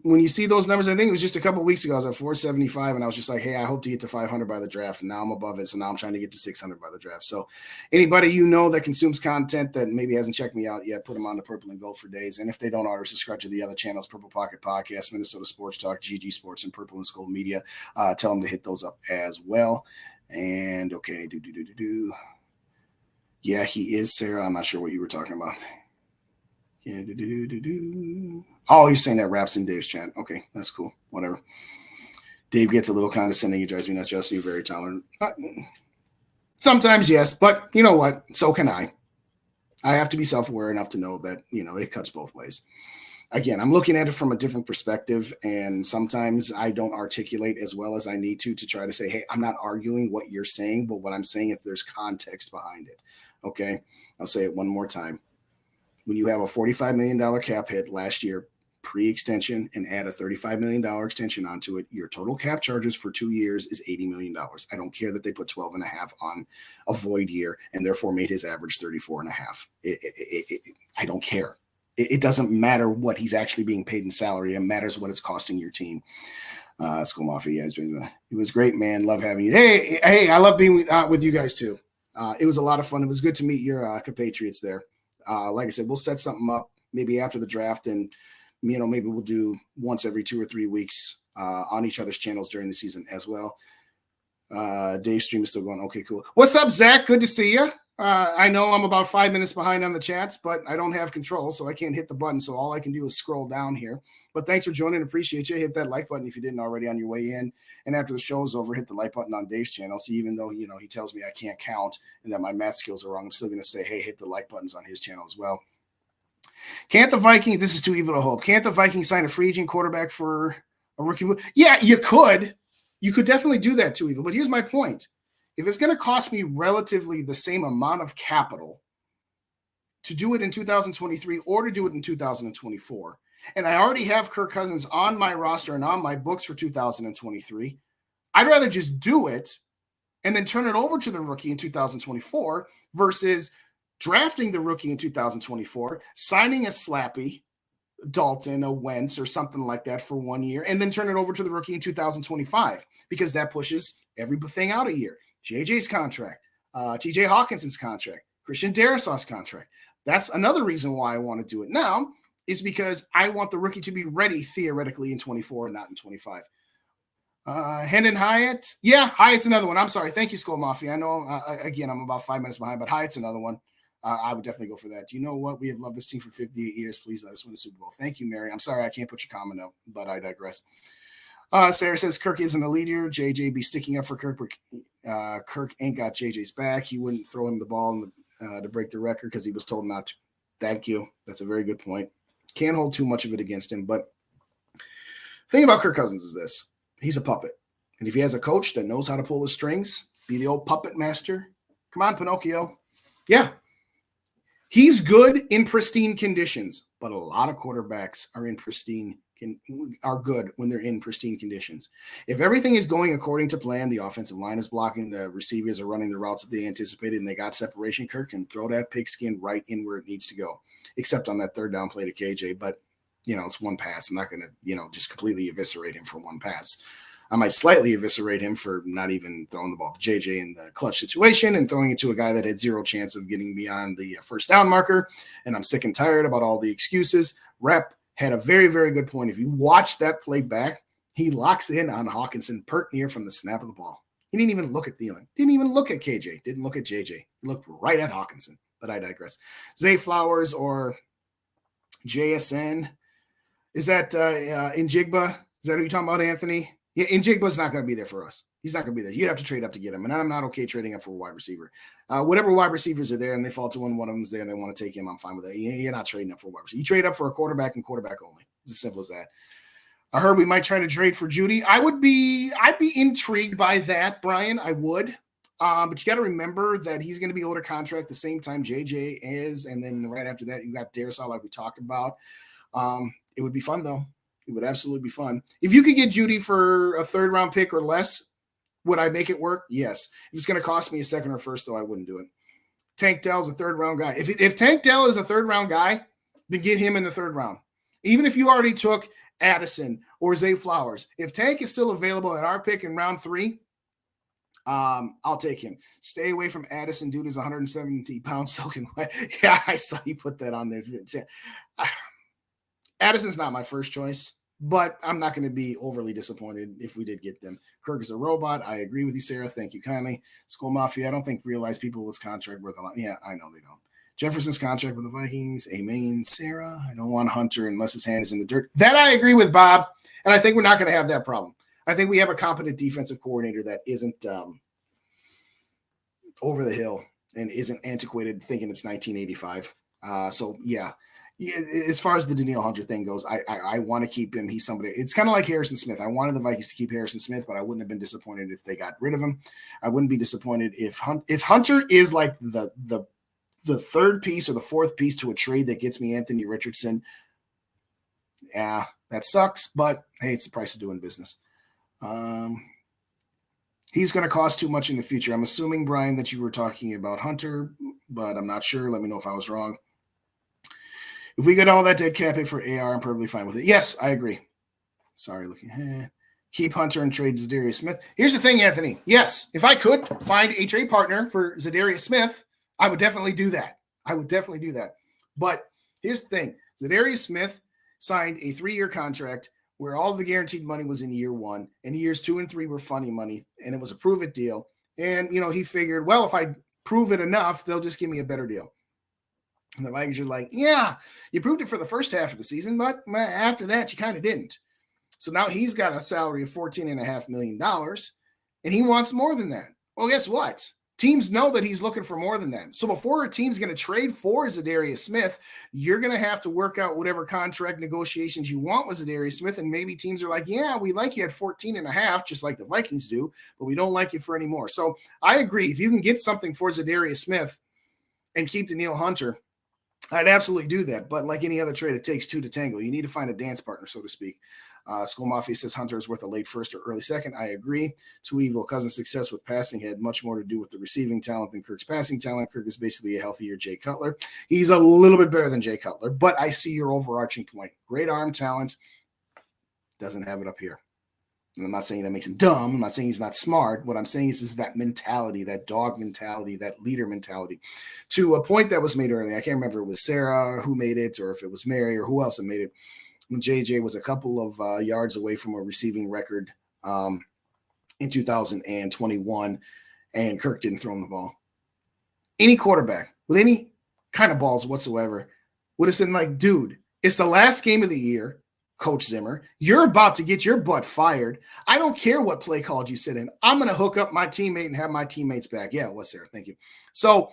when you see those numbers, I think it was just a couple of weeks ago, I was at 475, and I was just like, hey, I hope to get to 500 by the draft. And now I'm above it. So now I'm trying to get to 600 by the draft. So anybody that consumes content that maybe hasn't checked me out yet, put them on the Purple and Gold for Days. And if they don't already, subscribe to the other channels, Purple Pocket Podcast, Minnesota Sports Talk, GG Sports, and Purple and Gold Media. Tell them to hit those up as well. And okay, yeah, he is, Sarah. I'm not sure what you were talking about. Yeah, Oh, you're saying that raps in Dave's chat. Okay, that's cool. Whatever. Dave gets a little condescending. He drives me nuts. Justin, you're very tolerant. Sometimes, yes, but you know what? So can I. I have to be self-aware enough to know that, it cuts both ways. Again, I'm looking at it from a different perspective, and sometimes I don't articulate as well as I need to try to say, hey, I'm not arguing what you're saying, but what I'm saying is there's context behind it. Okay? I'll say it one more time. When you have a $45 million cap hit last year, pre-extension, and add a $35 million extension onto it, your total cap charges for 2 years is $80 million. I don't care that they put 12.5 on a void year and therefore made his average 34.5. I don't care. It doesn't matter what he's actually being paid in salary. It matters what it's costing your team. School Mafia, yeah, it was great, man. Love having you. Hey, I love being with you guys too. It was a lot of fun. It was good to meet your compatriots there. Like I said, we'll set something up maybe after the draft, and maybe we'll do once every 2 or 3 weeks on each other's channels during the season as well. Dave's stream is still going. Okay, cool. What's up, Zach? Good to see you. I know I'm about 5 minutes behind on the chats, but I don't have control, so I can't hit the button. So all I can do is scroll down here. But thanks for joining. Appreciate you. Hit that like button if you didn't already on your way in. And after the show is over, hit the like button on Dave's channel. So even though, he tells me I can't count and that my math skills are wrong, I'm still going to say, hey, hit the like buttons on his channel as well. Can't the Vikings, this is too evil to hope, can't the Vikings sign a free agent quarterback for a rookie? Yeah, you could. You could definitely do that, too evil. But here's my point. If it's going to cost me relatively the same amount of capital to do it in 2023 or to do it in 2024, and I already have Kirk Cousins on my roster and on my books for 2023, I'd rather just do it and then turn it over to the rookie in 2024 versus drafting the rookie in 2024, signing a Slappy, Dalton, a Wentz, or something like that for 1 year, and then turn it over to the rookie in 2025 because that pushes everything out a year. JJ's contract, TJ Hawkinson's contract, Christian Darrisaw's contract. That's another reason why I want to do it now, is because I want the rookie to be ready theoretically in 24 and not in 25. Hendon Hyatt. Yeah, Hyatt's another one. I'm sorry. Thank you, Skull Mafia. I know, again, I'm about 5 minutes behind, but Hyatt's another one. I would definitely go for that. Do you know what? We have loved this team for 58 years. Please let us win the Super Bowl. Thank you, Mary. I'm sorry I can't put your comment up, but I digress. Sarah says Kirk isn't a leader. JJ be sticking up for Kirk, but Kirk ain't got JJ's back. He wouldn't throw him the ball to break the record because he was told not to. Thank you. That's a very good point. Can't hold too much of it against him. But the thing about Kirk Cousins is this. He's a puppet. And if he has a coach that knows how to pull his strings, be the old puppet master, come on, Pinocchio. Yeah. He's good in pristine conditions, but a lot of quarterbacks are good when they're in pristine conditions. If everything is going according to plan, the offensive line is blocking, the receivers are running the routes that they anticipated, and they got separation, Kirk can throw that pigskin right in where it needs to go, except on that third down play to KJ. But, it's one pass. I'm not going to, just completely eviscerate him for one pass. I might slightly eviscerate him for not even throwing the ball to JJ in the clutch situation and throwing it to a guy that had zero chance of getting beyond the first down marker. And I'm sick and tired about all the excuses. Rep had a very, very good point. If you watch that play back, he locks in on Hawkinson pert near from the snap of the ball. He didn't even look at Thielen. Didn't even look at KJ. Didn't look at JJ. He looked right at Hawkinson. But I digress. Zay Flowers or JSN. Is that Njigba? Is that who you're talking about, Anthony? Yeah, Njigba's not going to be there for us. He's not going to be there. You'd have to trade up to get him. And I'm not okay trading up for a wide receiver. Whatever wide receivers are there and they fall to one of them's there and they want to take him, I'm fine with that. You're not trading up for a wide receiver. You trade up for a quarterback and quarterback only. It's as simple as that. I heard we might try to trade for Judy. I'd be intrigued by that, Brian. I would. But you got to remember that he's going to be owed a contract the same time JJ is. And then right after that, you got Darrisaw like we talked about. It would be fun, though. It would absolutely be fun. If you could get Judy for a third-round pick or less, would I make it work? Yes. If it's going to cost me a second or first, though, I wouldn't do it. Tank Dell's a third-round guy. If Tank Dell is a third-round guy, then get him in the third round. Even if you already took Addison or Zay Flowers. If Tank is still available at our pick in round 3, I'll take him. Stay away from Addison. Dude is 170 pounds soaking wet. Yeah, I saw you put that on there. Addison's not my first choice, but I'm not going to be overly disappointed if we did get them. Kirk is a robot. I agree with you, Sarah. Thank you kindly. Skull Mafia, I don't think realize people with contract worth a lot. Yeah, I know they don't. Jefferson's contract with the Vikings. Amen, Sarah. I don't want Hunter unless his hand is in the dirt. That I agree with, Bob. And I think we're not going to have that problem. I think we have a competent defensive coordinator that isn't over the hill and isn't antiquated thinking it's 1985. So, yeah. As far as the Danielle Hunter thing goes, I want to keep him. He's somebody. It's kind of like Harrison Smith. I wanted the Vikings to keep Harrison Smith, but I wouldn't have been disappointed if they got rid of him. I wouldn't be disappointed if Hunter is like the third piece or the fourth piece to a trade that gets me Anthony Richardson. Yeah, that sucks, but hey, it's the price of doing business. He's going to cost too much in the future. I'm assuming, Brian, that you were talking about Hunter, but I'm not sure. Let me know if I was wrong. If we get all that dead cap hit for AR, I'm perfectly fine with it. Yes, I agree. Sorry, looking. Keep Hunter and trade Zadarius Smith. Here's the thing, Anthony. Yes, if I could find a trade partner for Zadarius Smith, I would definitely do that. But here's the thing. Zadarius Smith signed a 3-year contract where all of the guaranteed money was in year 1, and years 2 and 3 were funny money, and it was a prove-it deal. And, he figured, well, if I prove it enough, they'll just give me a better deal. And the Vikings are like, yeah, you proved it for the first half of the season, but after that, you kind of didn't. So now he's got a salary of $14.5 million, and he wants more than that. Well, guess what? Teams know that he's looking for more than that. So before a team's going to trade for Zadarius Smith, you're going to have to work out whatever contract negotiations you want with Zadarius Smith, and maybe teams are like, yeah, we like you at 14.5, just like the Vikings do, but we don't like you for any more. So I agree. If you can get something for Zadarius Smith and keep Danielle Hunter, I'd absolutely do that. But like any other trade, it takes 2 to tango. You need to find a dance partner, so to speak. Skull Mafia says Hunter is worth a late first or early second. I agree. Too evil. Cousins' success with passing had much more to do with the receiving talent than Kirk's passing talent. Kirk is basically a healthier Jay Cutler. He's a little bit better than Jay Cutler, but I see your overarching point. Great arm talent. Doesn't have it up here. And I'm not saying that makes him dumb. I'm not saying he's not smart. What I'm saying is that mentality, that dog mentality, that leader mentality. To a point that was made earlier, I can't remember if it was Sarah who made it or if it was Mary or who else had made it, when JJ was a couple of yards away from a receiving record in 2021, and Kirk didn't throw him the ball. Any quarterback with any kind of balls whatsoever would have said, like, dude, it's the last game of the year. Coach Zimmer, you're about to get your butt fired. I don't care what play called you sit in. I'm going to hook up my teammate and have my teammates back. Yeah, it was Sarah. Thank you. So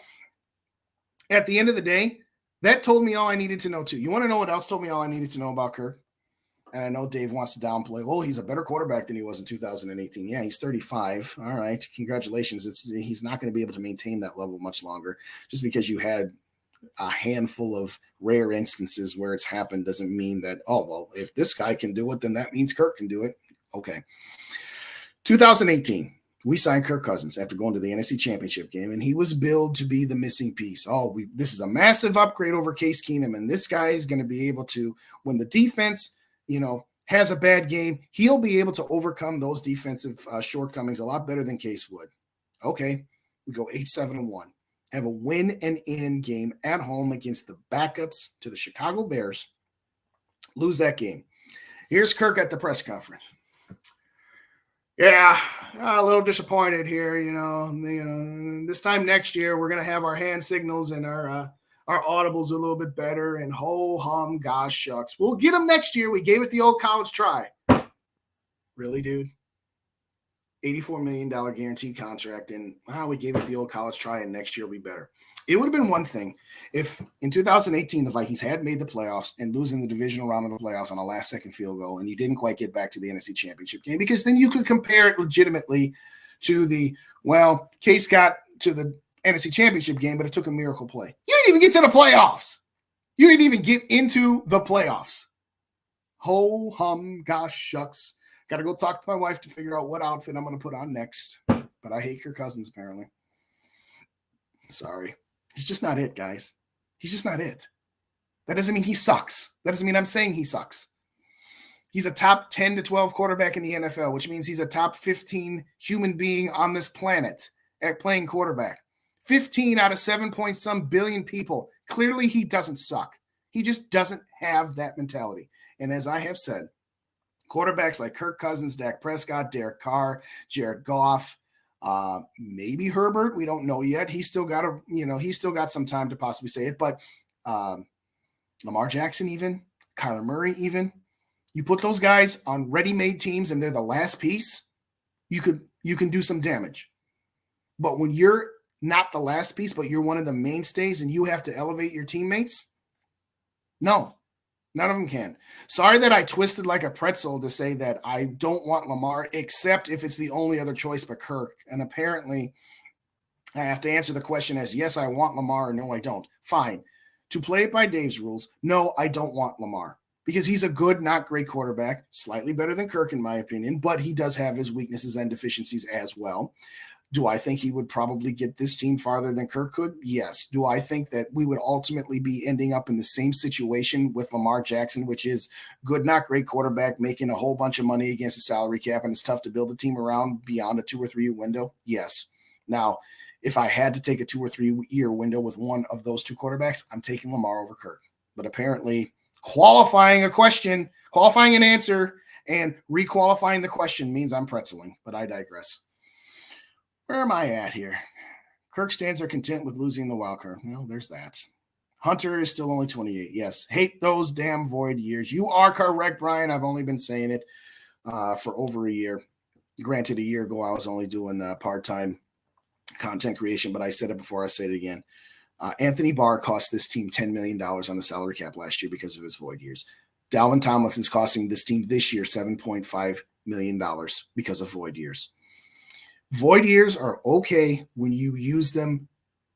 at the end of the day, that told me all I needed to know too. You want to know what else told me all I needed to know about Kirk? And I know Dave wants to downplay. Well, he's a better quarterback than he was in 2018. Yeah, he's 35. All right. Congratulations. He's not going to be able to maintain that level much longer. Just because you had a handful of rare instances where it's happened doesn't mean that, oh, well, if this guy can do it, then that means Kirk can do it. Okay. 2018, we signed Kirk Cousins after going to the NFC Championship game, and he was billed to be the missing piece. This is a massive upgrade over Case Keenum, and this guy is going to be able to, when the defense, has a bad game, he'll be able to overcome those defensive shortcomings a lot better than Case would. Okay, we go 8-7-1. Have a win and in game at home against the backups to the Chicago Bears. Lose that game. Here's Kirk at the press conference. Yeah, a little disappointed here. This time next year, we're going to have our hand signals and our audibles a little bit better. And ho hum, gosh shucks. We'll get them next year. We gave it the old college try. Really, dude? $84 million guaranteed contract, and we gave it the old college try, and next year will be better. It would have been one thing if in 2018 the Vikings had made the playoffs and losing the divisional round of the playoffs on a last-second field goal, and you didn't quite get back to the NFC Championship game, because then you could compare it legitimately to Case got to the NFC Championship game, but it took a miracle play. You didn't even get to the playoffs. You didn't even get into the playoffs. Ho hum, gosh shucks. Got to go talk to my wife to figure out what outfit I'm going to put on next. But I hate Kirk Cousins, apparently. Sorry. He's just not it, guys. He's just not it. That doesn't mean he sucks. That doesn't mean I'm saying he sucks. He's a top 10 to 12 quarterback in the NFL, which means he's a top 15 human being on this planet at playing quarterback. 15 out of 7 billion people. Clearly, he doesn't suck. He just doesn't have that mentality. And as I have said, quarterbacks like Kirk Cousins, Dak Prescott, Derek Carr, Jared Goff, maybe Herbert. We don't know yet. He's still got some time to possibly say it. But Lamar Jackson, even Kyler Murray, even you put those guys on ready-made teams and they're the last piece, you can do some damage. But when you're not the last piece, but you're one of the mainstays and you have to elevate your teammates, no, none of them can. Sorry that I twisted like a pretzel to say that I don't want Lamar, except if it's the only other choice but Kirk. And apparently I have to answer the question as, yes, I want Lamar, or no, I don't. Fine. To play it by Dave's rules, no, I don't want Lamar. Because he's a good, not great quarterback, slightly better than Kirk in my opinion, but he does have his weaknesses and deficiencies as well. Do I think he would probably get this team farther than Kirk could? Yes. Do I think that we would ultimately be ending up in the same situation with Lamar Jackson, which is good, not great quarterback, making a whole bunch of money against the salary cap, and it's tough to build a team around beyond a 2 or 3 year window? Yes. Now, if I had to take a 2 or 3 year window with one of those two quarterbacks, I'm taking Lamar over Kirk. But apparently qualifying an answer and requalifying the question means I'm pretzeling, but I digress. Where am I at here? Kirk stands are content with losing the wild card. Well, there's that. Hunter is still only 28. Yes. Hate those damn void years. You are correct, Brian. I've only been saying it for over a year. Granted, a year ago, I was only doing part-time content creation, but I said it before, I say it again. Anthony Barr cost this team $10 million on the salary cap last year because of his void years. Dalvin Tomlinson's costing this team this year $7.5 million because of void years. Void years are okay when you use them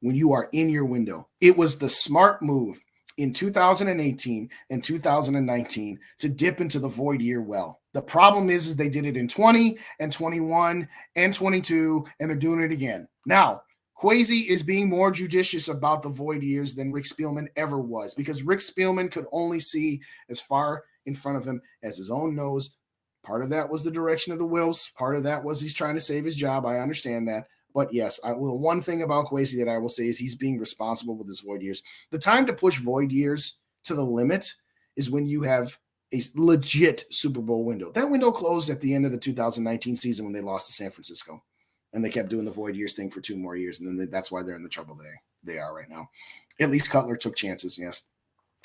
when you are in your window. It was the smart move in 2018 and 2019 to dip into the void year well. The problem is they did it in 20 and 21 and 22, and they're doing it again. Now, Kwesi is being more judicious about the void years than Rick Spielman ever was, because Rick Spielman could only see as far in front of him as his own nose. Part of that was the direction of the Wilfs. Part of that was he's trying to save his job. I understand that. But yes, one thing about Kwesi that I will say is he's being responsible with his void years. The time to push void years to the limit is when you have a legit Super Bowl window. That window closed at the end of the 2019 season when they lost to San Francisco. And they kept doing the void years thing for 2 more years. And then that's why they're in the trouble they are right now. At least Cutler took chances, yes.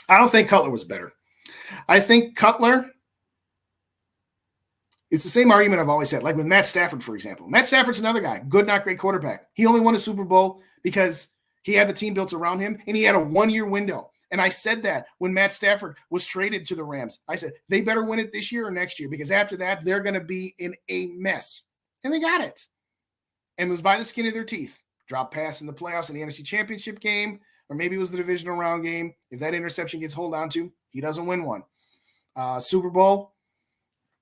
I don't think Cutler was better. I think Cutler, it's the same argument I've always had, like with Matt Stafford, for example. Matt Stafford's another guy, good, not great quarterback. He only won a Super Bowl because he had the team built around him, and he had a 1-year window. And I said that when Matt Stafford was traded to the Rams. I said, they better win it this year or next year, because after that, they're going to be in a mess. And they got it. And it was by the skin of their teeth. Drop pass in the playoffs in the NFC Championship game, or maybe it was the divisional round game. If that interception gets held on to, he doesn't win one. Super Bowl.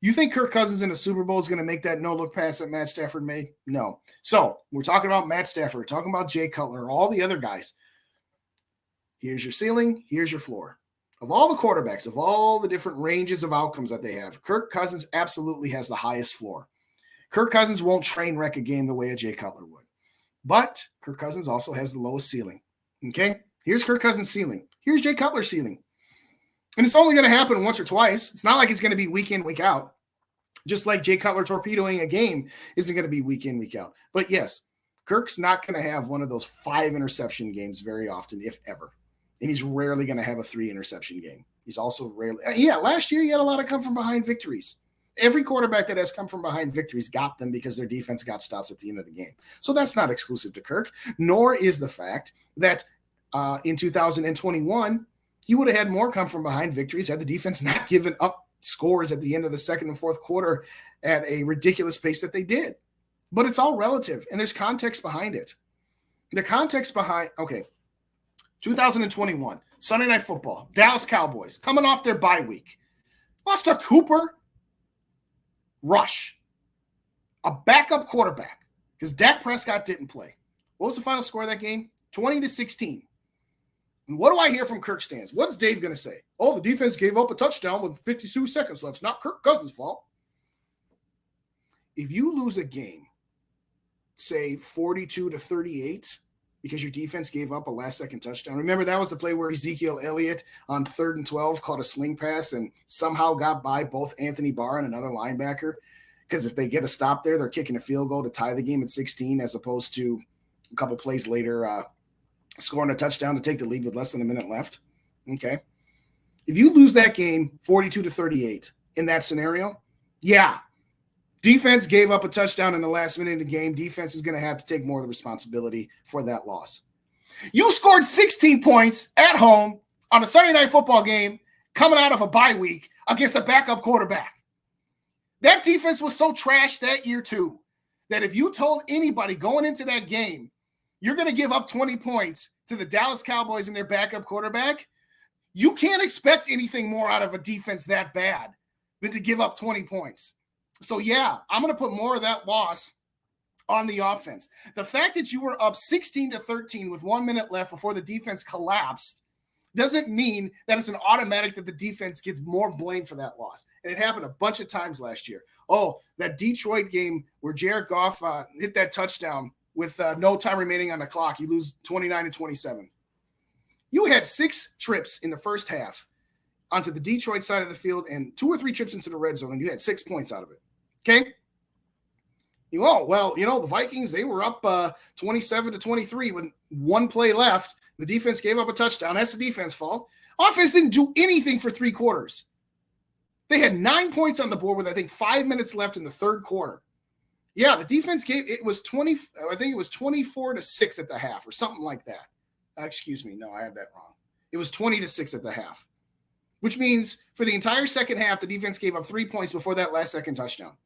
You think Kirk Cousins in a Super Bowl is going to make that no-look pass that Matt Stafford made? No. So we're talking about Matt Stafford, we're talking about Jay Cutler, all the other guys. Here's your ceiling. Here's your floor. Of all the quarterbacks, of all the different ranges of outcomes that they have, Kirk Cousins absolutely has the highest floor. Kirk Cousins won't train wreck a game the way a Jay Cutler would. But Kirk Cousins also has the lowest ceiling. Okay? Here's Kirk Cousins' ceiling. Here's Jay Cutler's ceiling. And it's only going to happen once or twice. It's not like it's going to be week in, week out. Just like Jay Cutler torpedoing a game isn't going to be week in, week out. But yes, Kirk's not going to have one of those 5 interception games very often, if ever. And he's rarely going to have a 3 interception game. He's also rarely, last year he had a lot of come from behind victories. Every quarterback that has come from behind victories got them because their defense got stops at the end of the game. So that's not exclusive to Kirk, nor is the fact that in 2021, he would have had more come from behind victories had the defense not given up scores at the end of the second and fourth quarter at a ridiculous pace that they did. But it's all relative, and there's context behind it. The context behind, 2021, Sunday Night Football, Dallas Cowboys, coming off their bye week. Lost to Cooper Rush, a backup quarterback, because Dak Prescott didn't play. What was the final score of that game? 20-16. And what do I hear from Kirk stands? What's Dave going to say? Oh, the defense gave up a touchdown with 52 seconds left. It's not Kirk Cousins' fault. If you lose a game, say 42-38, because your defense gave up a last-second touchdown. Remember, that was the play where Ezekiel Elliott on 3rd and 12 caught a sling pass and somehow got by both Anthony Barr and another linebacker. Because if they get a stop there, they're kicking a field goal to tie the game at 16, as opposed to a couple plays later scoring a touchdown to take the lead with less than a minute left. Okay. If you lose that game 42-38 in that scenario, yeah, defense gave up a touchdown in the last minute of the game. Defense is going to have to take more of the responsibility for that loss. You scored 16 points at home on a Sunday night football game coming out of a bye week against a backup quarterback. That defense was so trash that year too, that if you told anybody going into that game, you're going to give up 20 points to the Dallas Cowboys and their backup quarterback, you can't expect anything more out of a defense that bad than to give up 20 points. So, yeah, I'm going to put more of that loss on the offense. The fact that you were up 16-13 with 1 minute left before the defense collapsed doesn't mean that it's an automatic that the defense gets more blame for that loss. And it happened a bunch of times last year. Oh, that Detroit game where Jared Goff hit that touchdown with no time remaining on the clock. You lose 29-27. You had 6 trips in the first half onto the Detroit side of the field and 2 or 3 trips into the red zone, and you had 6 points out of it. Okay? The Vikings, they were up 27-23 with 1 play left. The defense gave up a touchdown. That's the defense fault. Offense didn't do anything for 3 quarters. They had 9 points on the board with, I think, 5 minutes left in the third quarter. Yeah, the defense it was 24-6 at the half or something like that. Excuse me. No, I have that wrong. It was 20-6 at the half, which means for the entire second half, the defense gave up 3 points before that last second touchdown,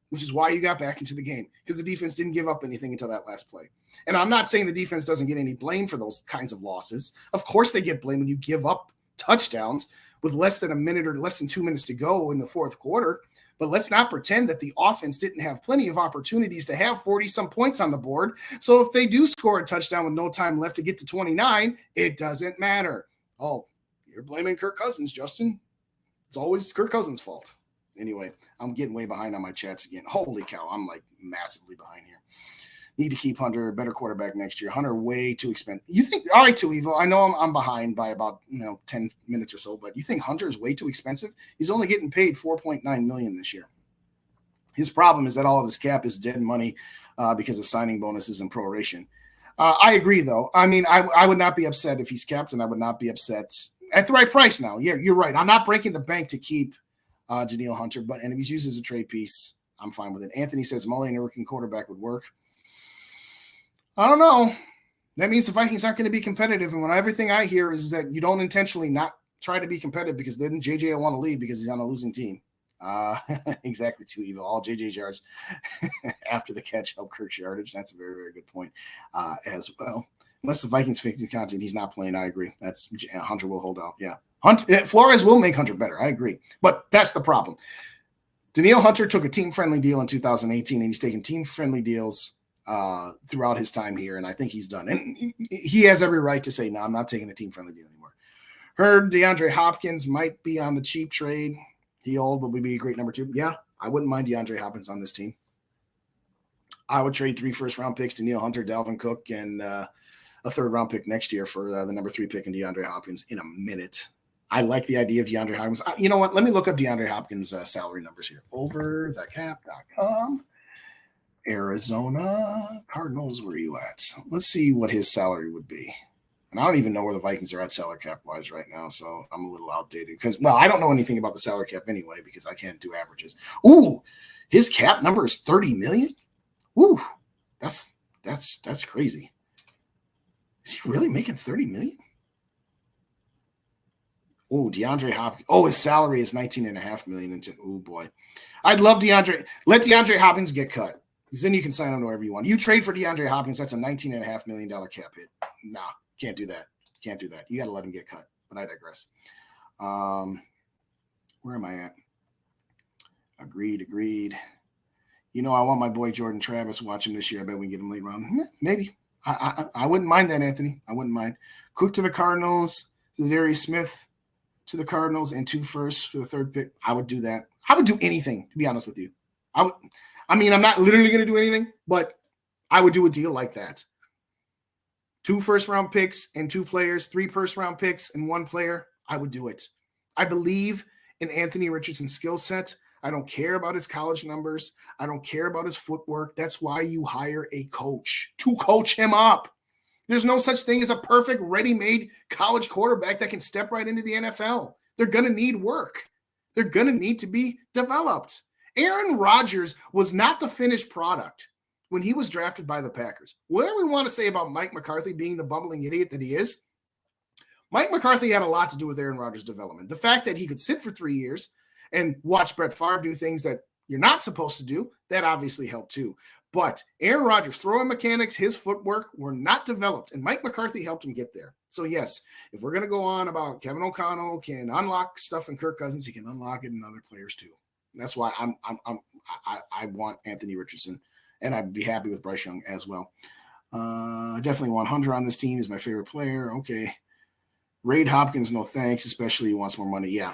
which is why you got back into the game, because the defense didn't give up anything until that last play. And I'm not saying the defense doesn't get any blame for those kinds of losses. Of course they get blame when you give up touchdowns with less than a minute or less than 2 minutes to go in the fourth quarter. But let's not pretend that the offense didn't have plenty of opportunities to have 40-some points on the board. So if they do score a touchdown with no time left to get to 29, it doesn't matter. Oh, you're blaming Kirk Cousins, Justin. It's always Kirk Cousins' fault. Anyway, I'm getting way behind on my chats again. Holy cow, I'm like massively behind here. Need to keep Hunter, a better quarterback next year. Hunter, way too expensive. You think, all right, too, Evo, I know I'm behind by about 10 minutes or so, but you think Hunter is way too expensive? He's only getting paid $4.9 million this year. His problem is that all of his cap is dead money because of signing bonuses and proration. I agree, though. I mean, I would not be upset if he's kept, and I would not be upset at the right price now. Yeah, you're right. I'm not breaking the bank to keep Danielle Hunter, and if he's used as a trade piece, I'm fine with it. Anthony says Mully and a rookie quarterback would work. I don't know. That means the Vikings aren't going to be competitive. And when everything I hear is that you don't intentionally not try to be competitive because then JJ will want to leave because he's on a losing team. Exactly, too evil. All JJ's yards after the catch help Kirk's yardage. That's a very, very good point as well. Unless the Vikings fix the content, he's not playing. I agree. That's Hunter will hold out. Yeah. Flores will make Hunter better. I agree. But that's the problem. Danielle Hunter took a team-friendly deal in 2018, and he's taken team-friendly deals throughout his time here, and I think he's done. And he has every right to say, no, I'm not taking a team-friendly deal anymore. Heard DeAndre Hopkins might be on the cheap trade. He old, but would be a great number 2. Yeah, I wouldn't mind DeAndre Hopkins on this team. I would trade 3 first-round picks to Danielle Hunter, Dalvin Cook, and a 3rd-round pick next year for the number 3 pick in DeAndre Hopkins in a minute. I like the idea of DeAndre Hopkins. You know what? Let me look up DeAndre Hopkins' salary numbers here. Overthecap.com. Arizona Cardinals, where are you at? Let's see what his salary would be. And I don't even know where the Vikings are at salary cap wise right now, so I'm a little outdated because, well, I don't know anything about the salary cap anyway because I can't do averages. Ooh, his cap number is $30 million. Ooh, that's crazy. Is he really making $30 million? Oh, DeAndre Hopkins. Oh, his salary is $19.5 million. Oh boy, I'd love DeAndre. Let DeAndre Hopkins get cut. Because then you can sign him to wherever you want. You trade for DeAndre Hopkins, that's a $19.5 million cap hit. Nah, can't do that. Can't do that. You got to let him get cut. But I digress. Where am I at? Agreed. You know, I want my boy Jordan Travis. Watch him this year. I bet we can get him late round. Maybe. I wouldn't mind that, Anthony. I wouldn't mind. Cook to the Cardinals, Darius Smith to the Cardinals, and 2 firsts for the 3rd pick. I would do that. I would do anything, to be honest with you. I'm not literally going to do anything, but I would do a deal like that. 2 first-round picks and 2 players, 3 first-round picks and 1 player. I would do it. I believe in Anthony Richardson's skill set. I don't care about his college numbers. I don't care about his footwork. That's why you hire a coach, to coach him up. There's no such thing as a perfect, ready-made college quarterback that can step right into the NFL. They're going to need work. They're going to need to be developed. Aaron Rodgers was not the finished product when he was drafted by the Packers. Whatever we want to say about Mike McCarthy being the bumbling idiot that he is, Mike McCarthy had a lot to do with Aaron Rodgers' development. The fact that he could sit for 3 years and watch Brett Favre do things that you're not supposed to do, that obviously helped too. But Aaron Rodgers' throwing mechanics, his footwork were not developed, and Mike McCarthy helped him get there. So yes, if we're going to go on about Kevin O'Connell can unlock stuff in Kirk Cousins, he can unlock it in other players too. And that's why I want Anthony Richardson, and I'd be happy with Bryce Young as well. I definitely want Hunter on this team. He's my favorite player. Okay. Raid Hopkins, no thanks, especially he wants more money. Yeah.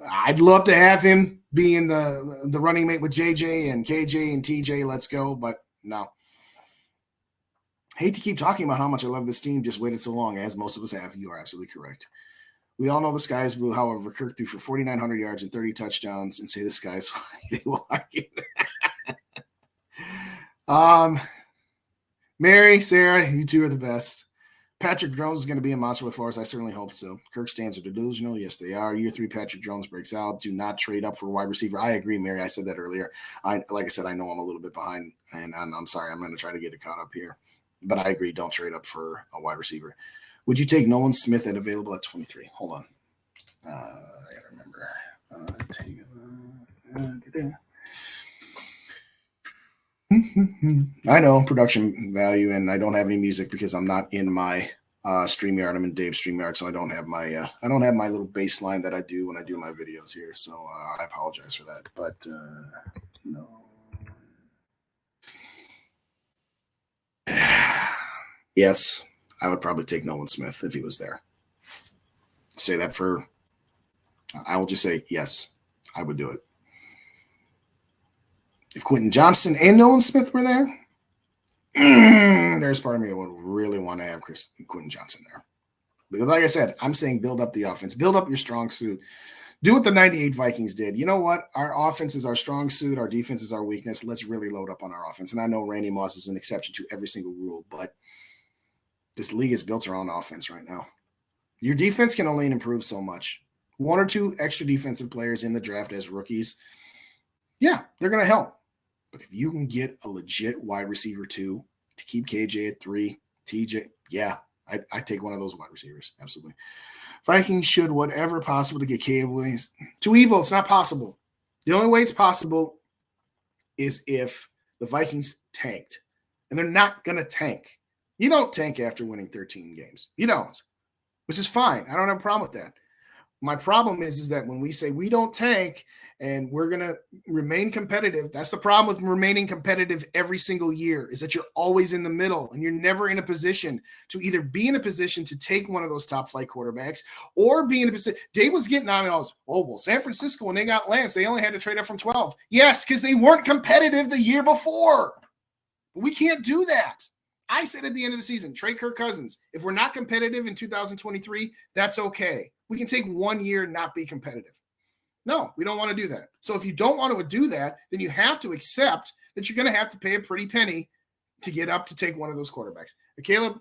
I'd love to have him be in the running mate with JJ and KJ and TJ. Let's go, but no. Hate to keep talking about how much I love this team. Just waited so long, as most of us have. You are absolutely correct. We all know the sky is blue. However, Kirk threw for 4,900 yards and 30 touchdowns, and say the sky is they will argue. Mary, Sarah, you two are the best. Patrick Jones is going to be a monster with Forrest. I certainly hope so. Kirk stands are delusional. Yes, they are. Year 3, Patrick Jones breaks out. Do not trade up for a wide receiver. I agree, Mary. I said that earlier. Like I said, I know I'm a little bit behind, and I'm sorry. I'm going to try to get it caught up here. But I agree. Don't trade up for a wide receiver. Would you take Nolan Smith at available at 23? Hold on. I got to remember. I know production value, and I don't have any music because I'm not in my StreamYard. I'm in Dave's StreamYard, so I don't have my little bass line that I do when I do my videos here. So I apologize for that. But no. Yes, I would probably take Nolan Smith if he was there. I will just say yes, I would do it. If Quentin Johnson and Nolan Smith were there, there's part of me that would really want to have Quentin Johnson there. Because like I said, I'm saying build up the offense. Build up your strong suit. Do what the 98 Vikings did. You know what? Our offense is our strong suit. Our defense is our weakness. Let's really load up on our offense. And I know Randy Moss is an exception to every single rule, but this league is built around offense right now. Your defense can only improve so much. 1 or 2 extra defensive players in the draft as rookies, yeah, they're going to help. But if you can get a legit wide receiver 2 to keep KJ at 3, TJ, yeah, I'd take one of those wide receivers. Absolutely. Vikings should whatever possible to get Caleb Williams. Too evil. It's not possible. The only way it's possible is if the Vikings tanked. And they're not going to tank. You don't tank after winning 13 games. You don't, which is fine. I don't have a problem with that. My problem is that when we say we don't tank and we're going to remain competitive, that's the problem with remaining competitive every single year, is that you're always in the middle and you're never in a position to either be in a position to take one of those top flight quarterbacks or be in a position. Dave was getting on me. San Francisco, when they got Lance, they only had to trade up from 12. Yes, because they weren't competitive the year before. But we can't do that. I said at the end of the season, trade Kirk Cousins. If we're not competitive in 2023, that's okay. We can take 1 year and not be competitive. No, we don't want to do that. So if you don't want to do that, then you have to accept that you're going to have to pay a pretty penny to get up to take one of those quarterbacks. Caleb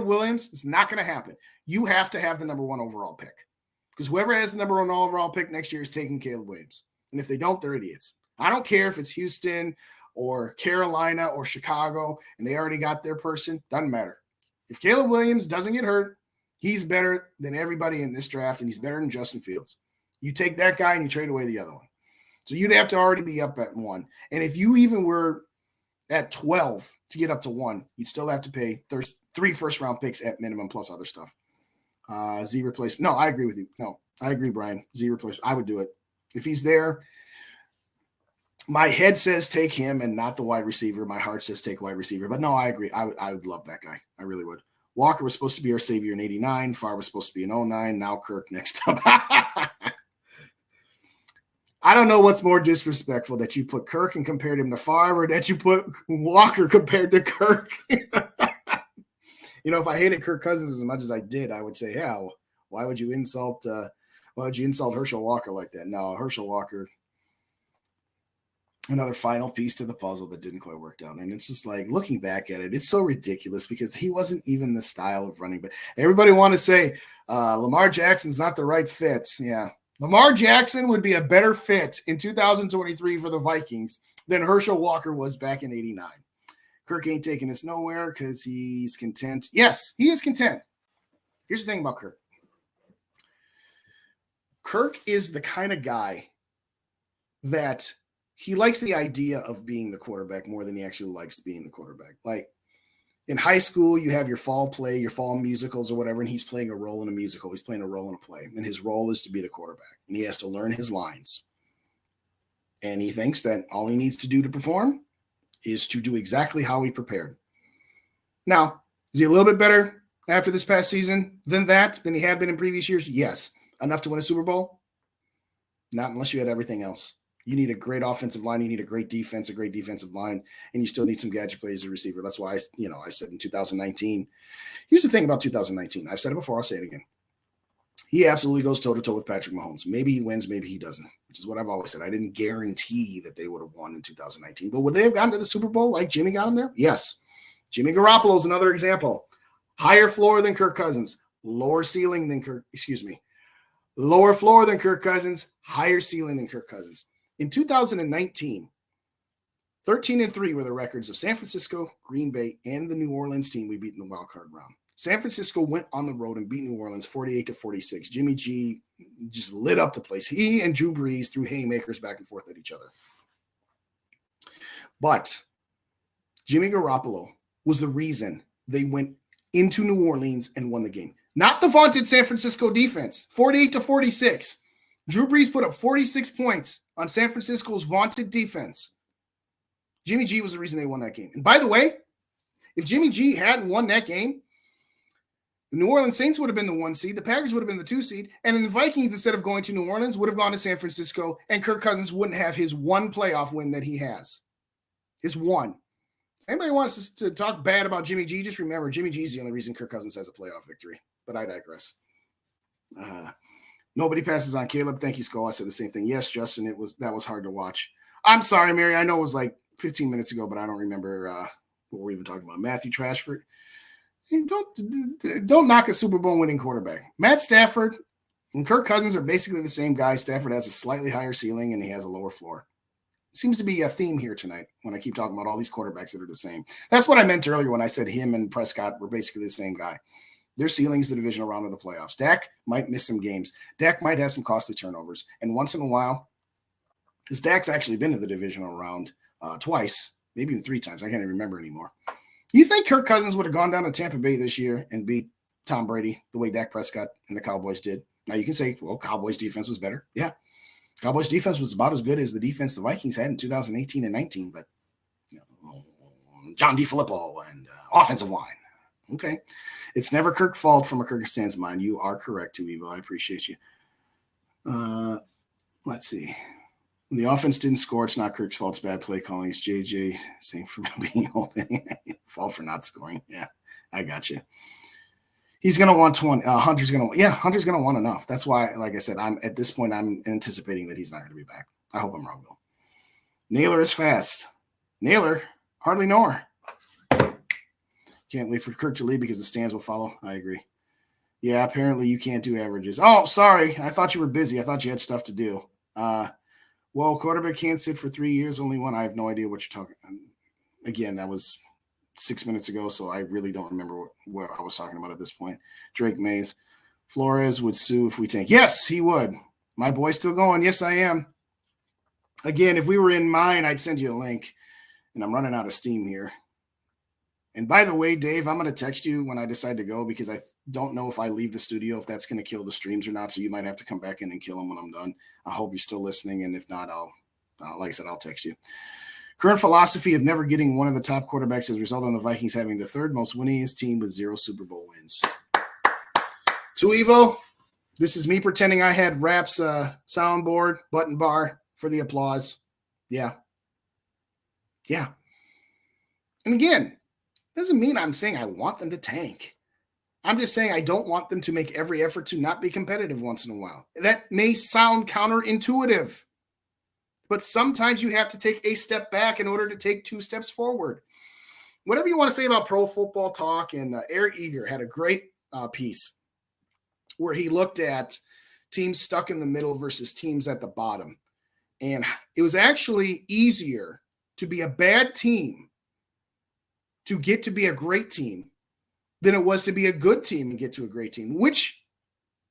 Williams, it's not going to happen. You have to have the number 1 overall pick, because whoever has the number 1 overall pick next year is taking Caleb Williams. And if they don't, they're idiots. I don't care if it's Houston or Carolina or Chicago and they already got their person. Doesn't matter. If Caleb Williams doesn't get hurt, he's better than everybody in this draft, and he's better than Justin Fields. You take that guy and you trade away the other one. So you'd have to already be up at 1. And if you even were at 12 to get up to 1, you'd still have to pay 3 first-round picks at minimum plus other stuff. Z replacement. No, I agree with you. No, I agree, Brian. Z replacement. I would do it. If he's there, My head says take him and not the wide receiver. My heart says take wide receiver. But no, I agree. I would love that guy. I really would. Walker was supposed to be our savior in 89. Favre was supposed to be in 09. Now Kirk next up. I don't know what's more disrespectful, that you put Kirk and compared him to Favre, or that you put Walker compared to Kirk. If I hated Kirk Cousins as much as I did, I would say, yeah, why would you insult Herschel Walker like that? No, Herschel Walker, another final piece to the puzzle that didn't quite work out. And it's just like, looking back at it, it's so ridiculous because he wasn't even the style of running. But everybody want to say Lamar Jackson's not the right fit. Yeah. Lamar Jackson would be a better fit in 2023 for the Vikings than Herschel Walker was back in 89. Kirk ain't taking us nowhere because he's content. Yes, he is content. Here's the thing about Kirk. Kirk is the kind of guy that he likes the idea of being the quarterback more than he actually likes being the quarterback. Like in high school, you have your fall play, your fall musicals or whatever, and he's playing a role in a musical. He's playing a role in a play, and his role is to be the quarterback, and he has to learn his lines. And he thinks that all he needs to do to perform is to do exactly how he prepared. Now, is he a little bit better after this past season than he had been in previous years? Yes. Enough to win a Super Bowl? Not unless you had everything else. You need a great offensive line. You need a great defense, a great defensive line, and you still need some gadget plays as a receiver. That's why I said in 2019. Here's the thing about 2019. I've said it before. I'll say it again. He absolutely goes toe-to-toe with Patrick Mahomes. Maybe he wins, maybe he doesn't, which is what I've always said. I didn't guarantee that they would have won in 2019. But would they have gotten to the Super Bowl like Jimmy got him there? Yes. Jimmy Garoppolo is another example. Higher floor than Kirk Cousins. Lower floor than Kirk Cousins. Higher ceiling than Kirk Cousins. In 2019, 13-3 were the records of San Francisco, Green Bay, and the New Orleans team we beat in the wild card round. San Francisco went on the road and beat New Orleans 48-46. Jimmy G just lit up the place. He and Drew Brees threw haymakers back and forth at each other. But Jimmy Garoppolo was the reason they went into New Orleans and won the game. Not the vaunted San Francisco defense, 48-46. Drew Brees put up 46 points on San Francisco's vaunted defense. Jimmy G was the reason they won that game. And by the way, if Jimmy G hadn't won that game, the New Orleans Saints would have been the 1 seed, the Packers would have been the 2 seed, and then the Vikings, instead of going to New Orleans, would have gone to San Francisco, and Kirk Cousins wouldn't have his one playoff win that he has. His one. Anybody wants us to talk bad about Jimmy G, just remember, Jimmy G is the only reason Kirk Cousins has a playoff victory. But I digress. Nobody passes on Caleb. Thank you, Skull. I said the same thing. Yes, Justin, that was hard to watch. I'm sorry, Mary. I know it was like 15 minutes ago, but I don't remember what we're even talking about. Matthew Trashford. Don't knock a Super Bowl winning quarterback. Matt Stafford and Kirk Cousins are basically the same guy. Stafford has a slightly higher ceiling and he has a lower floor. Seems to be a theme here tonight when I keep talking about all these quarterbacks that are the same. That's what I meant earlier when I said him and Prescott were basically the same guy. Their ceiling's the divisional round of the playoffs. Dak might miss some games. Dak might have some costly turnovers. And once in a while, because Dak's actually been to the divisional round twice, maybe even 3 times. I can't even remember anymore. You think Kirk Cousins would have gone down to Tampa Bay this year and beat Tom Brady the way Dak Prescott and the Cowboys did? Now you can say, well, Cowboys defense was better. Yeah. Cowboys defense was about as good as the defense the Vikings had in 2018 and 19, but John DeFilippo and offensive line. Okay. It's never Kirk's fault from a Kirk stand's mind. You are correct, too, Evo. I appreciate you. Let's see. When the offense didn't score, it's not Kirk's fault. It's bad play calling. It's JJ saying for being open. Fault for not scoring. Yeah, I got you. He's going to want 20. Hunter's going to want enough. That's why, like I said, at this point, I'm anticipating that he's not going to be back. I hope I'm wrong, though. Naylor is fast. Naylor, hardly know her. Can't wait for Kirk to leave because the stands will follow. I agree. Yeah, apparently you can't do averages. Oh, sorry. I thought you were busy. I thought you had stuff to do. Well, quarterback can't sit for 3 years, only one. I have no idea what you're talking about. Again, that was 6 minutes ago, so I really don't remember what I was talking about at this point. Drake Mays. Flores would sue if we tank. Yes, he would. My boy's still going. Yes, I am. Again, if we were in mine, I'd send you a link, and I'm running out of steam here. And by the way, Dave, I'm going to text you when I decide to go because I don't know if I leave the studio, if that's going to kill the streams or not. So you might have to come back in and kill them when I'm done. I hope you're still listening. And if not, I'll Like I said, I'll text you. Current philosophy of never getting one of the top quarterbacks has resulted in the Vikings having the third most winningest team with 0 Super Bowl wins. To Evo, this is me pretending I had Raps soundboard, button bar for the applause. Yeah. And again, doesn't mean I'm saying I want them to tank. I'm just saying I don't want them to make every effort to not be competitive once in a while. That may sound counterintuitive, but sometimes you have to take a step back in order to take 2 steps forward. Whatever you want to say about Pro Football Talk, and Eric Eager had a great piece where he looked at teams stuck in the middle versus teams at the bottom. And it was actually easier to be a bad team to get to be a great team than it was to be a good team and get to a great team, which,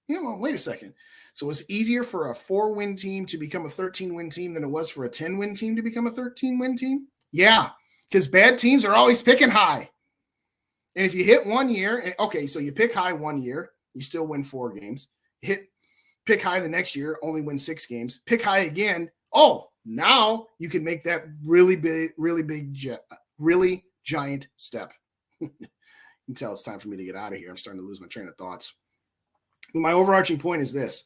wait a second. So it's easier for a 4-win team to become a 13-win team than it was for a 10-win team to become a 13-win team? Yeah, because bad teams are always picking high. And if you hit 1 year, okay, so you pick high 1 year, you still win 4 games. Pick high the next year, only win 6 games. Pick high again. Oh, now you can make that really giant step. You can tell it's time for me to get out of here. I'm starting to lose my train of thoughts. But my overarching point is this.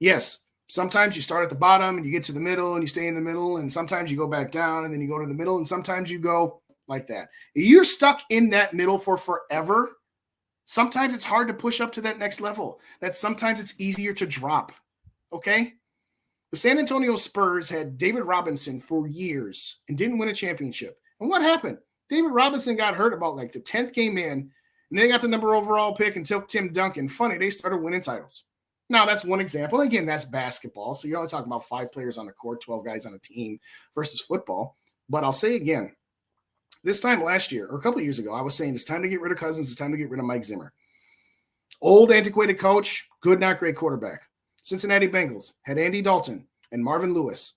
Yes, sometimes you start at the bottom and you get to the middle and you stay in the middle, and sometimes you go back down and then you go to the middle, and sometimes you go like that. If you're stuck in that middle for forever, sometimes it's hard to push up to that next level. That sometimes it's easier to drop, okay? The San Antonio Spurs had David Robinson for years and didn't win a championship. And what happened? David Robinson got hurt about like the 10th game in, and they got the number overall pick and took Tim Duncan. Funny, they started winning titles. Now, that's one example. Again, that's basketball. So you're only talking about 5 players on the court, 12 guys on a team versus football. But I'll say again, this time last year, or a couple of years ago, I was saying it's time to get rid of Cousins. It's time to get rid of Mike Zimmer. Old, antiquated coach, good, not great quarterback. Cincinnati Bengals had Andy Dalton and Marvin Lewis.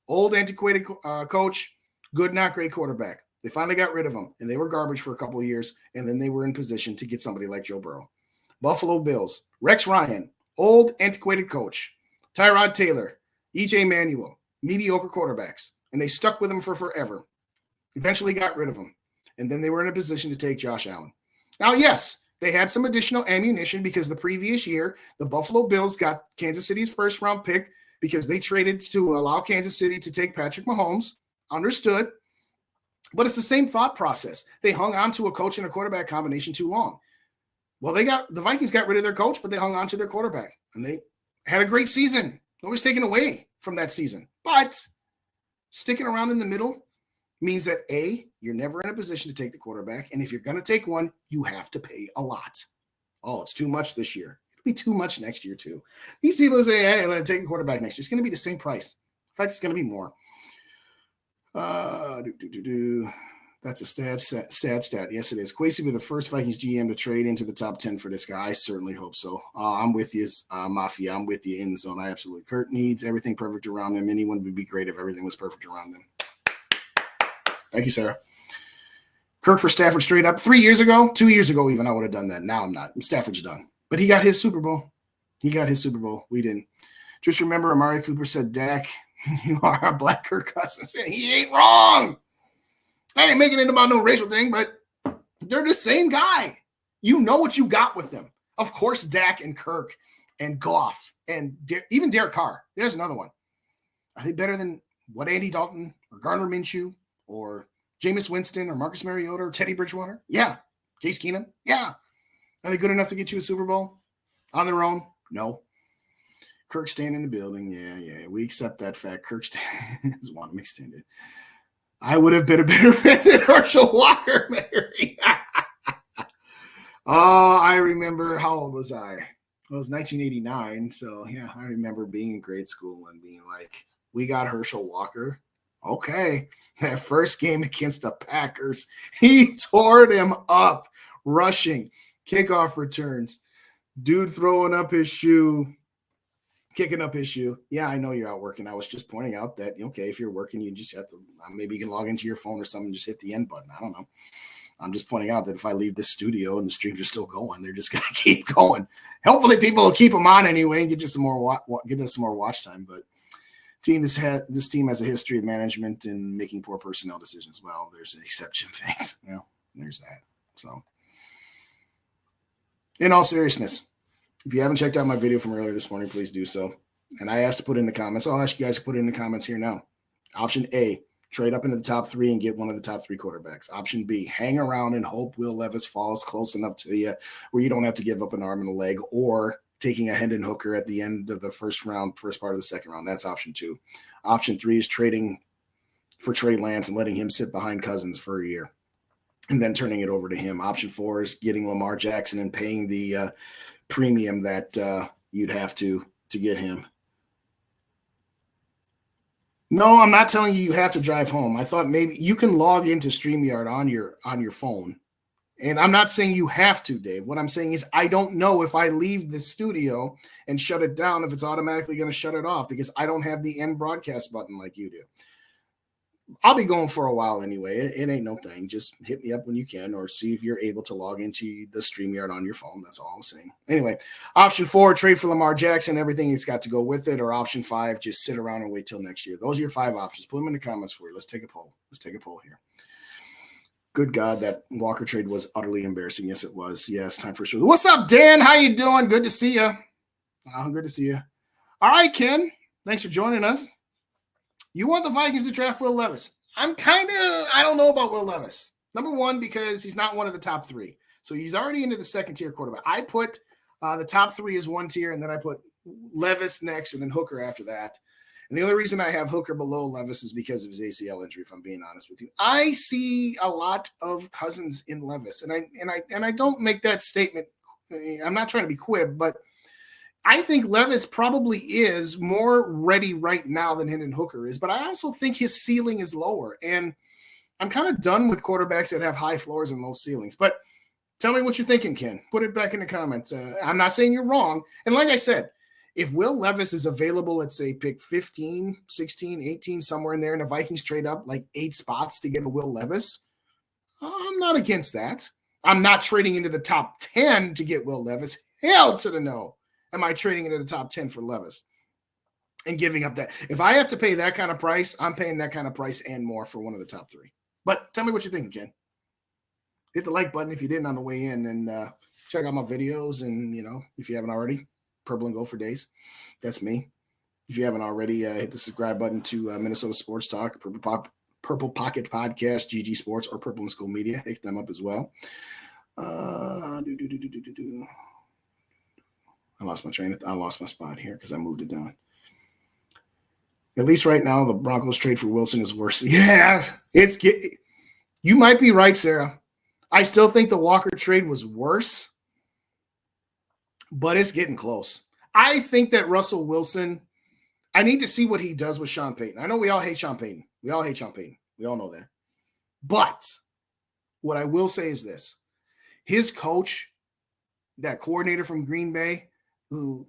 Old, antiquated coach, good, not great quarterback. They finally got rid of them, and they were garbage for a couple of years, and then they were in position to get somebody like Joe Burrow. Buffalo Bills, Rex Ryan, old, antiquated coach. Tyrod Taylor, E.J. Manuel, mediocre quarterbacks, and they stuck with him for forever. Eventually got rid of him, and then they were in a position to take Josh Allen. Now, yes, they had some additional ammunition because the previous year, the Buffalo Bills got Kansas City's first-round pick because they traded to allow Kansas City to take Patrick Mahomes. Understood. But it's the same thought process. They hung on to a coach and a quarterback combination too long. Well, the Vikings got rid of their coach, but they hung on to their quarterback, and they had a great season. Nobody's taken away from that season. But sticking around in the middle means that, A, you're never in a position to take the quarterback, and if you're going to take one, you have to pay a lot. Oh, it's too much this year. It'll be too much next year, too. These people say, hey, let me take a quarterback next year. It's going to be the same price. In fact, it's going to be more. That's a sad stat. Yes, it is. Kwesi be the first Vikings GM to trade into the top 10 for this guy. I certainly hope so. I'm with you, Mafia. I'm with you in the zone. I absolutely. Kurt needs everything perfect around him. Anyone would be great if everything was perfect around them. Thank you, Sarah. Kirk for Stafford straight up. 2 years ago even, I would have done that. Now I'm not. Stafford's done. But he got his Super Bowl. We didn't. Just remember, Amari Cooper said, Dak, you are a black Kirk Cousins. He ain't wrong. I ain't making it about no racial thing, but they're the same guy. You know what you got with them. Of course, Dak and Kirk and Goff and even Derek Carr. There's another one. Are they better than what Andy Dalton or Gardner Minshew or Jameis Winston or Marcus Mariota or Teddy Bridgewater? Yeah. Case Keenum? Yeah. Are they good enough to get you a Super Bowl on their own? No. Kirk staying in the building. Yeah. We accept that fact. Kirk doesn't want him extended. I would have been a better fit than Herschel Walker, Mary. Oh, I remember. How old was I? It was 1989. So, yeah, I remember being in grade school and being like, we got Herschel Walker. Okay. That first game against the Packers, he tore them up, rushing, kickoff returns, dude throwing up his shoe. Kicking up his shoe. Yeah, I know you're out working. I was just pointing out that, okay, if you're working, you just have to, maybe you can log into your phone or something and just hit the end button. I don't know. I'm just pointing out that if I leave this studio and the streams are still going, they're just going to keep going. Hopefully people will keep them on anyway and get us some more watch time. But This team has a history of management and making poor personnel decisions. Well, there's an exception. Thanks. Well, there's that. So, in all seriousness, if you haven't checked out my video from earlier this morning, please do so. And I asked to put in the comments. I'll ask you guys to put it in the comments here now. Option A, trade up into the top 3 and get one of the top 3 quarterbacks. Option B, hang around and hope Will Levis falls close enough to you where you don't have to give up an arm and a leg, or taking a Hendon Hooker at the end of the first part of the second round. That's option 2. Option 3 is trading for Trey Lance and letting him sit behind Cousins for a year and then turning it over to him. Option 4 is getting Lamar Jackson and paying the premium that you'd have to get him. No, I'm not telling you have to drive home. I thought maybe you can log into StreamYard on your phone. And I'm not saying you have to, Dave. What I'm saying is I don't know if I leave the studio and shut it down, if it's automatically going to shut it off, because I don't have the end broadcast button like you do. I'll be going for a while anyway. It ain't no thing. Just hit me up when you can, or see if you're able to log into the StreamYard on your phone. That's all I'm saying. Anyway, option 4, trade for Lamar Jackson, everything he's got to go with it. Or option 5, just sit around and wait till next year. Those are your 5 options. Put them in the comments for you. Let's take a poll. Here. Good God, that Walker trade was utterly embarrassing. Yes, it was. Yes, time for sure. What's up, Dan? How you doing? Good to see you. Good to see you. All right, Ken. Thanks for joining us. You want the Vikings to draft Will Levis? I don't know about Will Levis. Number one, because he's not one of the top 3. So he's already into the second tier quarterback. I put the top 3 as one tier, and then I put Levis next and then Hooker after that. And the only reason I have Hooker below Levis is because of his ACL injury, if I'm being honest with you. I see a lot of Cousins in Levis, and I don't make that statement. I'm not trying to be quib, but I think Levis probably is more ready right now than Hendon Hooker is, but I also think his ceiling is lower. And I'm kind of done with quarterbacks that have high floors and low ceilings. But tell me what you're thinking, Ken. Put it back in the comments. I'm not saying you're wrong. And like I said, if Will Levis is available, let's say pick 15, 16, 18, somewhere in there, and the Vikings trade up like 8 spots to get a Will Levis, I'm not against that. I'm not trading into the top 10 to get Will Levis. Hell to the no. Am I trading into the top 10 for Levis and giving up that? If I have to pay that kind of price, I'm paying that kind of price and more for one of the top 3. But tell me what you're thinking, Ken. Hit the like button if you didn't on the way in, and check out my videos. And, if you haven't already, Purple and Gold for Days. That's me. If you haven't already, hit the subscribe button to Minnesota Sports Talk, Purple Pocket Podcast, GG Sports, or Purple and School Media. Hit them up as well. I lost my spot here because I moved it down. At least right now, the Broncos trade for Wilson is worse. Yeah, you might be right, Sarah. I still think the Walker trade was worse, but it's getting close. I think that Russell Wilson, I need to see what he does with Sean Payton. I know we all hate Sean Payton. We all know that. But what I will say is this. His coach, that coordinator from Green Bay, who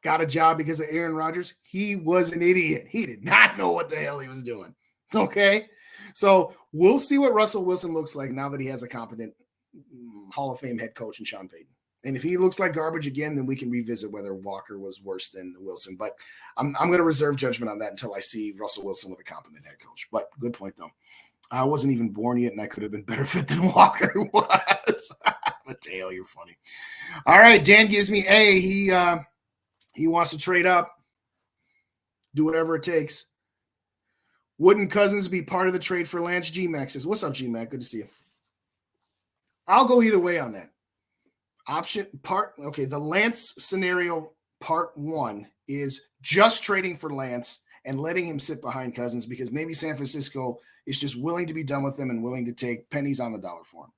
got a job because of Aaron Rodgers, he was an idiot. He did not know what the hell he was doing. Okay? So we'll see what Russell Wilson looks like now that he has a competent Hall of Fame head coach in Sean Payton. And if he looks like garbage again, then we can revisit whether Walker was worse than Wilson. But I'm going to reserve judgment on that until I see Russell Wilson with a competent head coach. But good point, though. I wasn't even born yet, and I could have been better fit than Walker was. Mateo, you're funny. All right, Dan gives me A. He wants to trade up, do whatever it takes. Wouldn't Cousins be part of the trade for Lance? G-Mac says, what's up, G-Mac? Good to see you. I'll go either way on that. The Lance scenario part 1 is just trading for Lance and letting him sit behind Cousins because maybe San Francisco is just willing to be done with him and willing to take pennies on the dollar for him.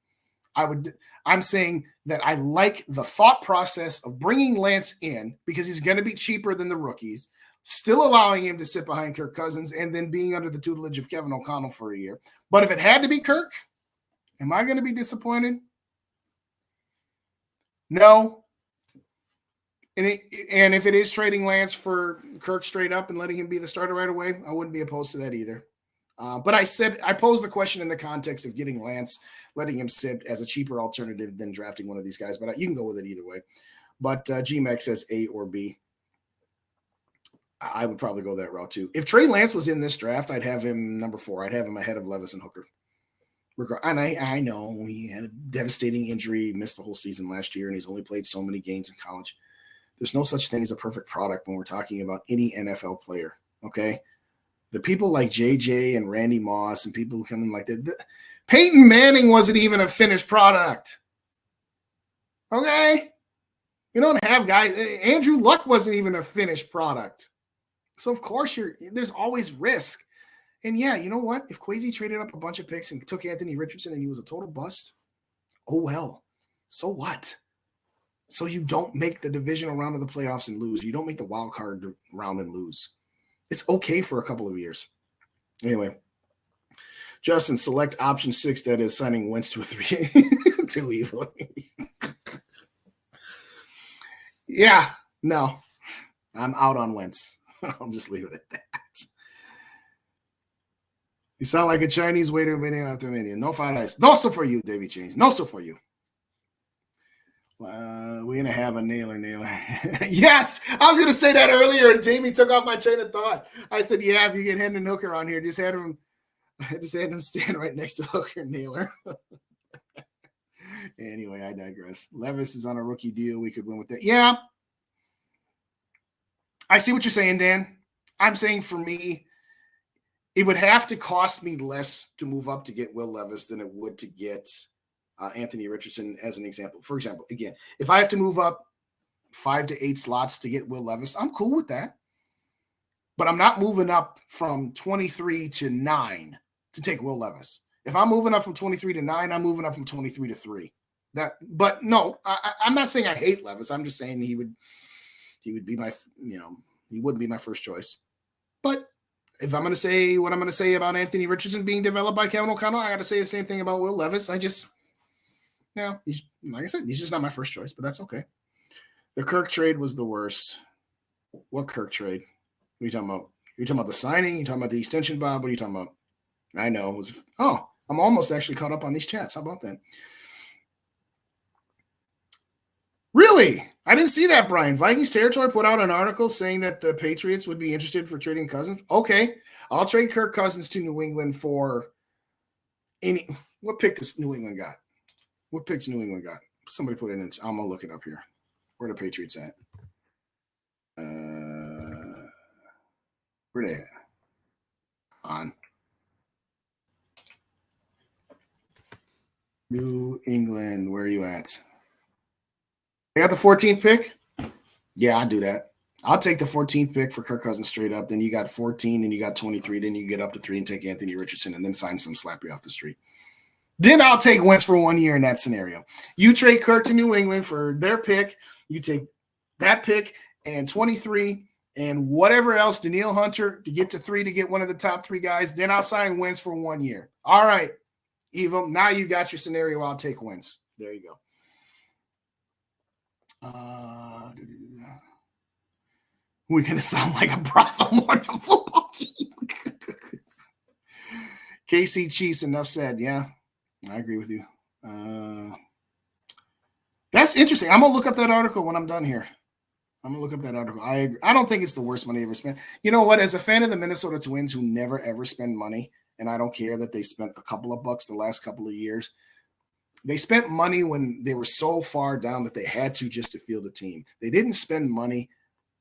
I'm saying that I like the thought process of bringing Lance in because he's going to be cheaper than the rookies, still allowing him to sit behind Kirk Cousins and then being under the tutelage of Kevin O'Connell for a year. But if it had to be Kirk, am I going to be disappointed? No. And if it is trading Lance for Kirk straight up and letting him be the starter right away, I wouldn't be opposed to that either. But I posed the question in the context of getting Lance, letting him sit as a cheaper alternative than drafting one of these guys. But you can go with it either way. But GMAX says A or B. I would probably go that route too. If Trey Lance was in this draft, I'd have him number 4. I'd have him ahead of Levis and Hooker. And I know he had a devastating injury, missed the whole season last year, and he's only played so many games in college. There's no such thing as a perfect product when we're talking about any NFL player, okay? The people like JJ and Randy Moss and people coming like that. Peyton Manning wasn't even a finished product, okay? You don't have guys. Andrew Luck wasn't even a finished product. So, of course, there's always risk. And, yeah, you know what? If Kwesi traded up a bunch of picks and took Anthony Richardson and he was a total bust, oh, well. So what? So you don't make the divisional round of the playoffs and lose. You don't make the wild card round and lose. It's okay for a couple of years. Anyway, Justin, select option 6, that is signing Wentz to a 3. Too evil. Yeah, no. I'm out on Wentz. I'll just leave it at that. You sound like a Chinese waiter minute after minute. No fine ice. No so for you, Davey Chains. No so for you. We're going to have a nailer. Yes! I was going to say that earlier, and Davey took off my train of thought. I said, yeah, if you get Hendon Hooker on here, just have him stand right next to Hooker Naylor. Anyway, I digress. Levis is on a rookie deal. We could win with that. Yeah. I see what you're saying, Dan. I'm saying for me, it would have to cost me less to move up to get Will Levis than it would to get Anthony Richardson as an example. For example, again, if I have to move up 5 to 8 slots to get Will Levis, I'm cool with that. But I'm not moving up from 23 to 9 to take Will Levis. If I'm moving up from 23 to 9, I'm moving up from 23 to 3. But no, I'm not saying I hate Levis. I'm just saying he would be my, he wouldn't be my first choice. But if I'm going to say what I'm going to say about Anthony Richardson being developed by Kevin O'Connell, I got to say the same thing about Will Levis. He's like I said, he's just not my first choice, but that's okay. The Kirk trade was the worst. What Kirk trade? What are you talking about? You're talking about the signing? You're talking about the extension, Bob? What are you talking about? I know. I'm almost actually caught up on these chats. How about that? Really? I didn't see that, Brian. Vikings Territory put out an article saying that the Patriots would be interested for trading Cousins. Okay. I'll trade Kirk Cousins to New England for any – what pick does New England got? What picks New England got? Somebody put it in. I'm going to look it up here. Where are the Patriots at? Where they at? On. New England, where are you at? They got the 14th pick? Yeah, I'd do that. I'll take the 14th pick for Kirk Cousins straight up. Then you got 14, and you got 23. Then you get up to 3 and take Anthony Richardson and then sign some slappy off the street. Then I'll take Wentz for 1 year in that scenario. You trade Kirk to New England for their pick. You take that pick and 23 and whatever else, Danielle Hunter, to get to 3 to get one of the top 3 guys. Then I'll sign Wentz for 1 year. All right, Evo, now you got your scenario. I'll take Wentz. There you go. We're going to sound like a brothel more than a football team. KC Chiefs, enough said. Yeah, I agree with you. That's interesting. I'm going to look up that article when I'm done here. I'm going to look up that article. I don't think it's the worst money ever spent. You know what? As a fan of the Minnesota Twins who never, ever spend money, and I don't care that they spent a couple of bucks the last couple of years, they spent money when they were so far down that they had to just to field a team. They didn't spend money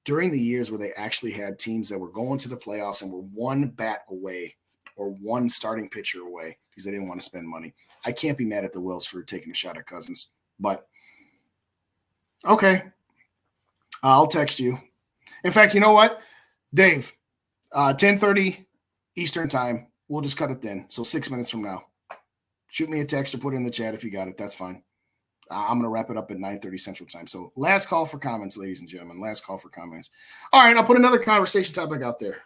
during the years where they actually had teams that were going to the playoffs and were one bat away or one starting pitcher away because they didn't want to spend money. I can't be mad at the Wills for taking a shot at Cousins, but okay. I'll text you. In fact, you know what? Dave, 10:30 Eastern time. We'll just cut it then. So 6 minutes from now. Shoot me a text or put it in the chat if you got it. That's fine. I'm going to wrap it up at 9:30 Central Time. So last call for comments, ladies and gentlemen. Last call for comments. All right, I'll put another conversation topic out there.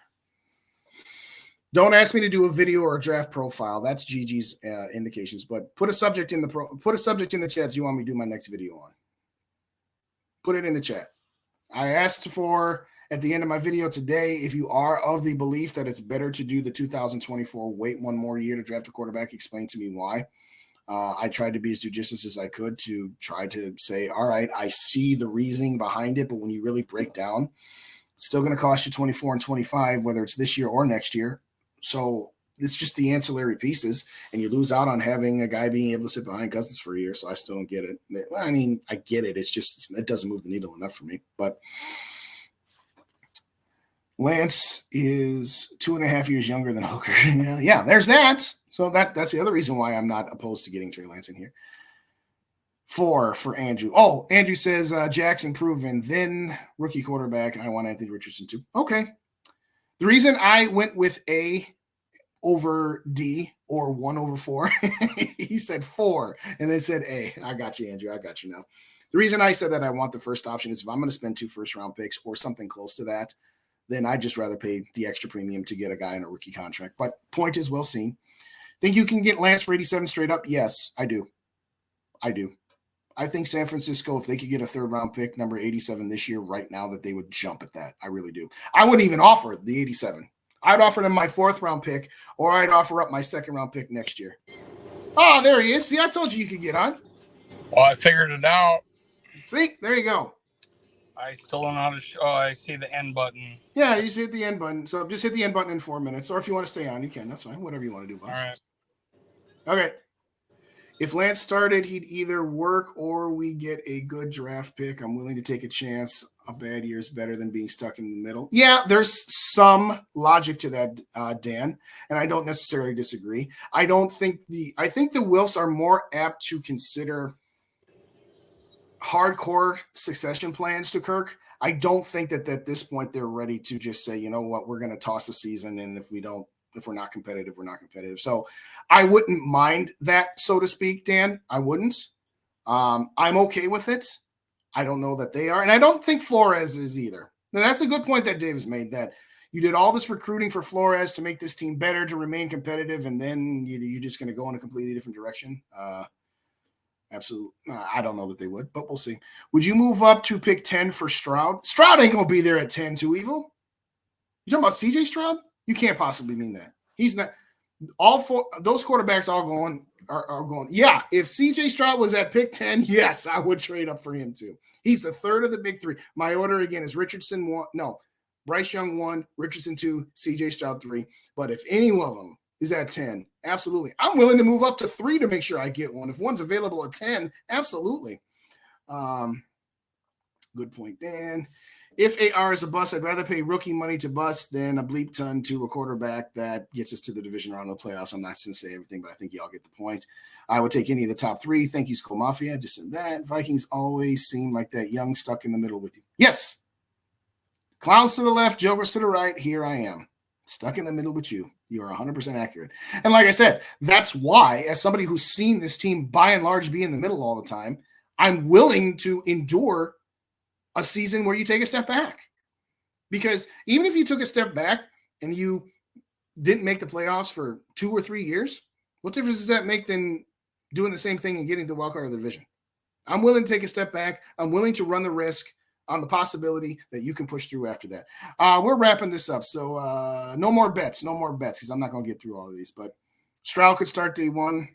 Don't ask me to do a video or a draft profile. That's Gigi's indications. But put a subject in the chat if you want me to do my next video on. Put it in the chat. I asked for at the end of my video today, if you are of the belief that it's better to do the 2024, wait 1 more year to draft a quarterback, explain to me why. I tried to be as judicious as I could to try to say, all right, I see the reasoning behind it, but when you really break down Still going to cost you 24 and 25, whether it's this year or next year. So it's just the ancillary pieces, and you lose out on having a guy being able to sit behind Cousins for a year. So I still don't get it. I mean, I get it. It's just it doesn't move the needle enough for me. But Lance is 2.5 years younger than Hooker. Yeah, there's that. So that's the other reason why I'm not opposed to getting Trey Lance in here. 4 for Andrew. Oh, Andrew says Jackson proven. Then rookie quarterback. I want Anthony Richardson too. Okay. The reason I went with A over D or 1 over 4, he said 4 and then said A. I got you, Andrew. I got you now. The reason I said that I want the first option is if I'm going to spend 2 first-round picks or something close to that, then I'd just rather pay the extra premium to get a guy in a rookie contract. But point is well seen. Think you can get Lance for 87 straight up? Yes, I do. I think San Francisco, if they could get a third-round pick, number 87 this year, right now, that they would jump at that. I really do. I wouldn't even offer the 87. I'd offer them my 4th-round pick, or I'd offer up my 2nd-round pick next year. Oh, there he is. See, I told you could get on. Well, I figured it out. See, there you go. I still don't know how to show. Oh, I see the end button. Yeah, you just hit the end button. So just hit the end button in 4 minutes, or if you want to stay on, you can. That's fine. Whatever you want to do, boss. All right. Okay. If Lance started, he'd either work or we get a good draft pick. I'm willing to take a chance. A bad year is better than being stuck in the middle. Yeah, there's some logic to that, Dan, and I don't necessarily disagree. I think the Wilfs are more apt to consider hardcore succession plans to Kirk. I don't think that at this point they're ready to just say, you know what, we're going to toss the season, and if we're not competitive, we're not competitive. So I wouldn't mind that, so to speak, Dan. I wouldn't. I'm okay with it. I don't know that they are. And I don't think Flores is either. Now, that's a good point that Dave has made, that you did all this recruiting for Flores to make this team better, to remain competitive, and then you're just going to go in a completely different direction. Absolutely. I don't know that they would, but we'll see. Would you move up to pick 10 for Stroud? Stroud ain't going to be there at 10 too, Evil. You talking about CJ Stroud? You can't possibly mean that. He's not. All 4 those quarterbacks are going. Yeah, if CJ Stroud was at pick 10, yes, I would trade up for him too. He's the 3rd of the big 3. My order again is Richardson 1. No, Bryce Young 1, Richardson 2, CJ Stroud 3. But if any one of them is at 10, absolutely. I'm willing to move up to 3 to make sure I get one. If one's available at 10, absolutely. Good point, Dan. If AR is a bust, I'd rather pay rookie money to bust than a bleep ton to a quarterback that gets us to the division round of the playoffs. I'm not going to say everything, but I think y'all get the point. I would take any of the top 3. Thank you, Skull Mafia. Just said that. Vikings always seem like that young stuck in the middle with you. Yes. Clowns to the left, jokers to the right. Here I am, stuck in the middle with you. You are 100% accurate. And like I said, that's why, as somebody who's seen this team by and large be in the middle all the time, I'm willing to endure a season where you take a step back. Because even if you took a step back and you didn't make the playoffs for 2 or 3 years, what difference does that make than doing the same thing and getting the wild card of the division? I'm willing to take a step back. I'm willing to run the risk on the possibility that you can push through after that. We're wrapping this up. So no more bets, because I'm not going to get through all of these. But Stroud could start day 1.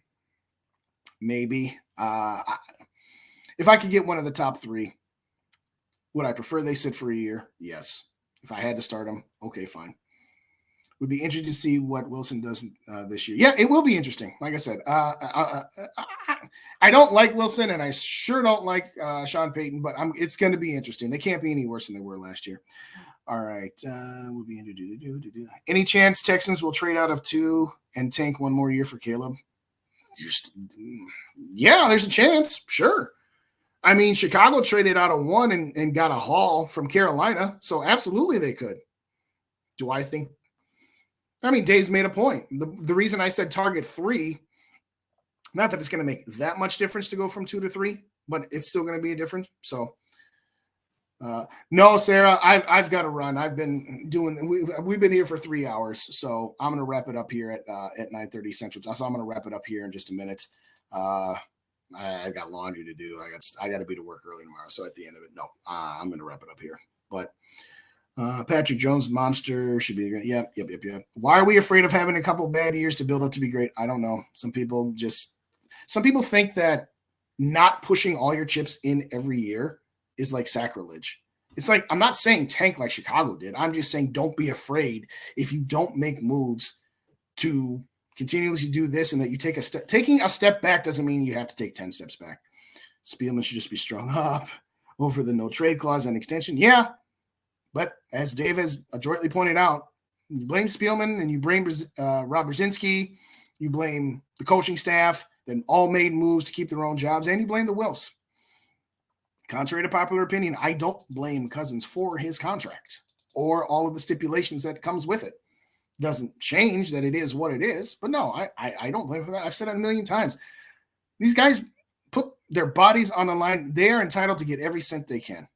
Maybe. If I could get one of the top 3, would I prefer they sit for a year? Yes. If I had to start them, okay, fine. Would be interesting to see what Wilson does this year. Yeah, it will be interesting. Like I said, I don't like Wilson, and I sure don't like Sean Payton, but it's going to be interesting. They can't be any worse than they were last year. All right. We'll be any chance Texans will trade out of 2 and tank 1 more year for Caleb? Yeah, there's a chance. Sure. I mean, Chicago traded out of 1 and got a haul from Carolina, so absolutely they could. Do I think? I mean, Dave's made a point. The reason I said target 3, not that it's going to make that much difference to go from 2 to 3, but it's still going to be a difference. So, no, Sarah, I've got to run. I've been we've been here for 3 hours, so I'm going to wrap it up here at 9:30 Central. So I'm going to wrap it up here in just a minute. I've got laundry to do. I got to be to work early tomorrow. So at the end of it, no, I'm going to wrap it up here. But Patrick Jones, monster, should be great. Yep. Why are we afraid of having a couple bad years to build up to be great? I don't know. Some people think that not pushing all your chips in every year is like sacrilege. It's like, I'm not saying tank like Chicago did. I'm just saying don't be afraid if you don't make moves to continuously do this, and that you take a step. Taking a step back doesn't mean you have to take 10 steps back. Spielman should just be strung up over the no trade clause and extension. Yeah, but as Dave has adroitly pointed out, you blame Spielman and you blame Rob Brzezinski, you blame the coaching staff, that all made moves to keep their own jobs, and you blame the Wilfs. Contrary to popular opinion, I don't blame Cousins for his contract or all of the stipulations that comes with it. Doesn't change that it is what it is, but no, I don't blame him for that. I've said it a million times. These guys put their bodies on the line. They are entitled to get every cent they can.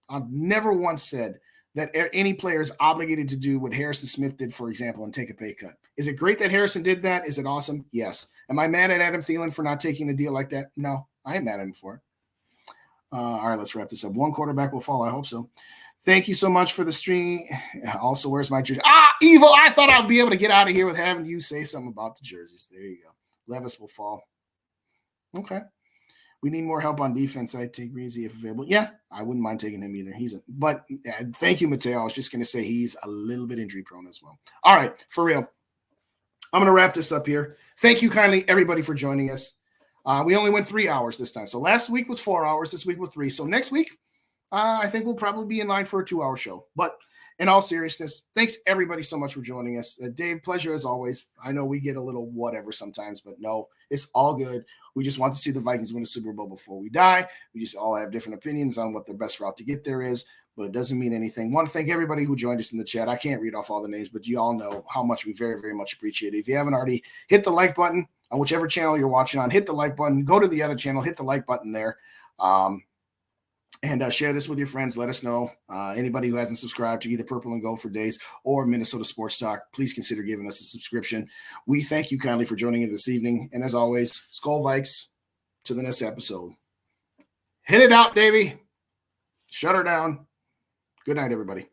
I've never once said that any player is obligated to do what Harrison Smith did, for example, and take a pay cut. Is it great that Harrison did that? Is it awesome? Yes. Am I mad at Adam Thielen for not taking a deal like that? No, I ain't mad at him for it. All right, let's wrap this up. One quarterback will fall. I hope so. Thank you so much for the stream. Also, where's my jersey? Evil. I thought I'd be able to get out of here with having you say something about the jerseys. There you go. Levis will fall. Okay. We need more help on defense. I'd take Breezy if available. Yeah, I wouldn't mind taking him either. But thank you, Mateo. I was just going to say he's a little bit injury prone as well. All right, for real. I'm going to wrap this up here. Thank you kindly, everybody, for joining us. We only went 3 hours this time. So last week was 4 hours. This week was 3. So next week, I think we'll probably be in line for a 2-hour show. But in all seriousness, thanks everybody so much for joining us. Dave, pleasure as always. I know we get a little whatever sometimes, but no, it's all good. We just want to see the Vikings win a Super Bowl before we die. We just all have different opinions on what the best route to get there is, but it doesn't mean anything. I want to thank everybody who joined us in the chat. I can't read off all the names, but you all know how much we very, very much appreciate it. If you haven't already, hit the like button on whichever channel you're watching on. Hit the like button. Go to the other channel. Hit the like button there. And share this with your friends. Let us know. Anybody who hasn't subscribed to either Purple and Gold for Days or Minnesota Sports Talk, please consider giving us a subscription. We thank you kindly for joining us this evening. And as always, Skol Vikes, to the next episode. Hit it out, Davey. Shut her down. Good night, everybody.